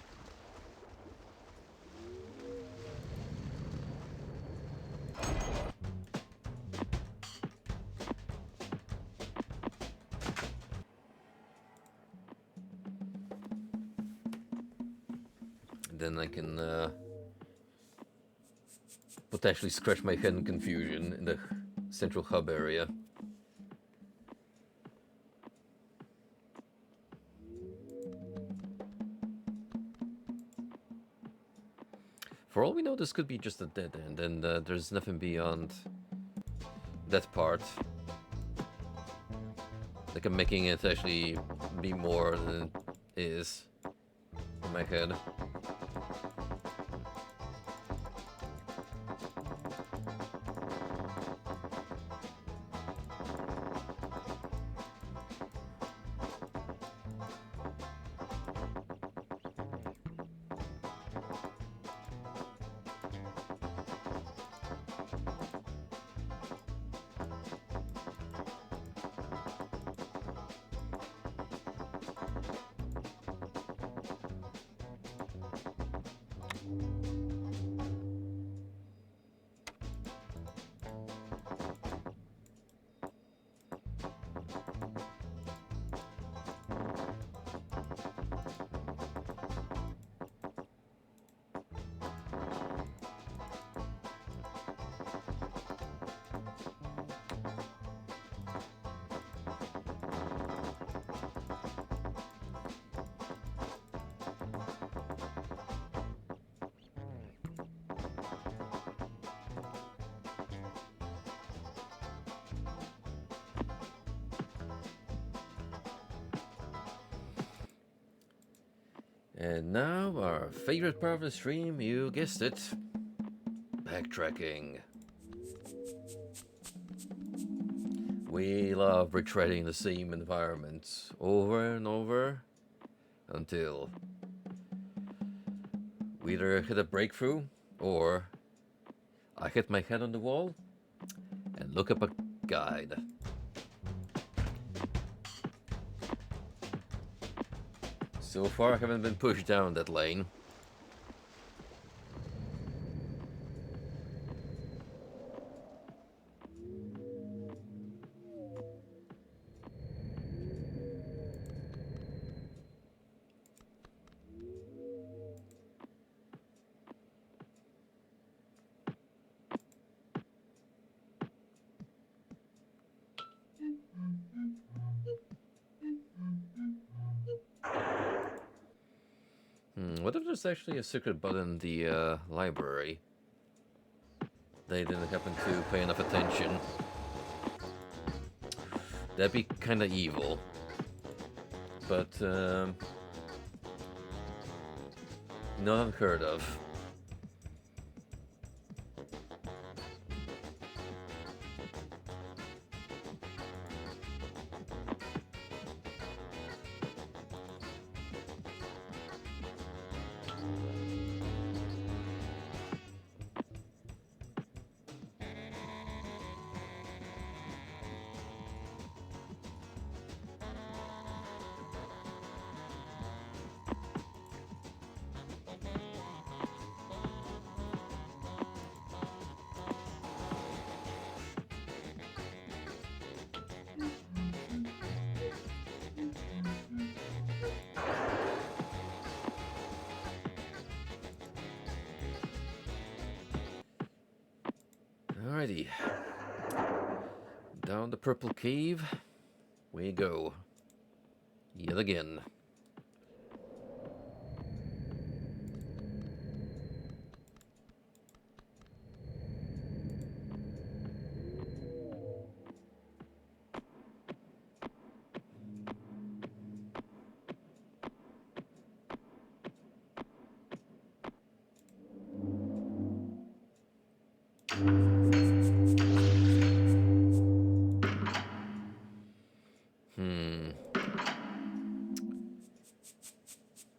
Speaker 1: Then I can potentially scratch my head in confusion in the central hub area. For all we know, this could be just a dead end, and there's nothing beyond that part. Like I'm making it actually be more than it is in my head. And now, our favorite part of the stream, you guessed it, backtracking. We love retreading the same environments over and over until we either hit a breakthrough or I hit my head on the wall and look up a guide. So far, I haven't been pushed down that lane. What if there's actually a secret button in the library? They didn't happen to pay enough attention. That'd be kinda evil. But, not unheard of. Alrighty. Down the purple cave we go. Yet again.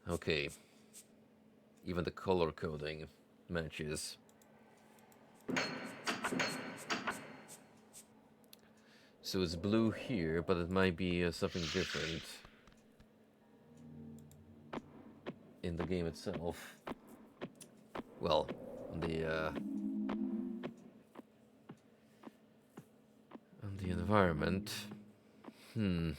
Speaker 1: Okay. Even the color coding matches. So it's blue here, but it might be something different in the game itself. Well, on the environment. Hmm.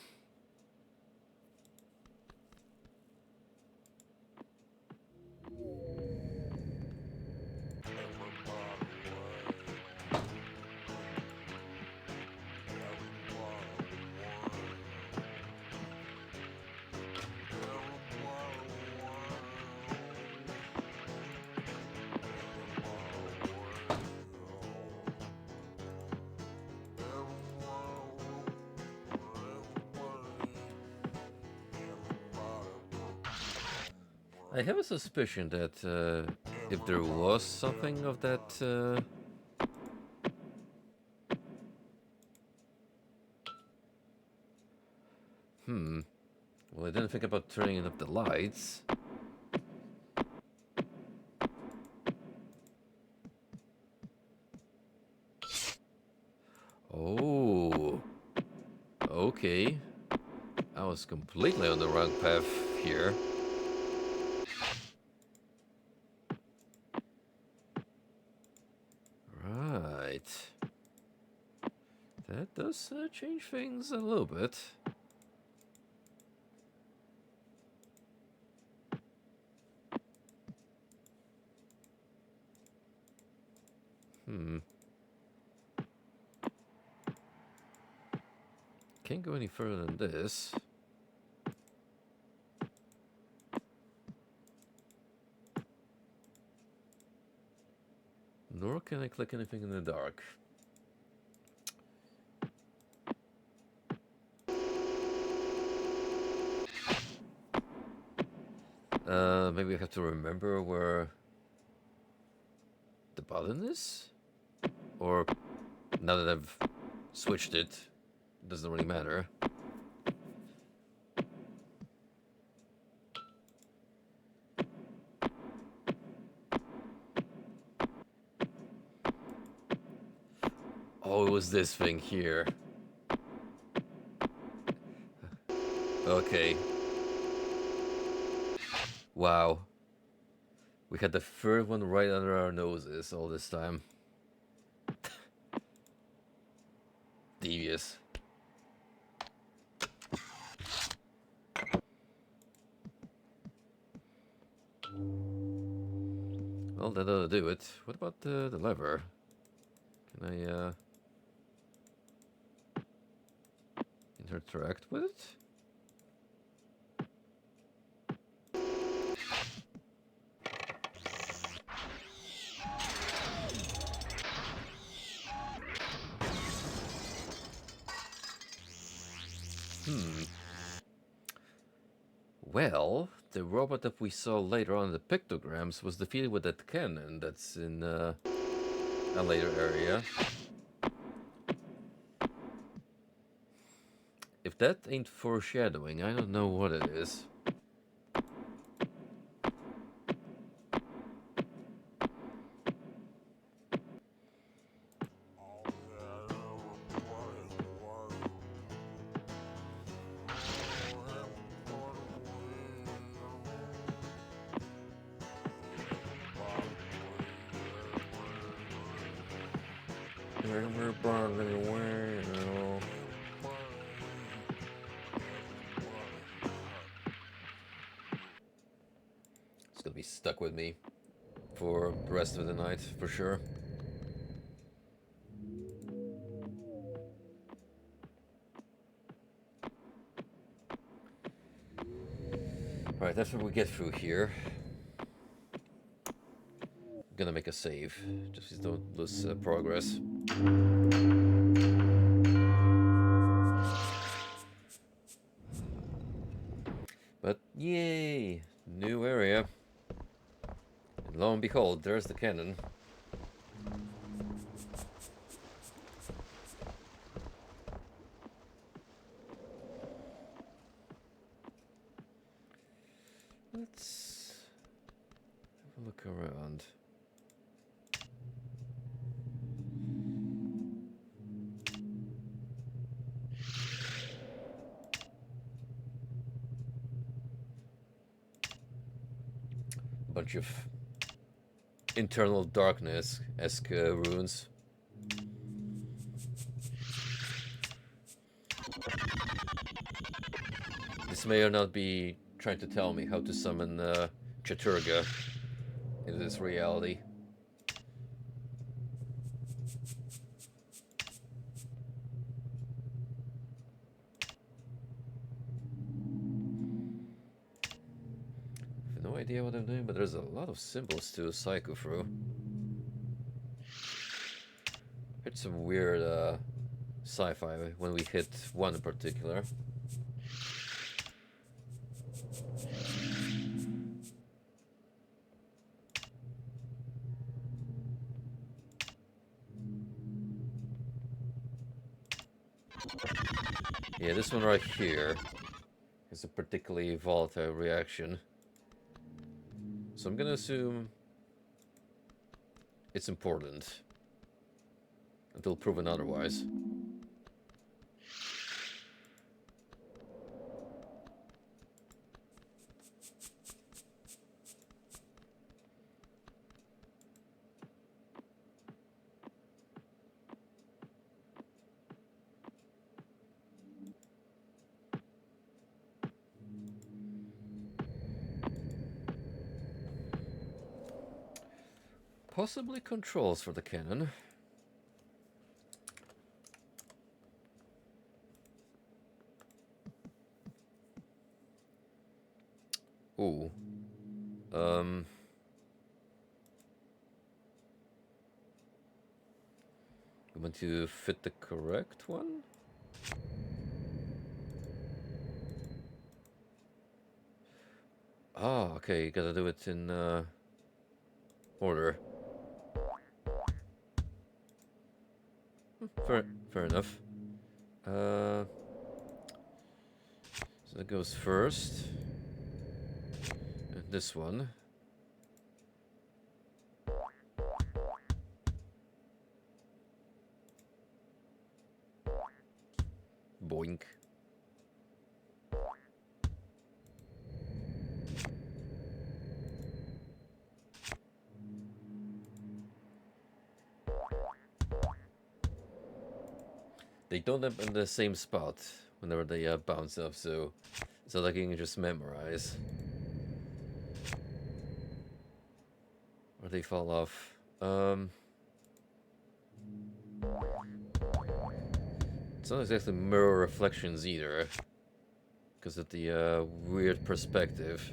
Speaker 1: I have a suspicion that if there was something of that, well, I didn't think about turning up the lights. Oh, okay. I was completely on the wrong path here. Right. That does change things a little bit. Can't go any further than this. Nor can I click anything in the dark. Maybe I have to remember where the button is? Or now that I've switched it, doesn't really matter. Oh, it was this thing here. Okay. Wow. We had the third one right under our noses all this time. Devious. Well, that ought to do it. What about the lever? Can I interact with it? Well, the robot that we saw later on in the pictograms was defeated with that cannon that's in a later area. If that ain't foreshadowing, I don't know what it is. It's gonna be stuck with me for the rest of the night, for sure. Alright, after we get through here, I'm gonna make a save, just so don't lose progress. But yay! New area. And lo and behold, there's the cannon. Let's have a look around. bunch of internal darkness-esque runes. This may or not be trying to tell me how to summon Chaturga into this reality. I have no idea what I'm doing, but there's a lot of symbols to cycle through. It's some weird sci-fi when we hit one in particular. Yeah, this one right here is a particularly volatile reaction. So I'm gonna assume it's important until proven otherwise. Possibly controls for the cannon. Ooh. You want to fit the correct one? Ah, okay, you gotta do it in order. Fair enough. So that goes first. And this one. Boink. They don't end in the same spot whenever they bounce off, so like you can just memorize. Or they fall off. It's not exactly mirror reflections either, because of the weird perspective.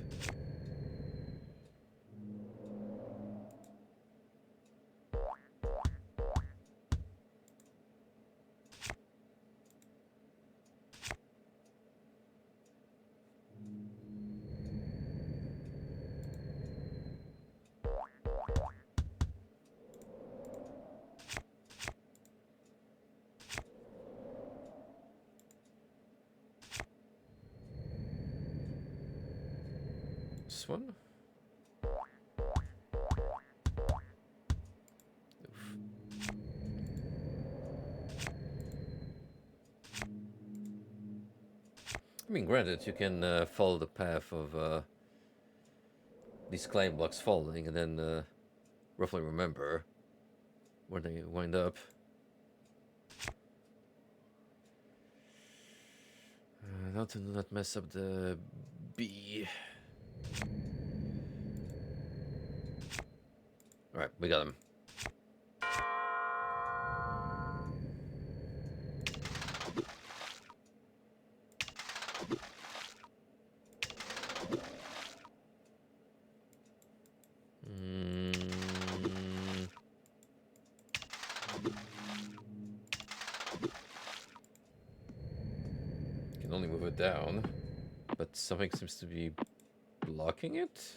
Speaker 1: This one? I mean, granted, you can follow the path of these claim blocks falling and then roughly remember where they wind up. Not to not mess up the B. Alright, we got him. Can only move it down, but something seems to be blocking it?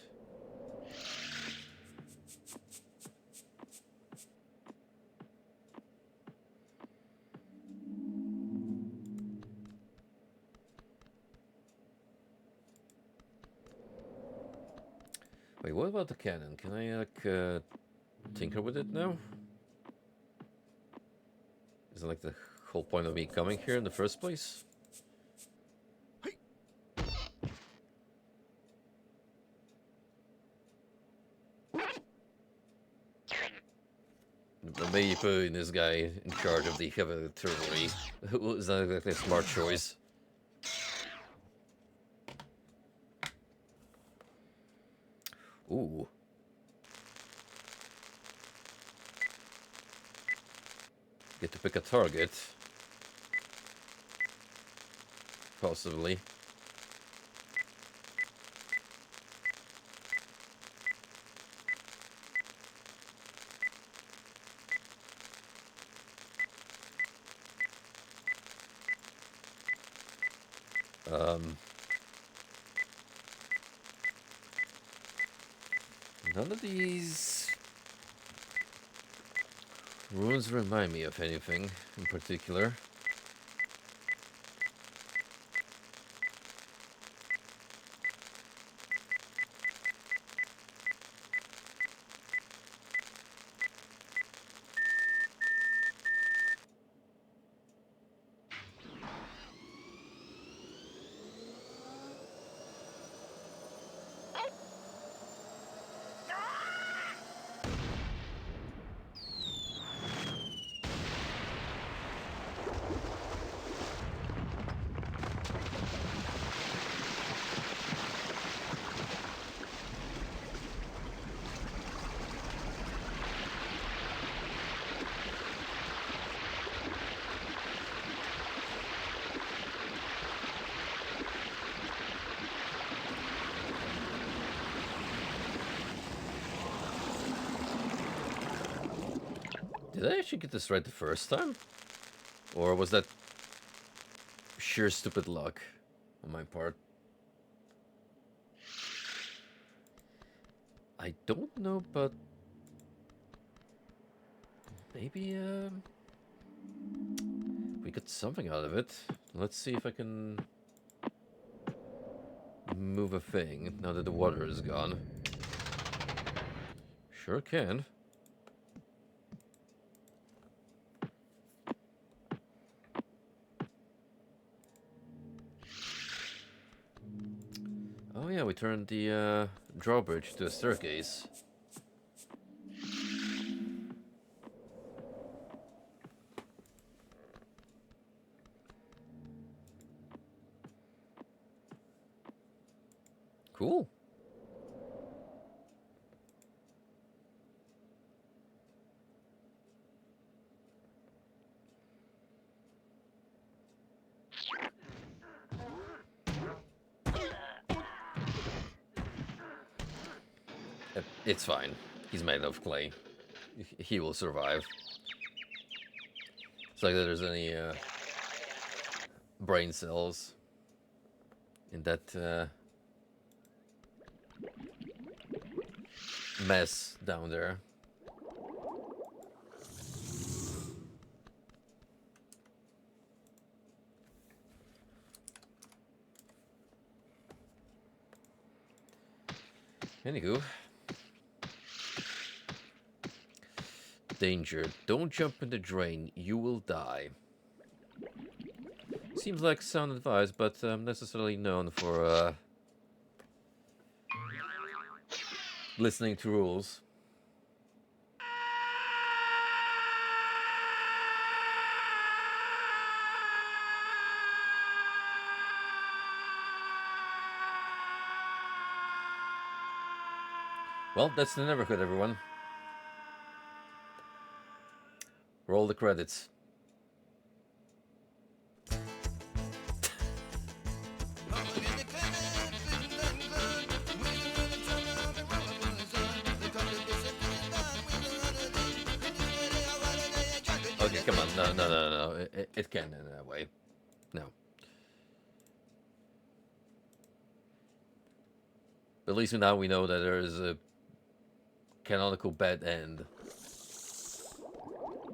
Speaker 1: Wait, what about the cannon? Can I, like, tinker with it now? Is it like the whole point of me coming here in the first place? Maybe putting this guy in charge of the heavy artillery was not exactly a smart choice. Ooh. Get to pick a target. Possibly. None of these ruins remind me of anything in particular. Did I actually get this right the first time? Or was that sheer stupid luck on my part? I don't know, but maybe we got something out of it. Let's see if I can move a thing now that the water is gone. Sure can. Oh yeah, we turned the drawbridge to a staircase. Cool. It's fine. He's made of clay. He will survive. It's like there's any brain cells in that mess down there. Anywho. Danger. Don't jump in the drain. You will die. Seems like sound advice, but necessarily known for listening to rules. Well, that's the Neverhood, everyone. Roll the credits. Okay, come on. No. It can't end that way. No. At least now we know that there is a canonical bad end.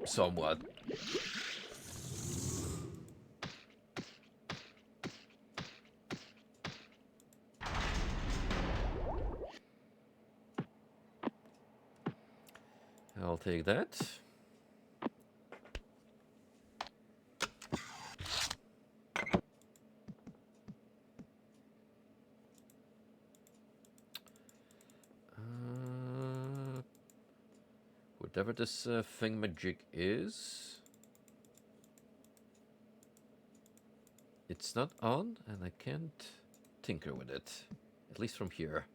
Speaker 1: Somewhat. I'll take that. Whatever this thingamajig is, it's not on, and I can't tinker with it, at least from here.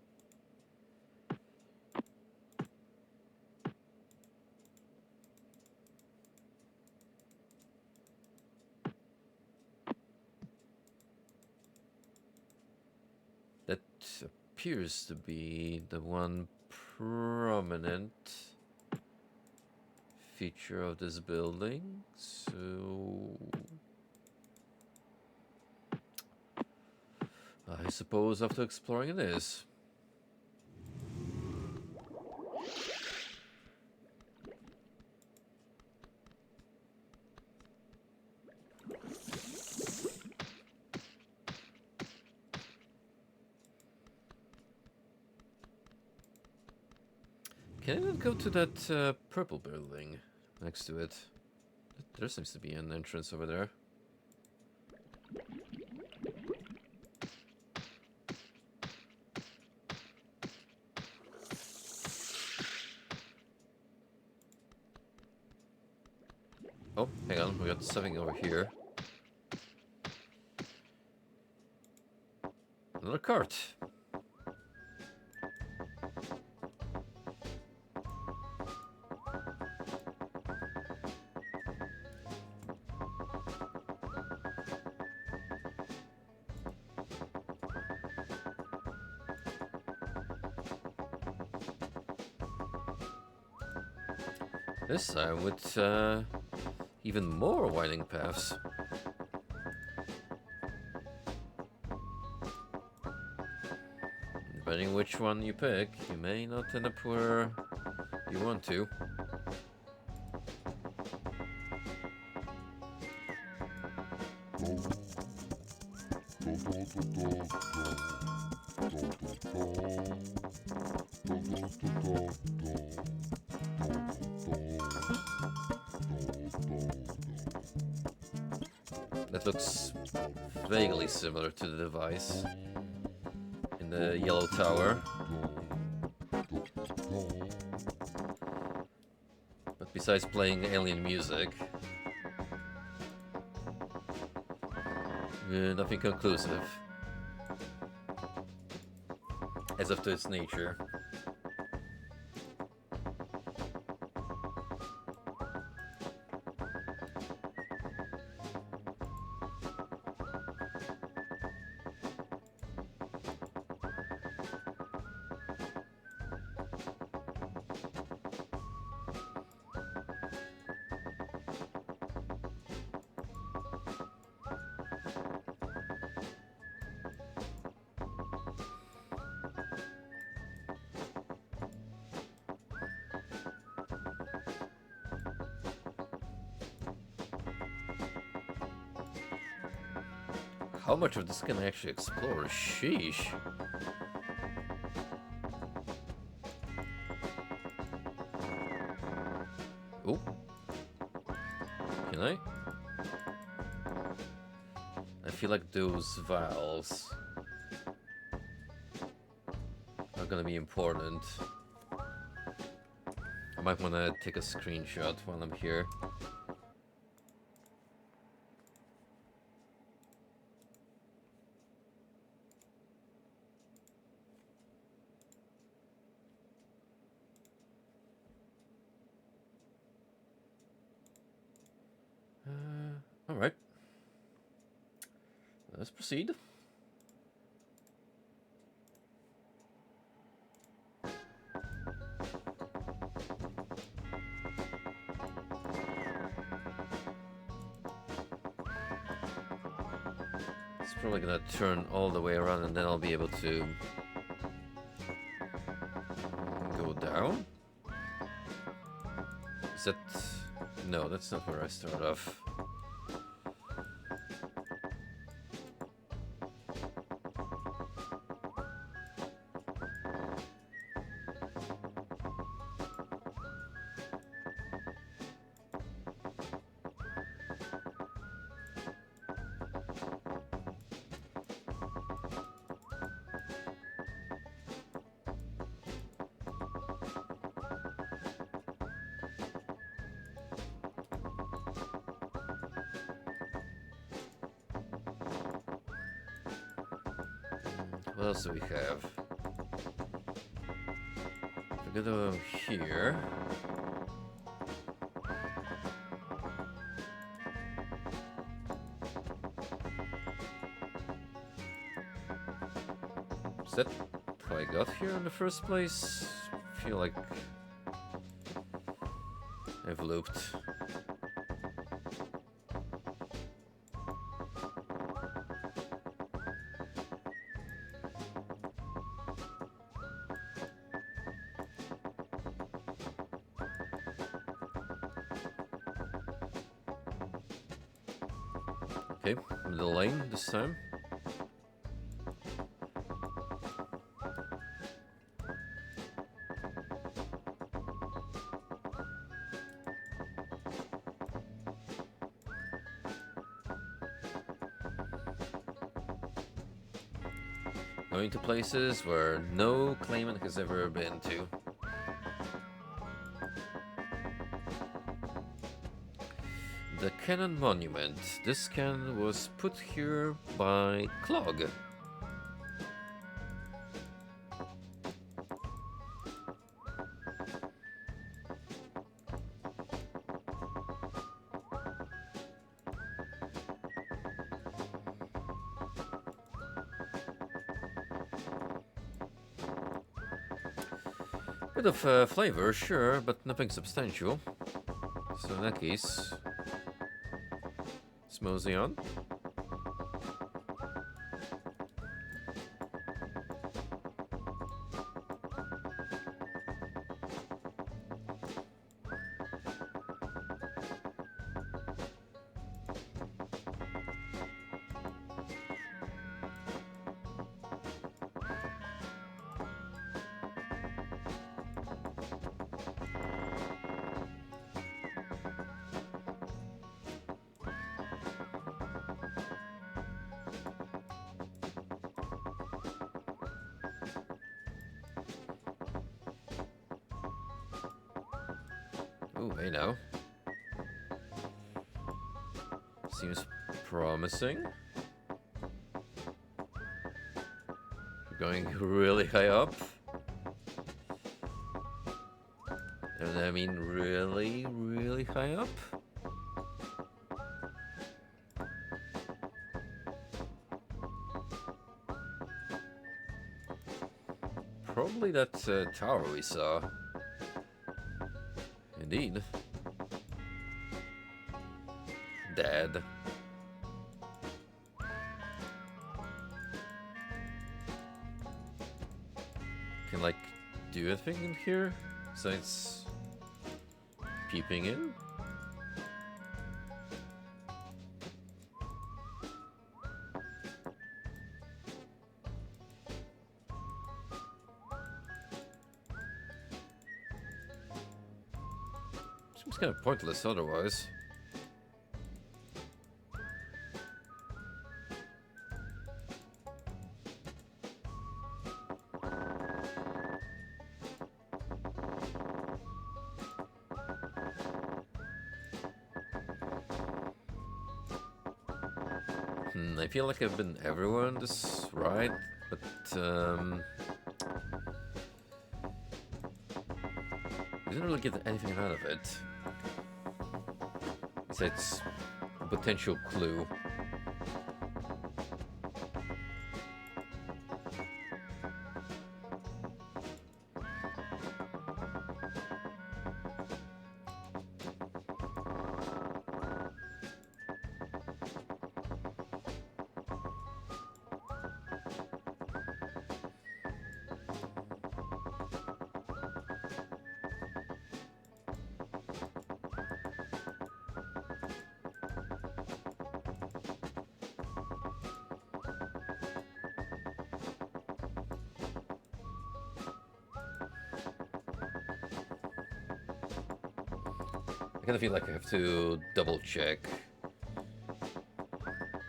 Speaker 1: That appears to be the one prominent feature of this building, so I suppose after exploring it is. Can I not go to that purple building next to it? There seems to be an entrance over there. Oh, hang on, we got something over here. Another cart. This time with even more winding paths. Depending which one you pick, you may not end up where you want to. That looks vaguely similar to the device in the yellow tower. But besides playing alien music, nothing conclusive as of to its nature. How much of this can I actually explore? Sheesh. Oh. Can I? I feel like those vials are gonna be important. I might wanna take a screenshot while I'm here. All right. Let's proceed. It's probably gonna turn all the way around and then I'll be able to go down. Is that... No, that's not where I start off. What else do we have? We go over here. Is that how I got here in the first place? I feel like I've looped. Okay, middle lane this time. Going to places where no claimant has ever been to. The Cannon Monument. This cannon was put here by Clog. Bit of flavor, sure, but nothing substantial. So in that case, let's mosey on. Ooh, hey now. Seems promising. We're going really high up. And I mean really, really high up. Probably that tower we saw. Indeed. Dead. Can like do a thing in here besides peeping in? Seems kind of pointless otherwise. I feel like I've been everywhere on this ride, but I didn't really get anything out of it. Besides a potential clue. I kind of feel like I have to double check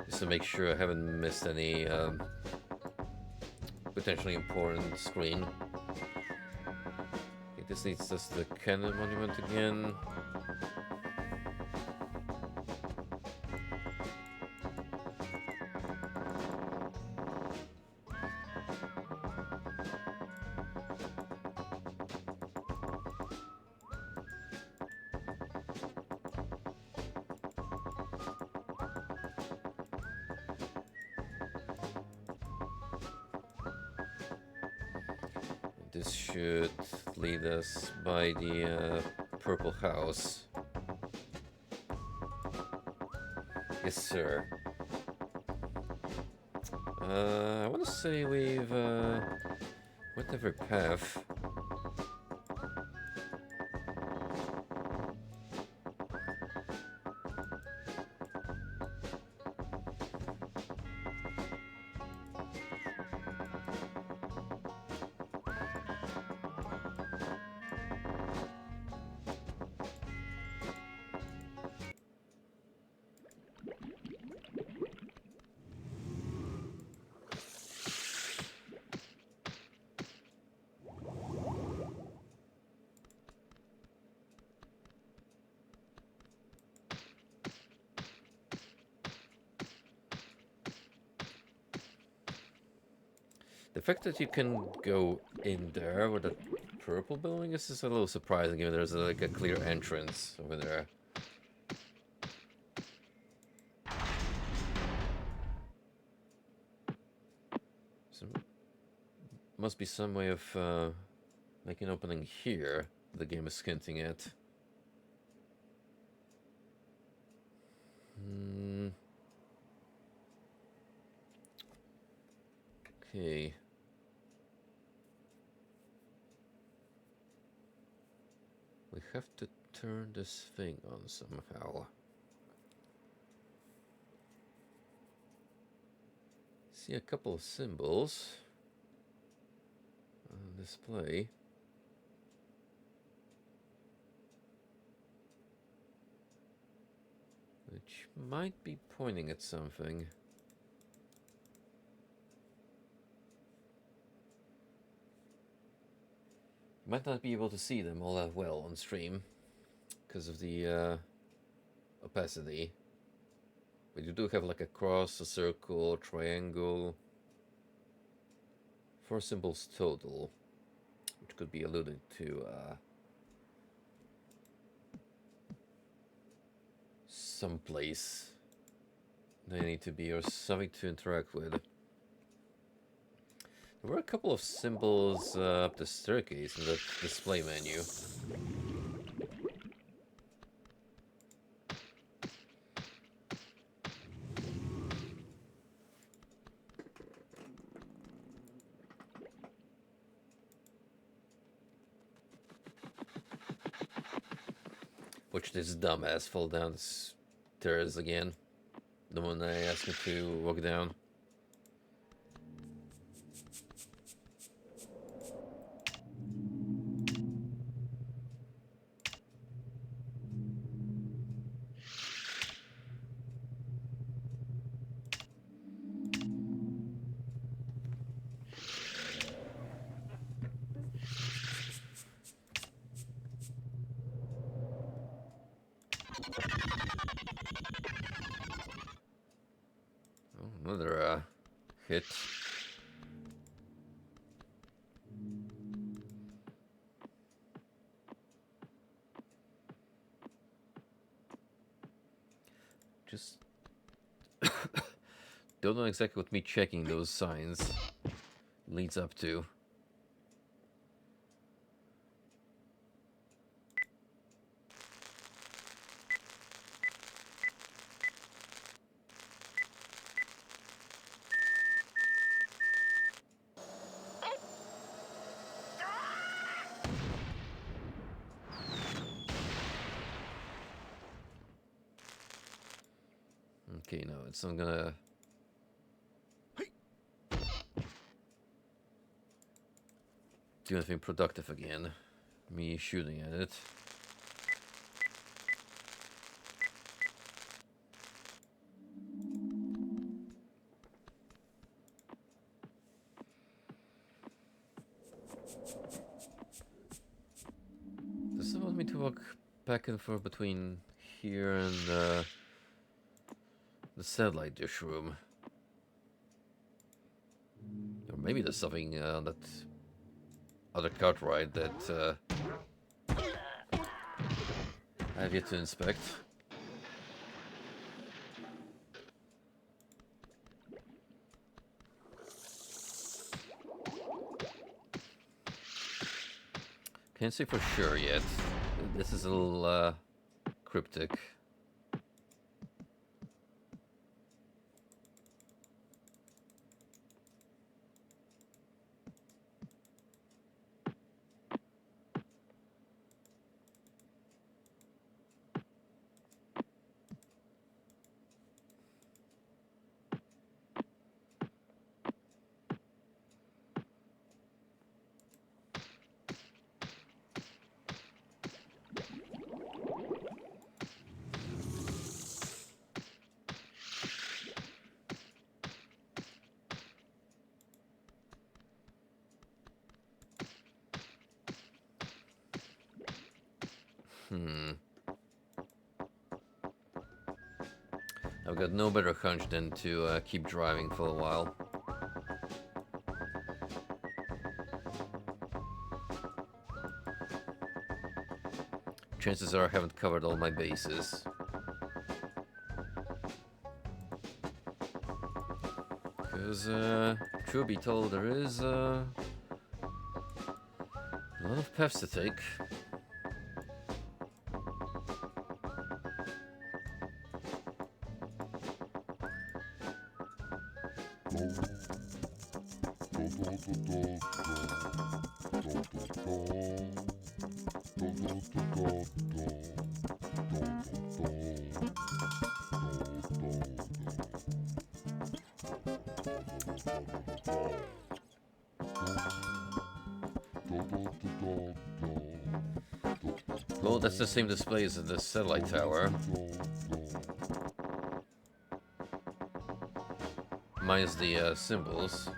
Speaker 1: just to make sure I haven't missed any potentially important screen. Okay, this needs us the Cannon Monument again. this should lead us by the purple house. Yes, sir. I want to say we've went every path. The fact that you can go in there with the purple building is just a little surprising, given there's like a clear entrance over there. So, must be some way of making an opening here. The game is hinting at. Okay. We have to turn this thing on somehow. See a couple of symbols on display. Which might be pointing at something. You might not be able to see them all that well on stream because of the opacity. But you do have like a cross, a circle, a triangle. 4 symbols total, which could be alluding to some place they need to be or something to interact with. There were a couple of symbols up the staircase in the display menu. Which this dumbass fell down the stairs again. The one I asked him to walk down. Oh, another hit. Just don't know exactly what me checking those signs leads up to. Okay, no, it's not gonna do anything productive again. Me shooting at it. Does it want me to walk back and forth between here and the satellite dish room? Or maybe there's something on that other cart ride that I have yet to inspect. Can't say for sure yet. This is a little cryptic. I've got no better hunch than to keep driving for a while. Chances are I haven't covered all my bases. Because, truth be told, there is a lot of paths to take. Well, that's the same display as the satellite tower. Minus the symbols.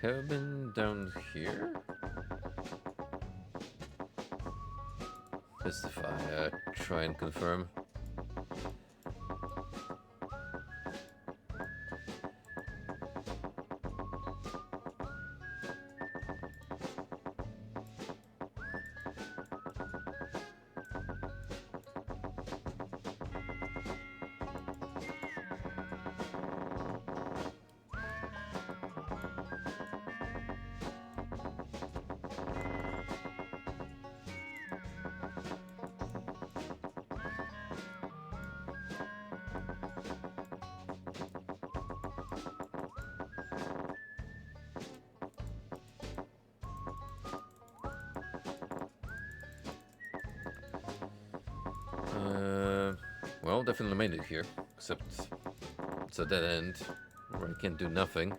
Speaker 1: Have I been down here? Just if I try and confirm. Well, definitely made it here, except it's a dead end where I can't do nothing.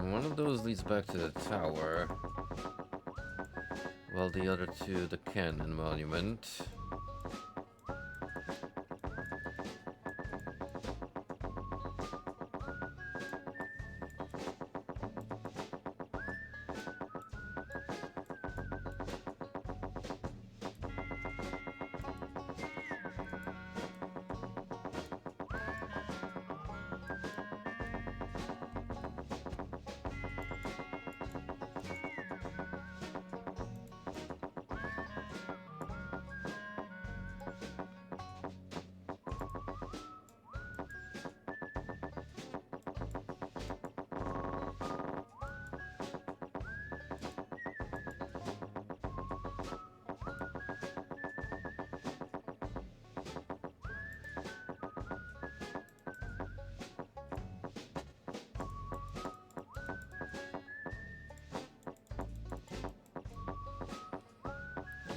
Speaker 1: One of those leads back to the tower, while the other to the cannon monument.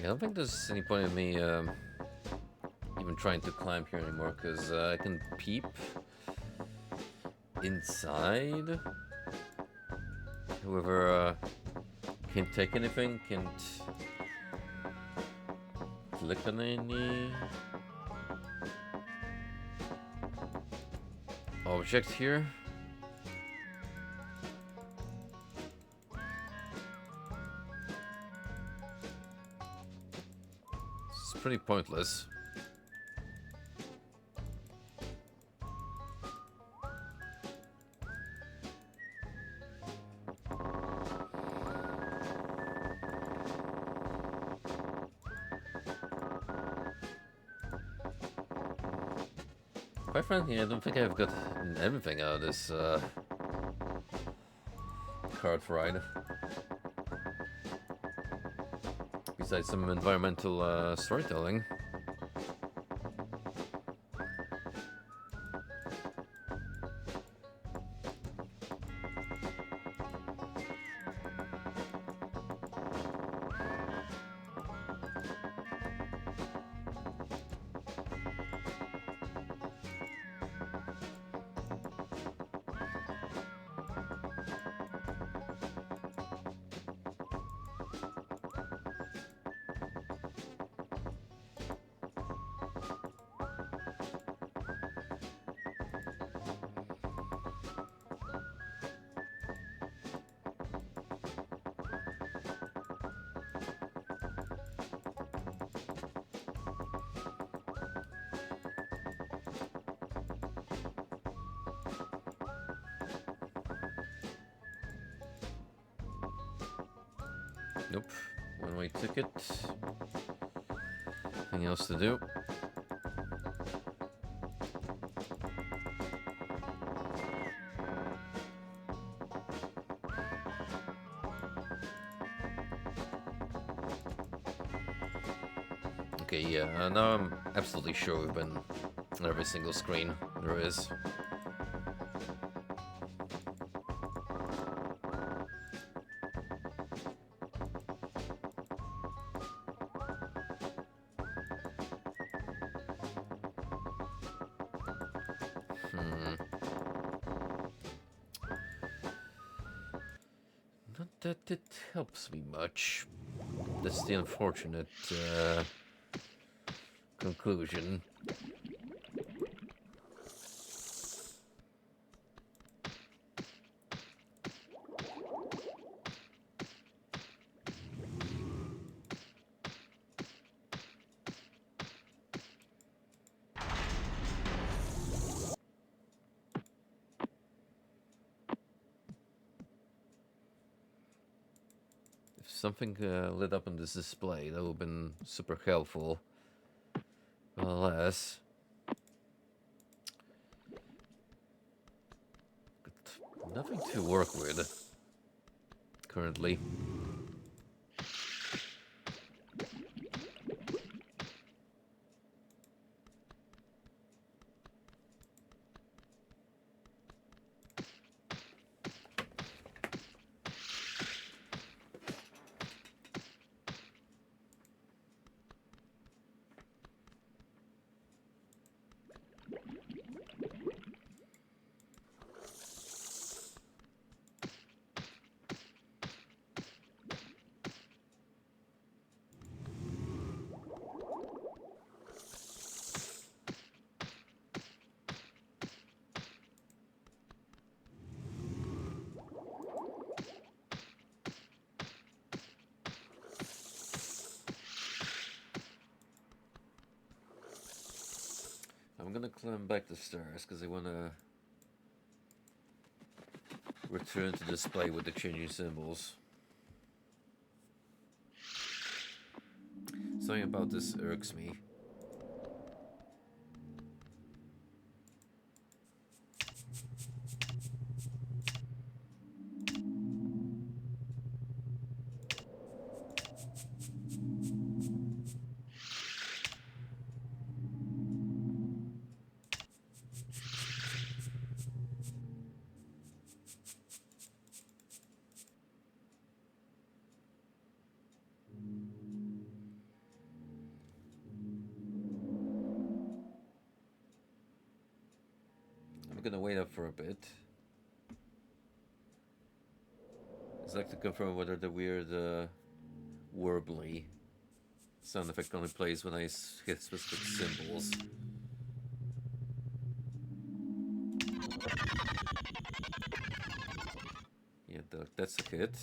Speaker 1: I don't think there's any point in me even trying to climb here anymore, because I can peep inside. Whoever can't take anything, can't click on any object here. It's pretty pointless. Quite frankly, I don't think I've got everything out of this cart ride. Besides some environmental storytelling. Nope. One-way ticket. Anything else to do? Okay, yeah, now I'm absolutely sure we've been on every single screen there is. Not that it helps me much. That's the unfortunate conclusion. If something lit up on this display, that would have been super helpful. Alas, got nothing to work with currently. I'm gonna climb back the stairs because I wanna return to display with the changing symbols. Something about this irks me. gonna wait up for a bit. I'd like to confirm whether the weird warbly sound effect only plays when I hit specific symbols. Yeah, that's a hit.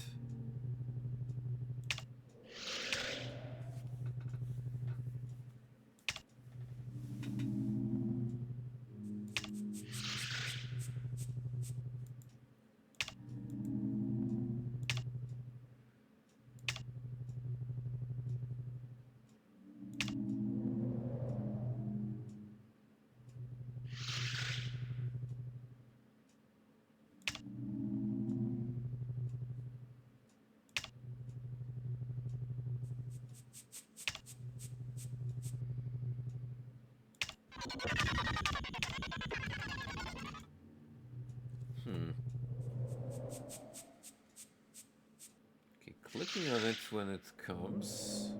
Speaker 1: Okay, clicking on it when it comes.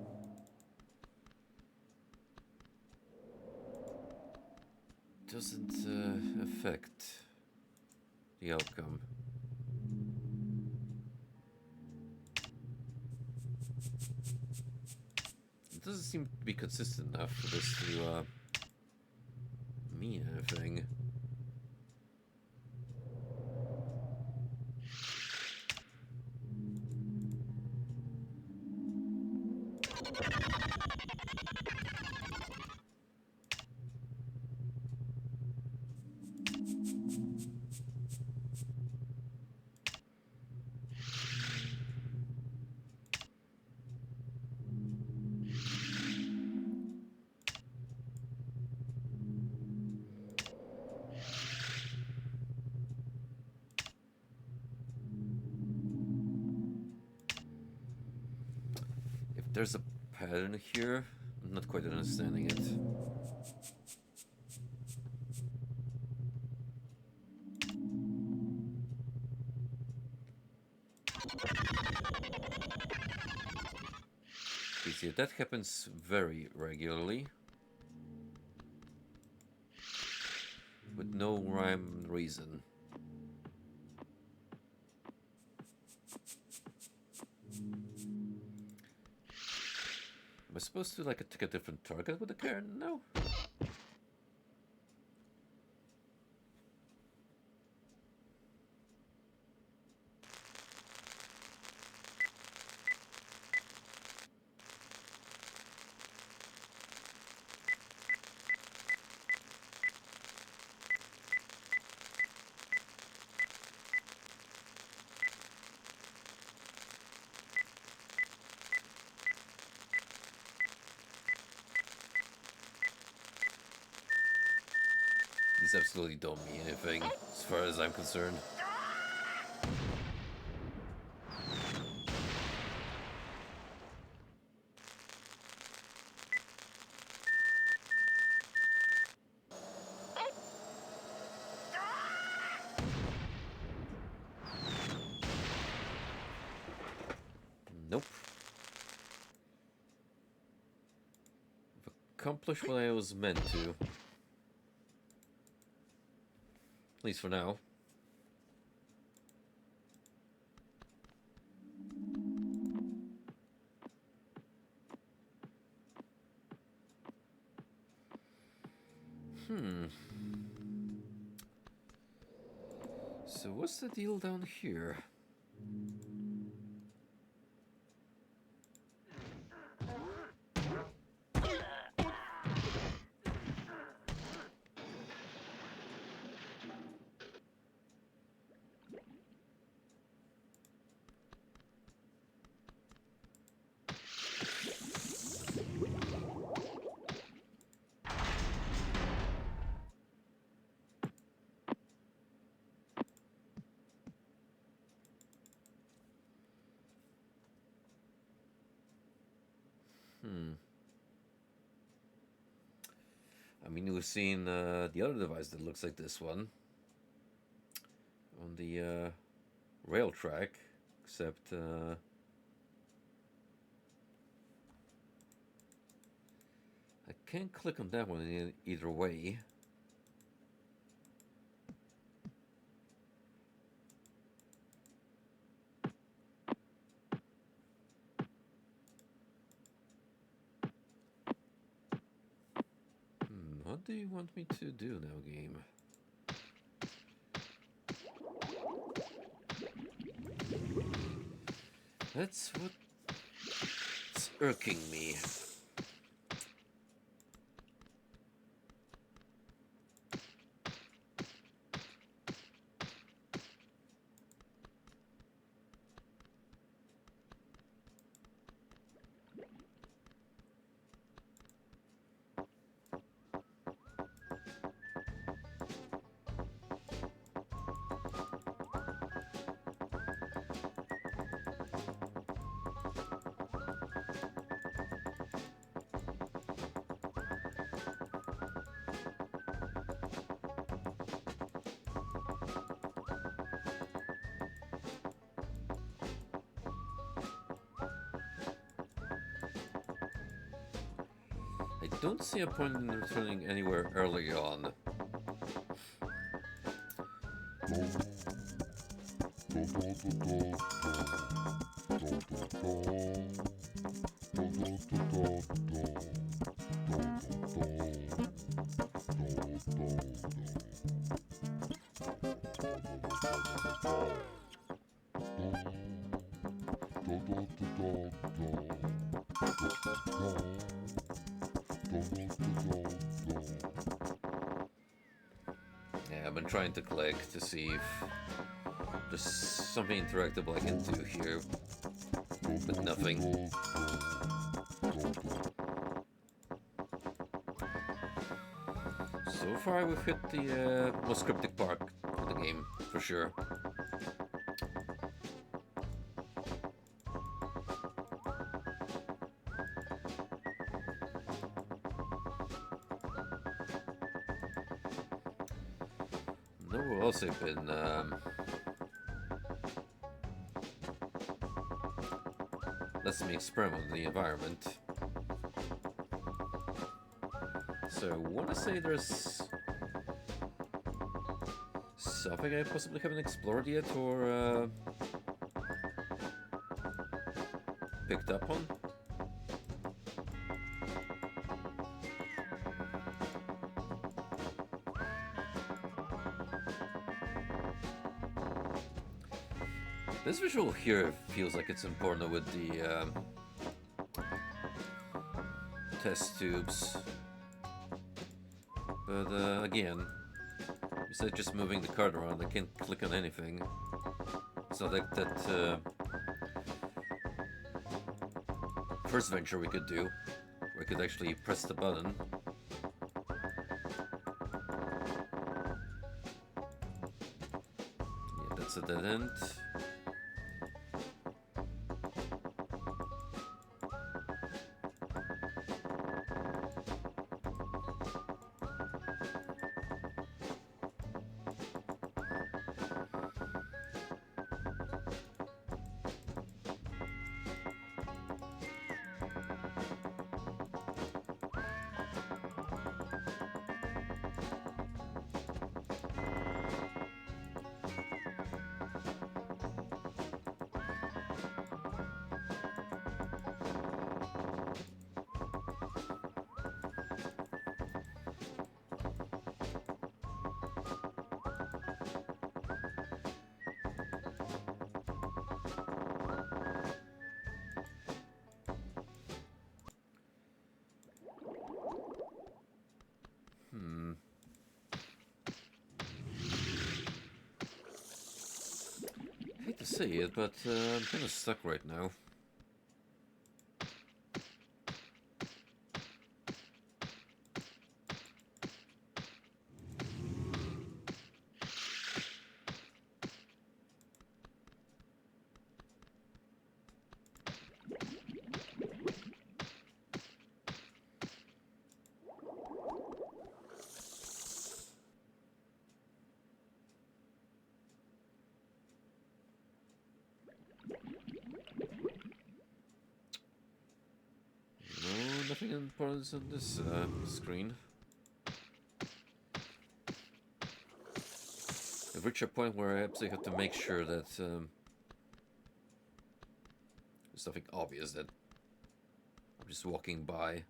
Speaker 1: Doesn't affect the outcome. It doesn't seem to be consistent enough for this to mean anything. If there's a pattern here, I'm not quite understanding it. You see, that happens very regularly. With no rhyme and reason. Am I supposed to like take a different target with the car? No. These absolutely don't mean anything, as far as I'm concerned. Nope. I've accomplished what I was meant to. At least for now. So what's the deal down here? I mean, we've seen the other device that looks like this one on the rail track, except I can't click on that one in either way. do you want me to do now, game? That's what's irking me. I don't see a point in returning anywhere early on. Yeah, I've been trying to click to see if there's something interactable I can do here, but nothing. So far, we've hit the most cryptic part of the game, for sure. No, we've also been lets me experiment with the environment. So I want to say there's something I possibly haven't explored yet or picked up on. This visual here feels like it's important with the test tubes. But again, besides just moving the card around, I can't click on anything. It's not like that first venture we could do, where we could actually press the button. Yeah, that's a dead end. Hate to say it, but I'm kind of stuck right now. No, nothing important on this screen. I've reached a point where I absolutely have to make sure that there's nothing obvious that I'm just walking by.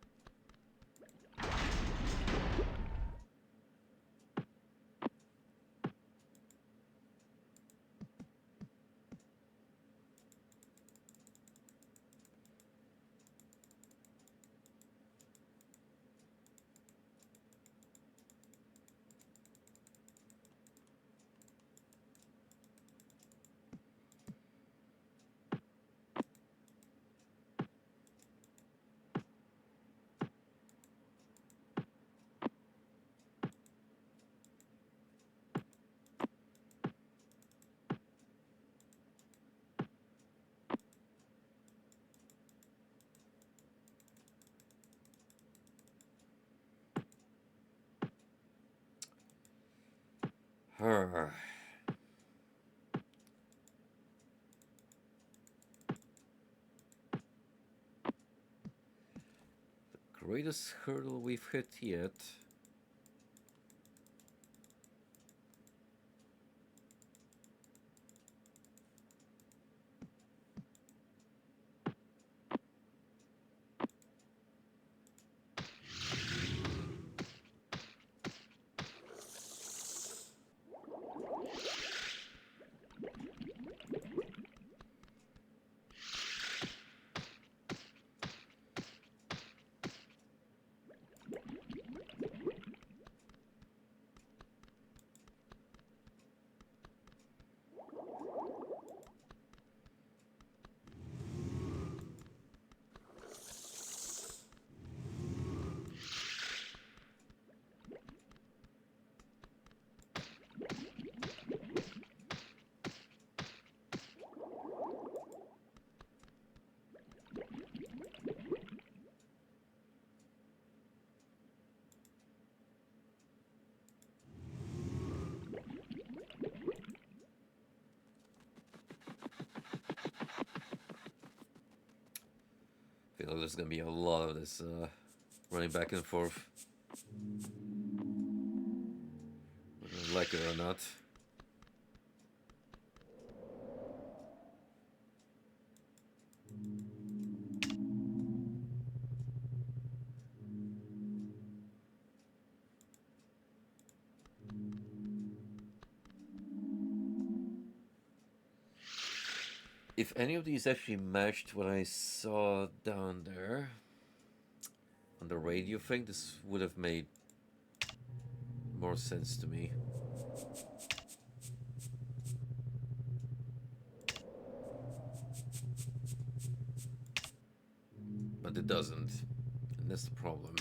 Speaker 1: Greatest hurdle we've hit yet. I feel like there's gonna be a lot of this running back and forth, whether I like it or not. If any of these actually matched what I saw down there on the radio thing, this would have made more sense to me. But it doesn't, and that's the problem.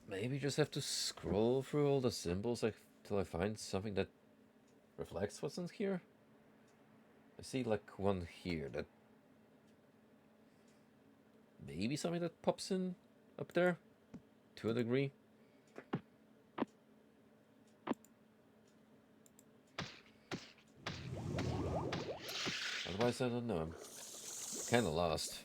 Speaker 1: Maybe just have to scroll through all the symbols till I find something that reflects what's in here. I see like one here that maybe something that pops in up there to a degree. Otherwise, I don't know. I'm kind of lost.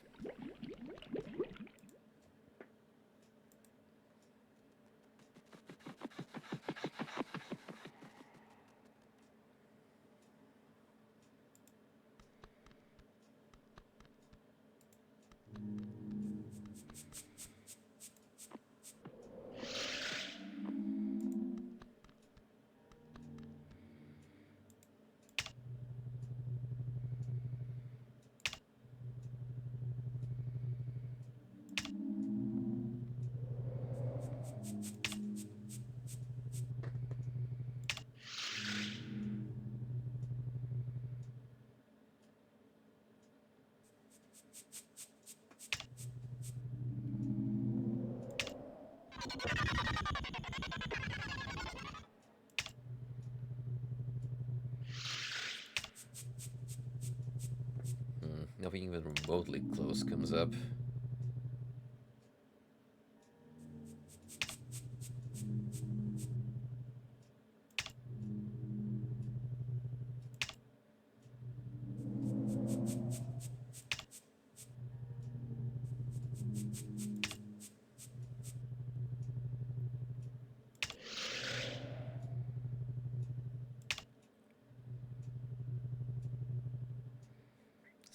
Speaker 1: Nothing even remotely close comes up.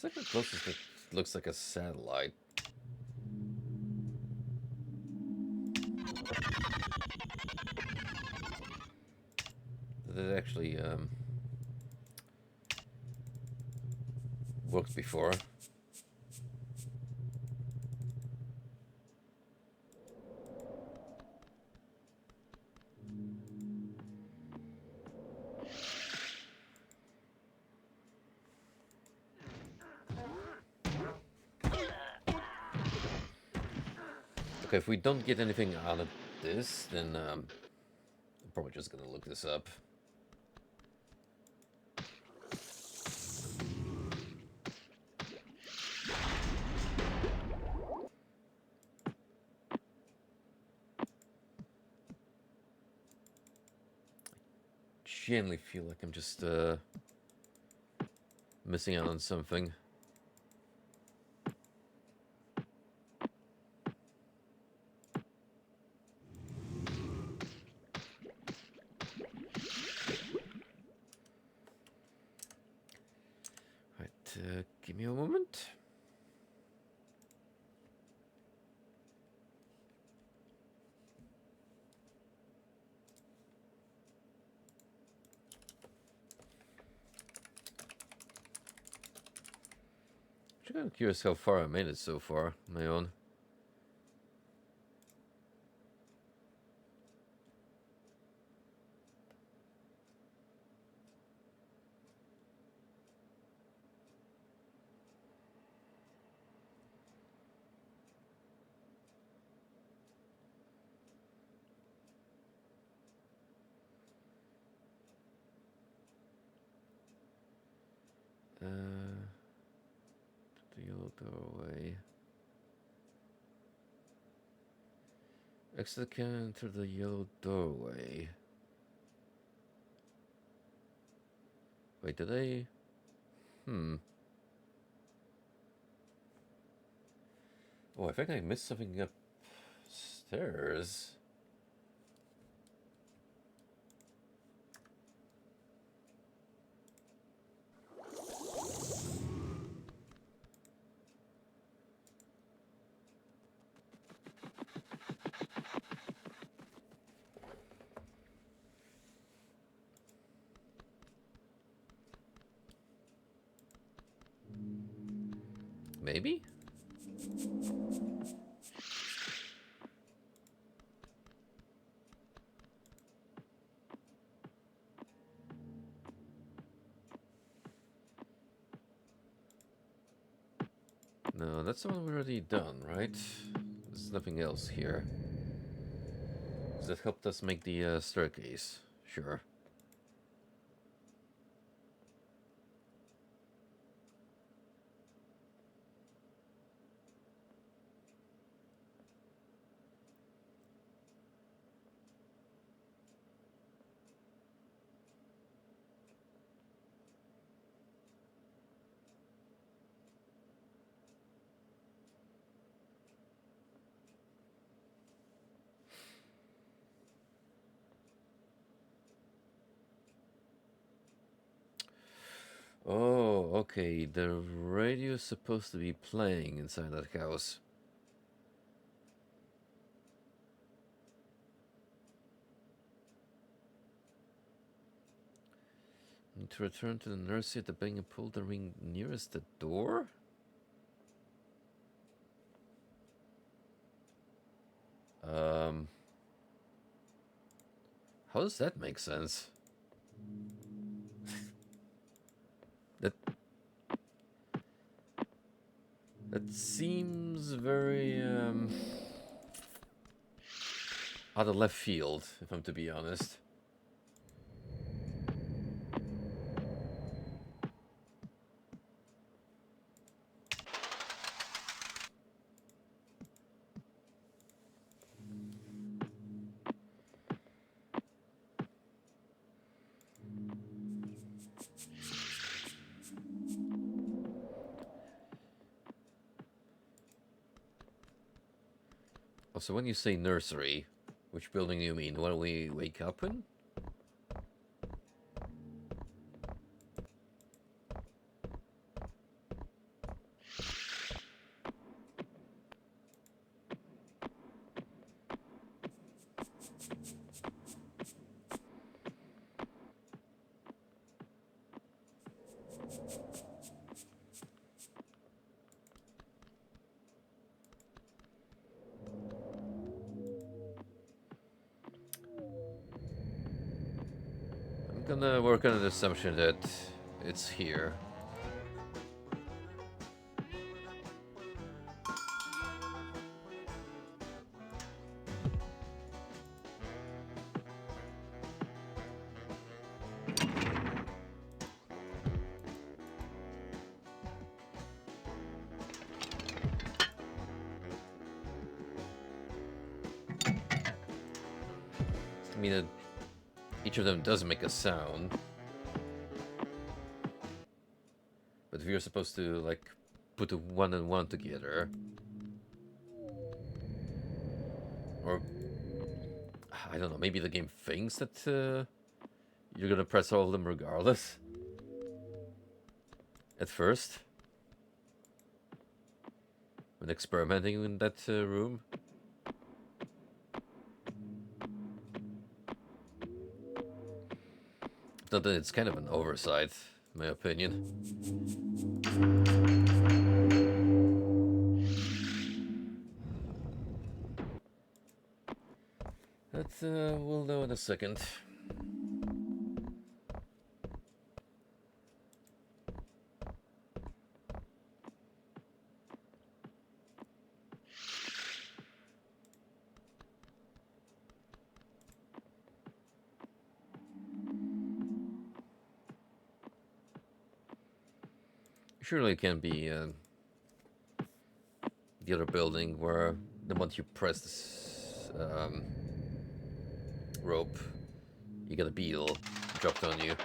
Speaker 1: It's like the closest that looks like a satellite. That it actually worked before. Okay, if we don't get anything out of this, then I'm probably just gonna look this up. Genuinely feel like I'm just missing out on something. Right, give me a moment. I'm kind of curious how far I made it so far on my own. The yellow doorway. Exit can enter the yellow doorway. Wait, did I? Oh, I think I missed something upstairs. Maybe? No, that's the one we already done, right? There's nothing else here. Does that helped us make the staircase? Sure. Oh, okay. The radio is supposed to be playing inside that house. Need to return to the nursery at the building and pull the ring nearest the door? How does that make sense? That seems very out of left field, if I'm to be honest. Also, when you say nursery, which building do you mean? What do we wake up in? Gonna work on the assumption that it's here. I mean, each of them does make a sound. But if you're supposed to, like, put the one and one together... Or... I don't know, maybe the game thinks that you're gonna press all of them regardless. At first. When experimenting in that room. Not that it's kind of an oversight, in my opinion. But we'll know in a second. Surely it can be the other building where the moment you press this rope, you get a beetle dropped on you.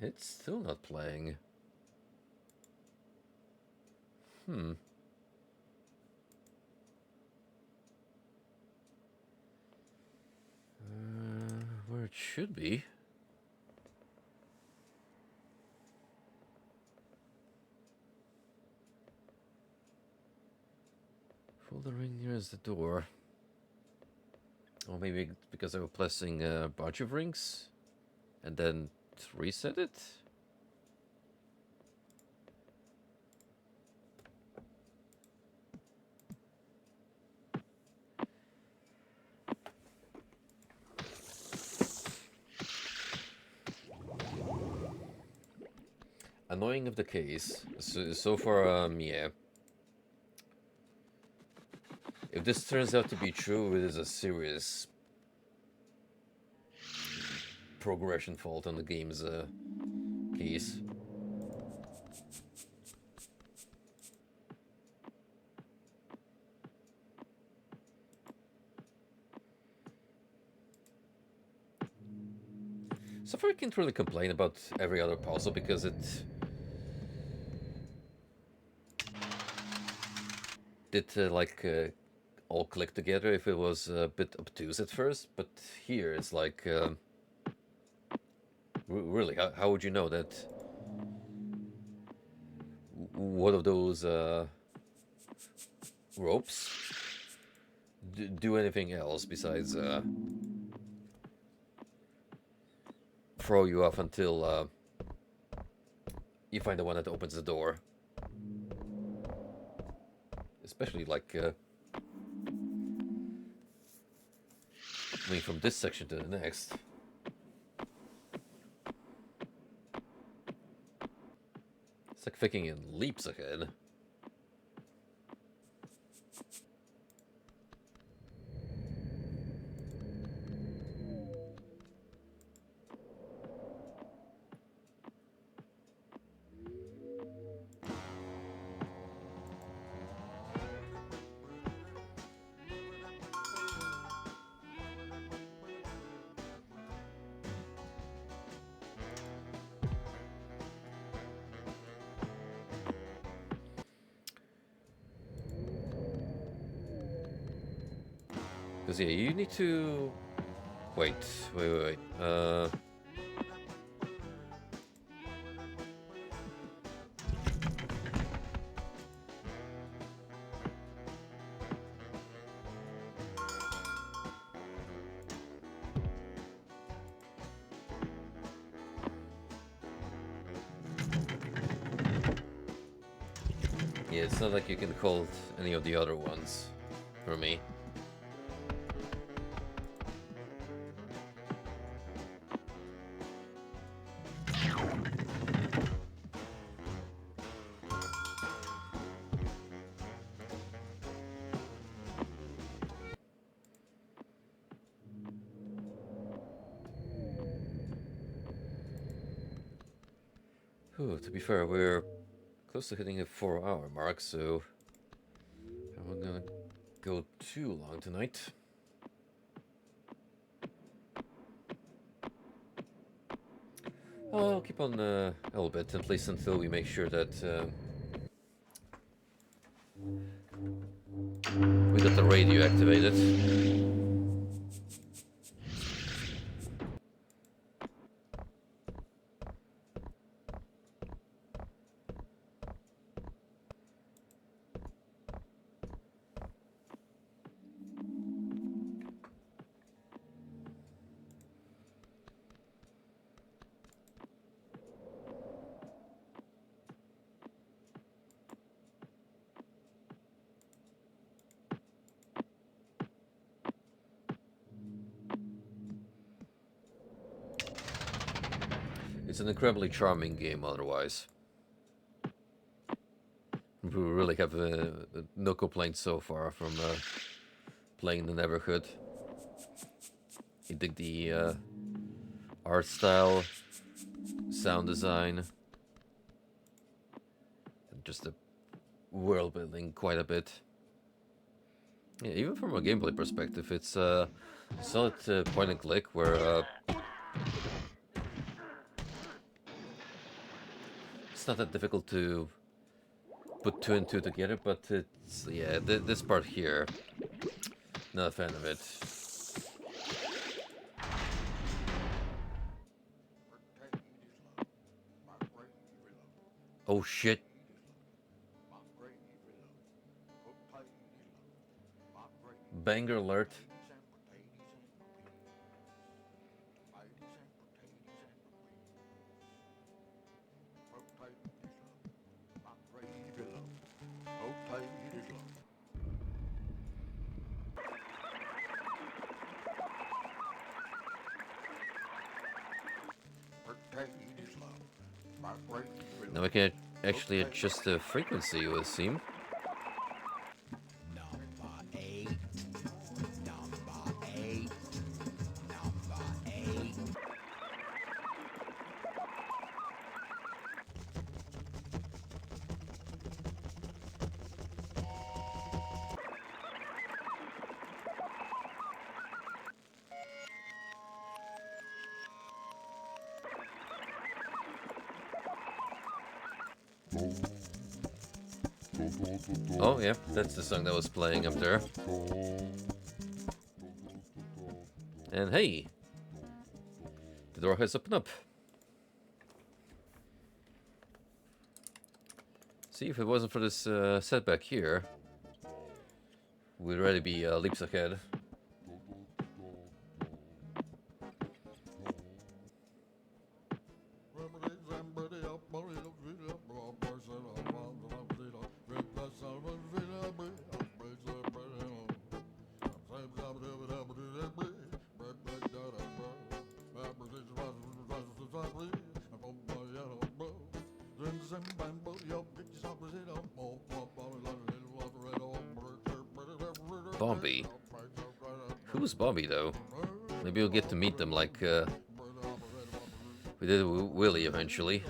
Speaker 1: It's still not playing. Where it should be. Pull the ring nearest the door. Or maybe because I was pressing a bunch of rings and then reset it? Annoying of the case. So far, yeah. If this turns out to be true, it is a serious progression fault on the game's case. So far I can't really complain about every other puzzle because it did all click together if it was a bit obtuse at first, but here it's like really, how would you know that one of those ropes do anything else besides throw you off until you find the one that opens the door? Especially like moving from this section to the next. It's like thinking in leaps ahead. Because, yeah, you need to... Wait. Yeah, it's not like you can hold any of the other ones for me. Whew, to be fair, we're close to hitting a 4-hour mark, so I'm not gonna go too long tonight. I'll keep on a little bit, at least until we make sure that we got the radio activated. It's an incredibly charming game otherwise. We really have no complaints so far from playing the Neverhood. You dig the art style, sound design, and just the world building quite a bit. Yeah, even from a gameplay perspective, it's a solid point and click where it's not that difficult to put 2 and 2 together, but it's, yeah, this part here, not a fan of it. Oh shit. Banger alert. Now we can actually adjust the frequency, it would seem. Oh, yeah, that's the song that was playing up there. And hey, the door has opened up. See, if it wasn't for this setback here, we'd already be leaps ahead. Bobby? Who's Bobby, though? Maybe we'll get to meet them like we did with Willie eventually.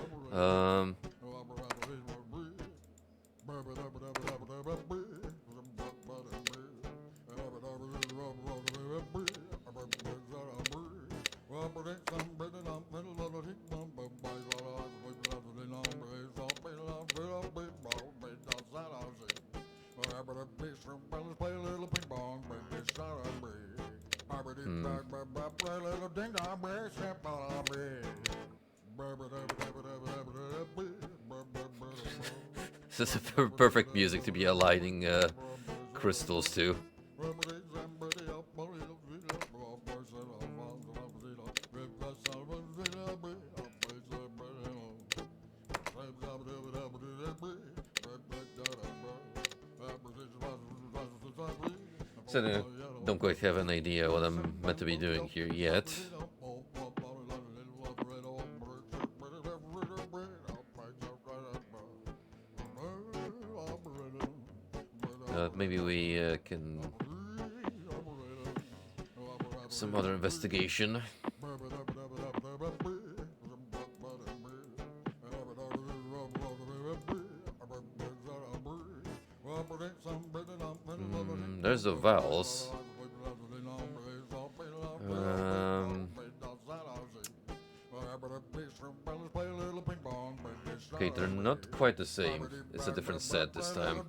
Speaker 1: This is perfect music to be aligning crystals to. So I don't quite have an idea what I'm meant to be doing here yet. Maybe we can have some other investigation. There's the vowels. Okay, they're not quite the same. It's a different set this time.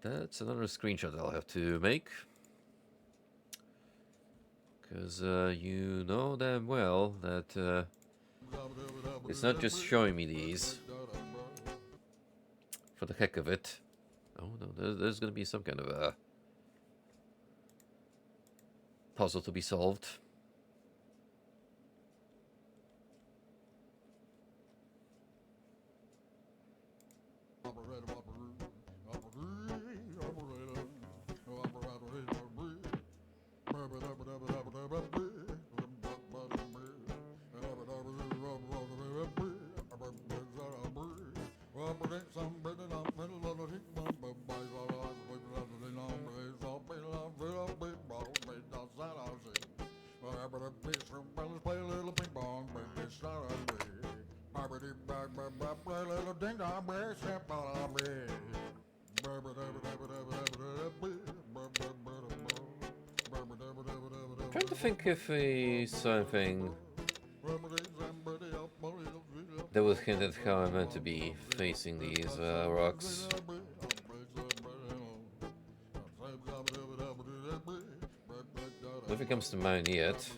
Speaker 1: That's another screenshot I'll have to make. Because you know damn well that it's not just showing me these for the heck of it. Oh no, there's going to be some kind of a puzzle to be solved. Trying to think if we saw anything that would hint at how I'm meant to be facing these rocks. Nothing comes to mind yet.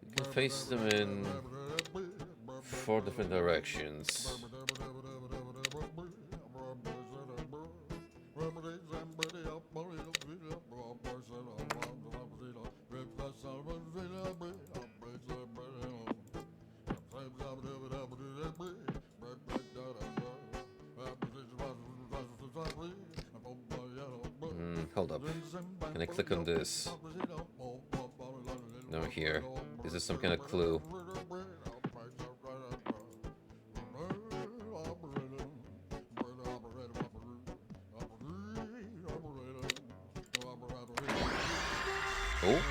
Speaker 1: You can face them in 4 different directions. Hold up. Can I click on this? No, here. Is this some kind of clue? Oh.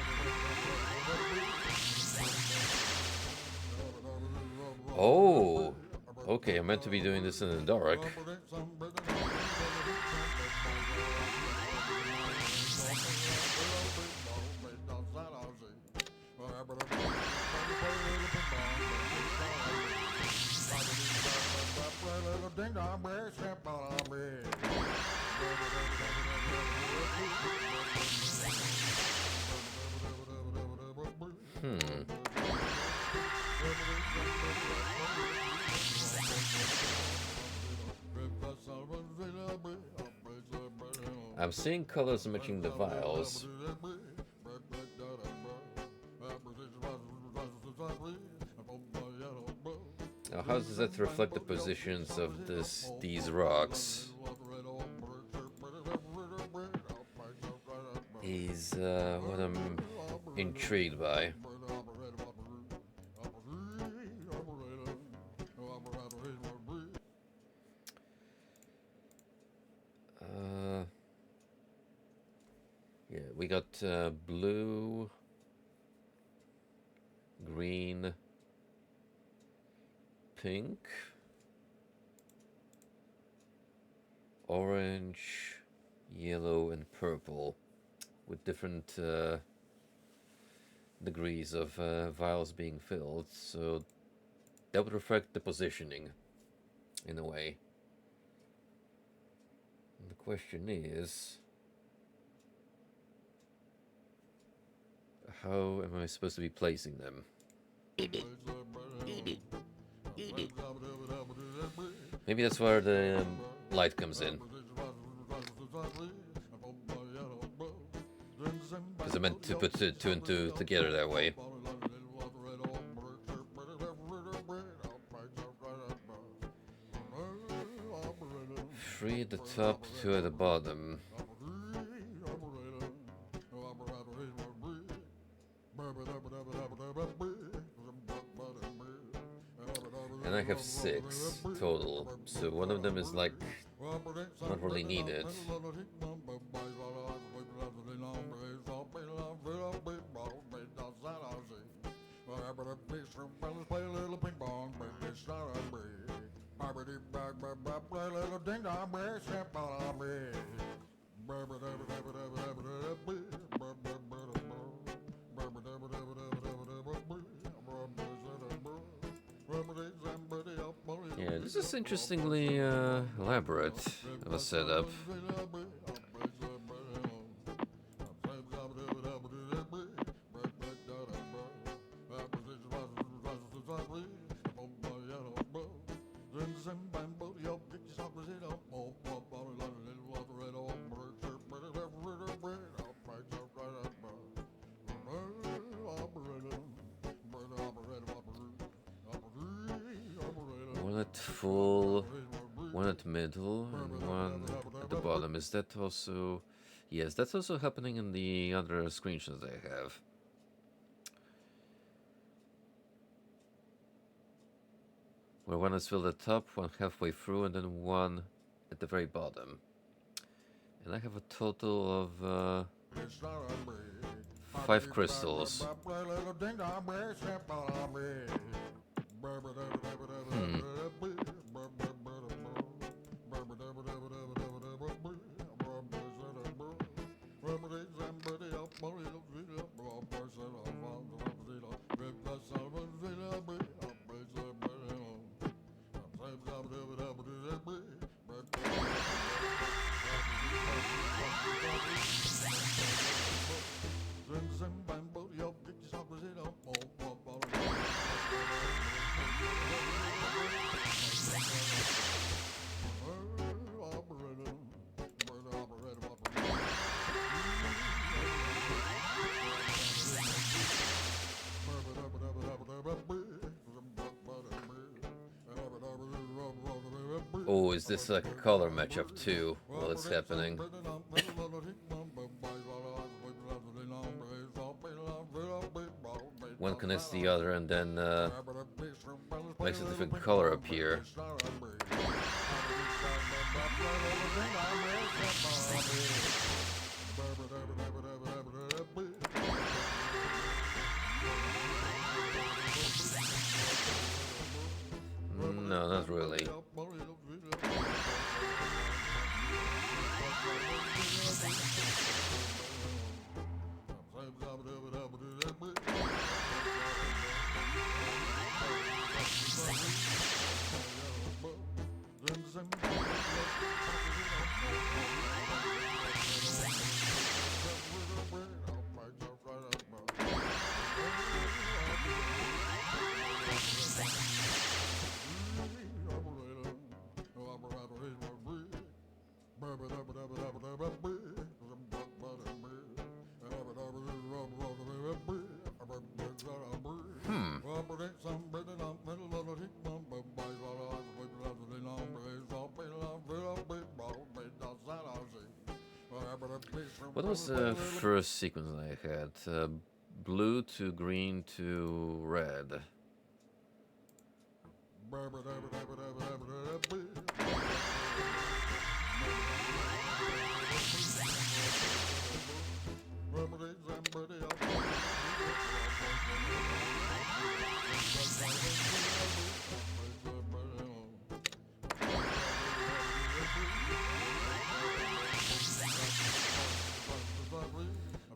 Speaker 1: Oh. Okay, I'm meant to be doing this in the dark. I'm seeing colors matching the vials. Now, how does that reflect the positions of these rocks? Is what I'm intrigued by. Yeah, we got blue, green, pink, orange, yellow, and purple, with different degrees of vials being filled. So that would reflect the positioning, in a way. And the question is, how am I supposed to be placing them? Maybe that's where the light comes in. Because I meant to put two and two together that way. Three at the top, two at the bottom. And I have 6 total, so one of them is like not really needed. Yeah, this is interestingly elaborate of a setup. One at full, one at middle, and one at the bottom. Is that also... Yes, that's also happening in the other screenshots I have. Where one is filled at the top, one halfway through, and then one at the very bottom. And I have a total of 5 crystals. Oh, is this like a color matchup too while it's happening? One connects the other and then makes a different color appear. No, not really. What was the first sequence I had? Blue to green to red.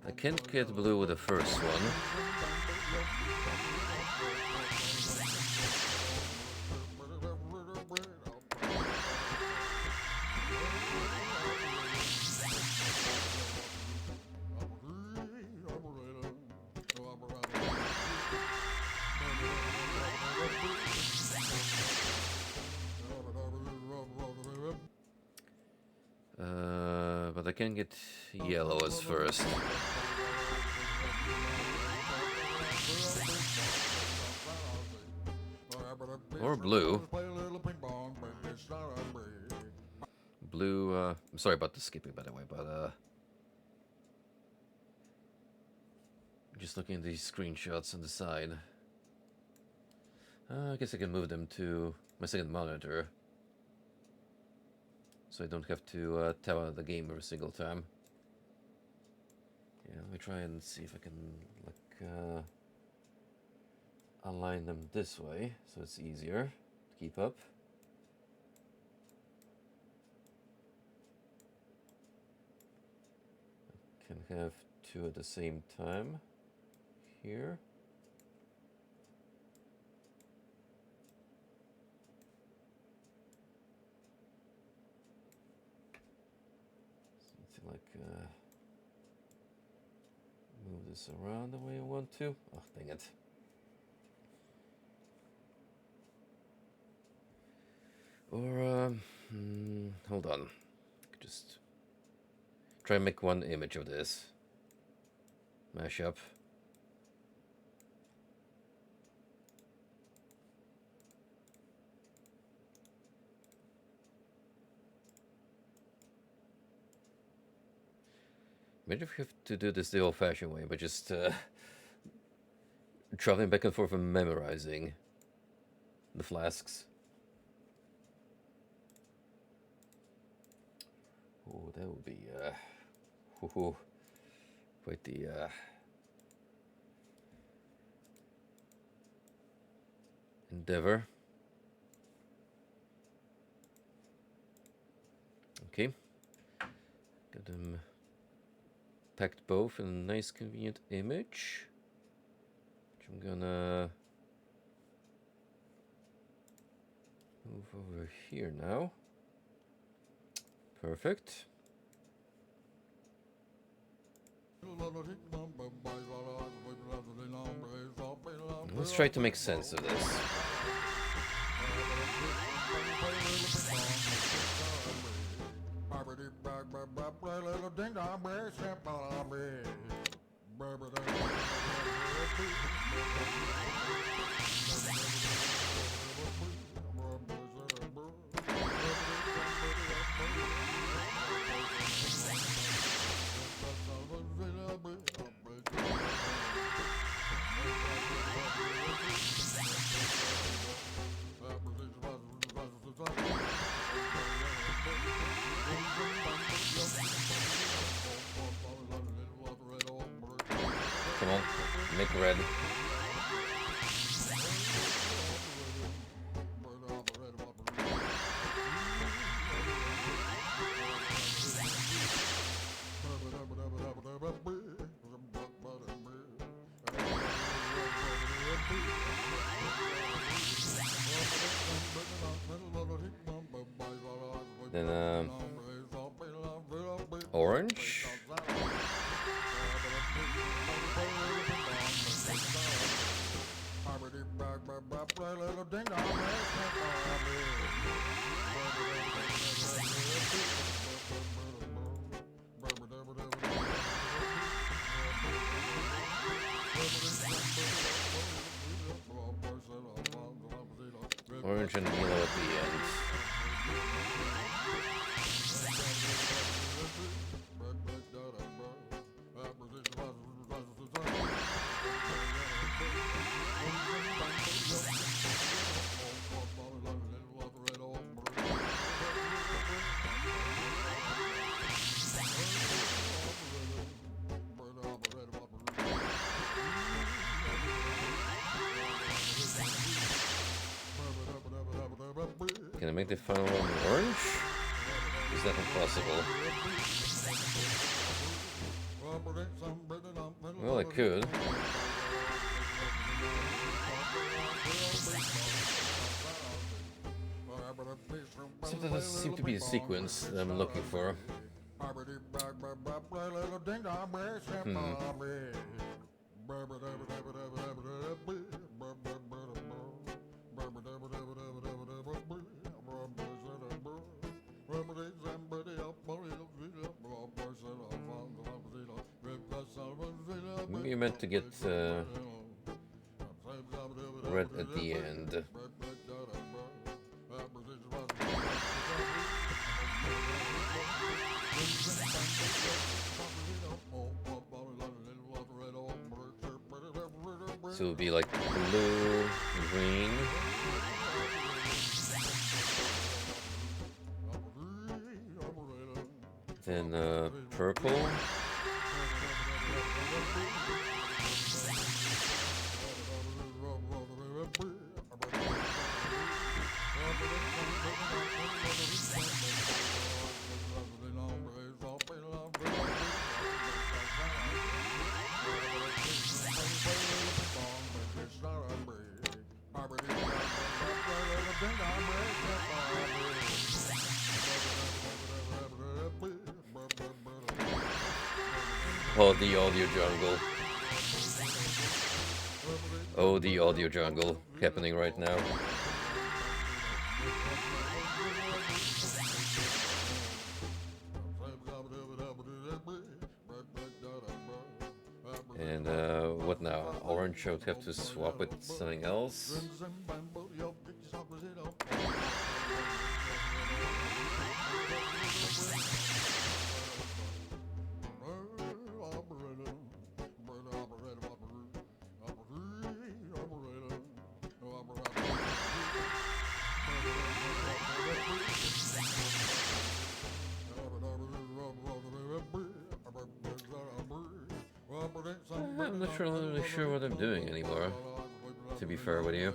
Speaker 1: I can't get blue with the first one. But I can get yellow as first. Or blue. Blue, I'm sorry about the skipping, by the way, but, just looking at these screenshots on the side. I guess I can move them to my second monitor. So I don't have to tap out of the game every single time. Yeah, let me try and see if I can, like, align them this way, so it's easier to keep up. I can have two at the same time here. So like move this around the way I want to. Oh, dang it. Or, hold on. Just try and make one image of this. Mash up. Maybe if we have to do this the old-fashioned way, but just traveling back and forth and memorizing the flasks. Oh, that would be quite the endeavor. Okay, got them packed both in a nice convenient image, which I'm gonna move over here now. Perfect. Let's try to make sense of this. Come on, make red. Then orange. Orange and yellow at the end. make the final one orange? Is that impossible? Well, I could. So that doesn't seem to be the sequence that I'm looking for. Maybe you meant to get red at the end. So it would be like blue, green. Then purple. Oh, the audio jungle. Oh, the audio jungle happening right now. And what now? Orange, I would have to swap with something else. I'm not really sure what I'm doing anymore, to be fair with you.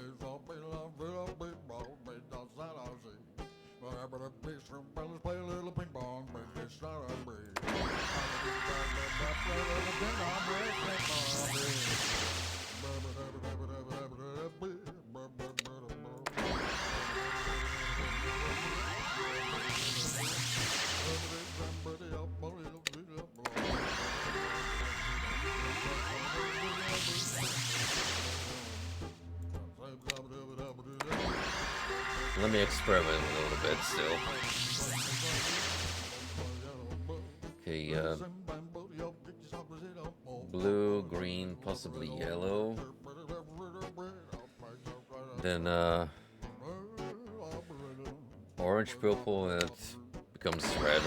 Speaker 1: Let me experiment a little bit still. Okay, blue, green, possibly yellow. Then orange, purple, and it becomes red.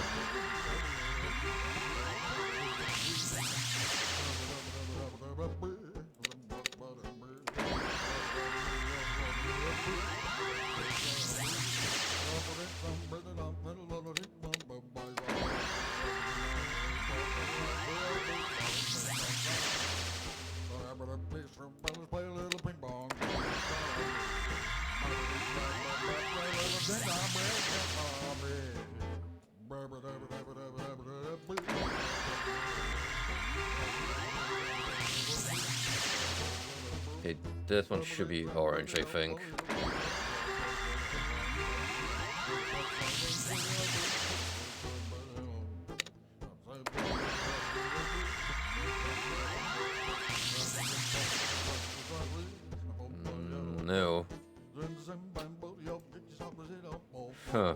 Speaker 1: Okay, this one should be orange, I think. No. Huh.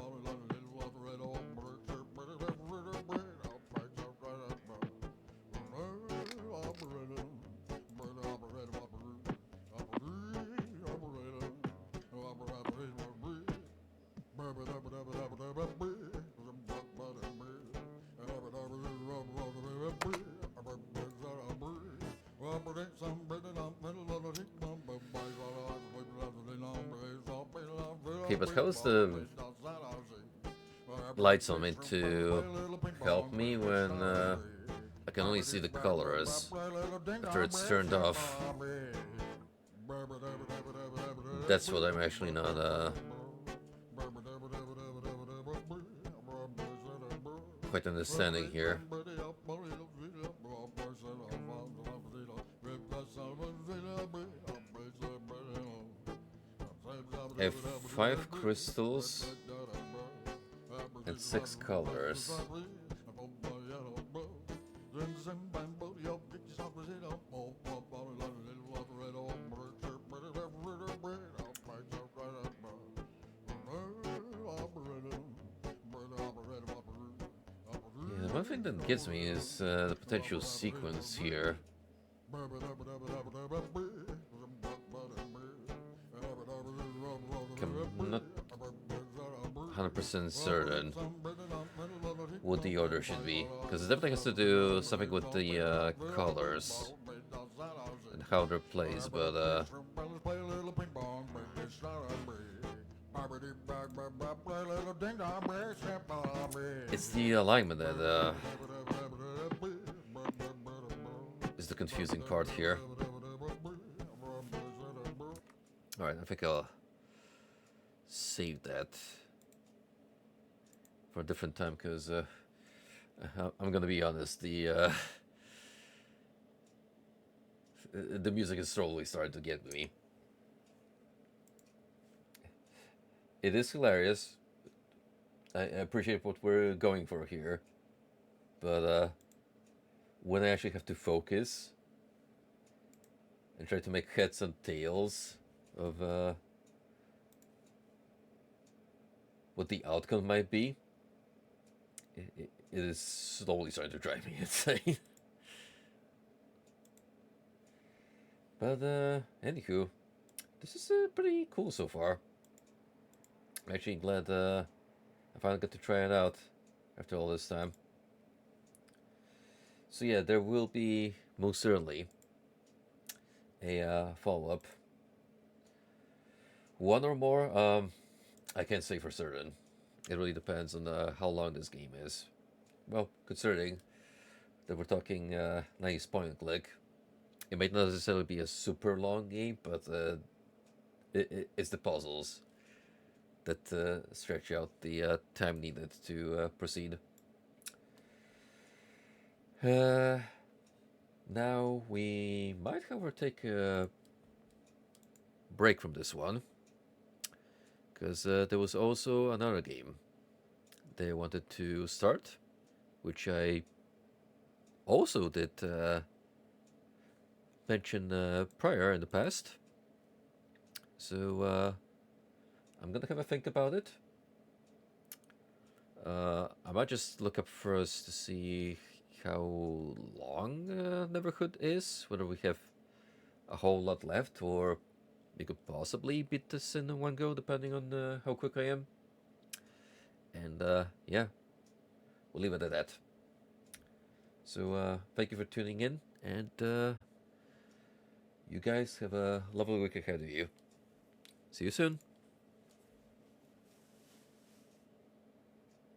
Speaker 1: Okay, but how's the lights on meant to help me when I can only see the colors after it's turned off? That's what I'm actually not quite understanding here. I have 5 crystals and 6 colors. Yeah, the one thing that gets me is the potential sequence here. I'm not 100% certain what the order should be, because it definitely has to do something with the colors and how they're placed, but it's the alignment that is the confusing part here. Alright, I think I'll save that for a different time, because I'm gonna be honest, the music is slowly starting to get me. It is hilarious. I appreciate what we're going for here, but when I actually have to focus and try to make heads and tails of what the outcome might be, it is slowly starting to drive me insane. But anywho, this is pretty cool so far. I'm actually glad I finally got to try it out after all this time. So yeah, there will be most certainly a follow-up. One or more, I can't say for certain. It really depends on how long this game is. Well, considering that we're talking nice point and click, it might not necessarily be a super long game, but it's the puzzles that stretch out the time needed to proceed. Now we might, however, take a break from this one, because there was also another game they wanted to start, which I also did mention prior in the past. So I'm gonna have a think about it. I might just look up first to see how long Neverhood is, whether we have a whole lot left, or we could possibly beat this in one go, depending on how quick I am. And yeah, we'll leave it at that. So thank you for tuning in, and you guys have a lovely week ahead of you. See you soon.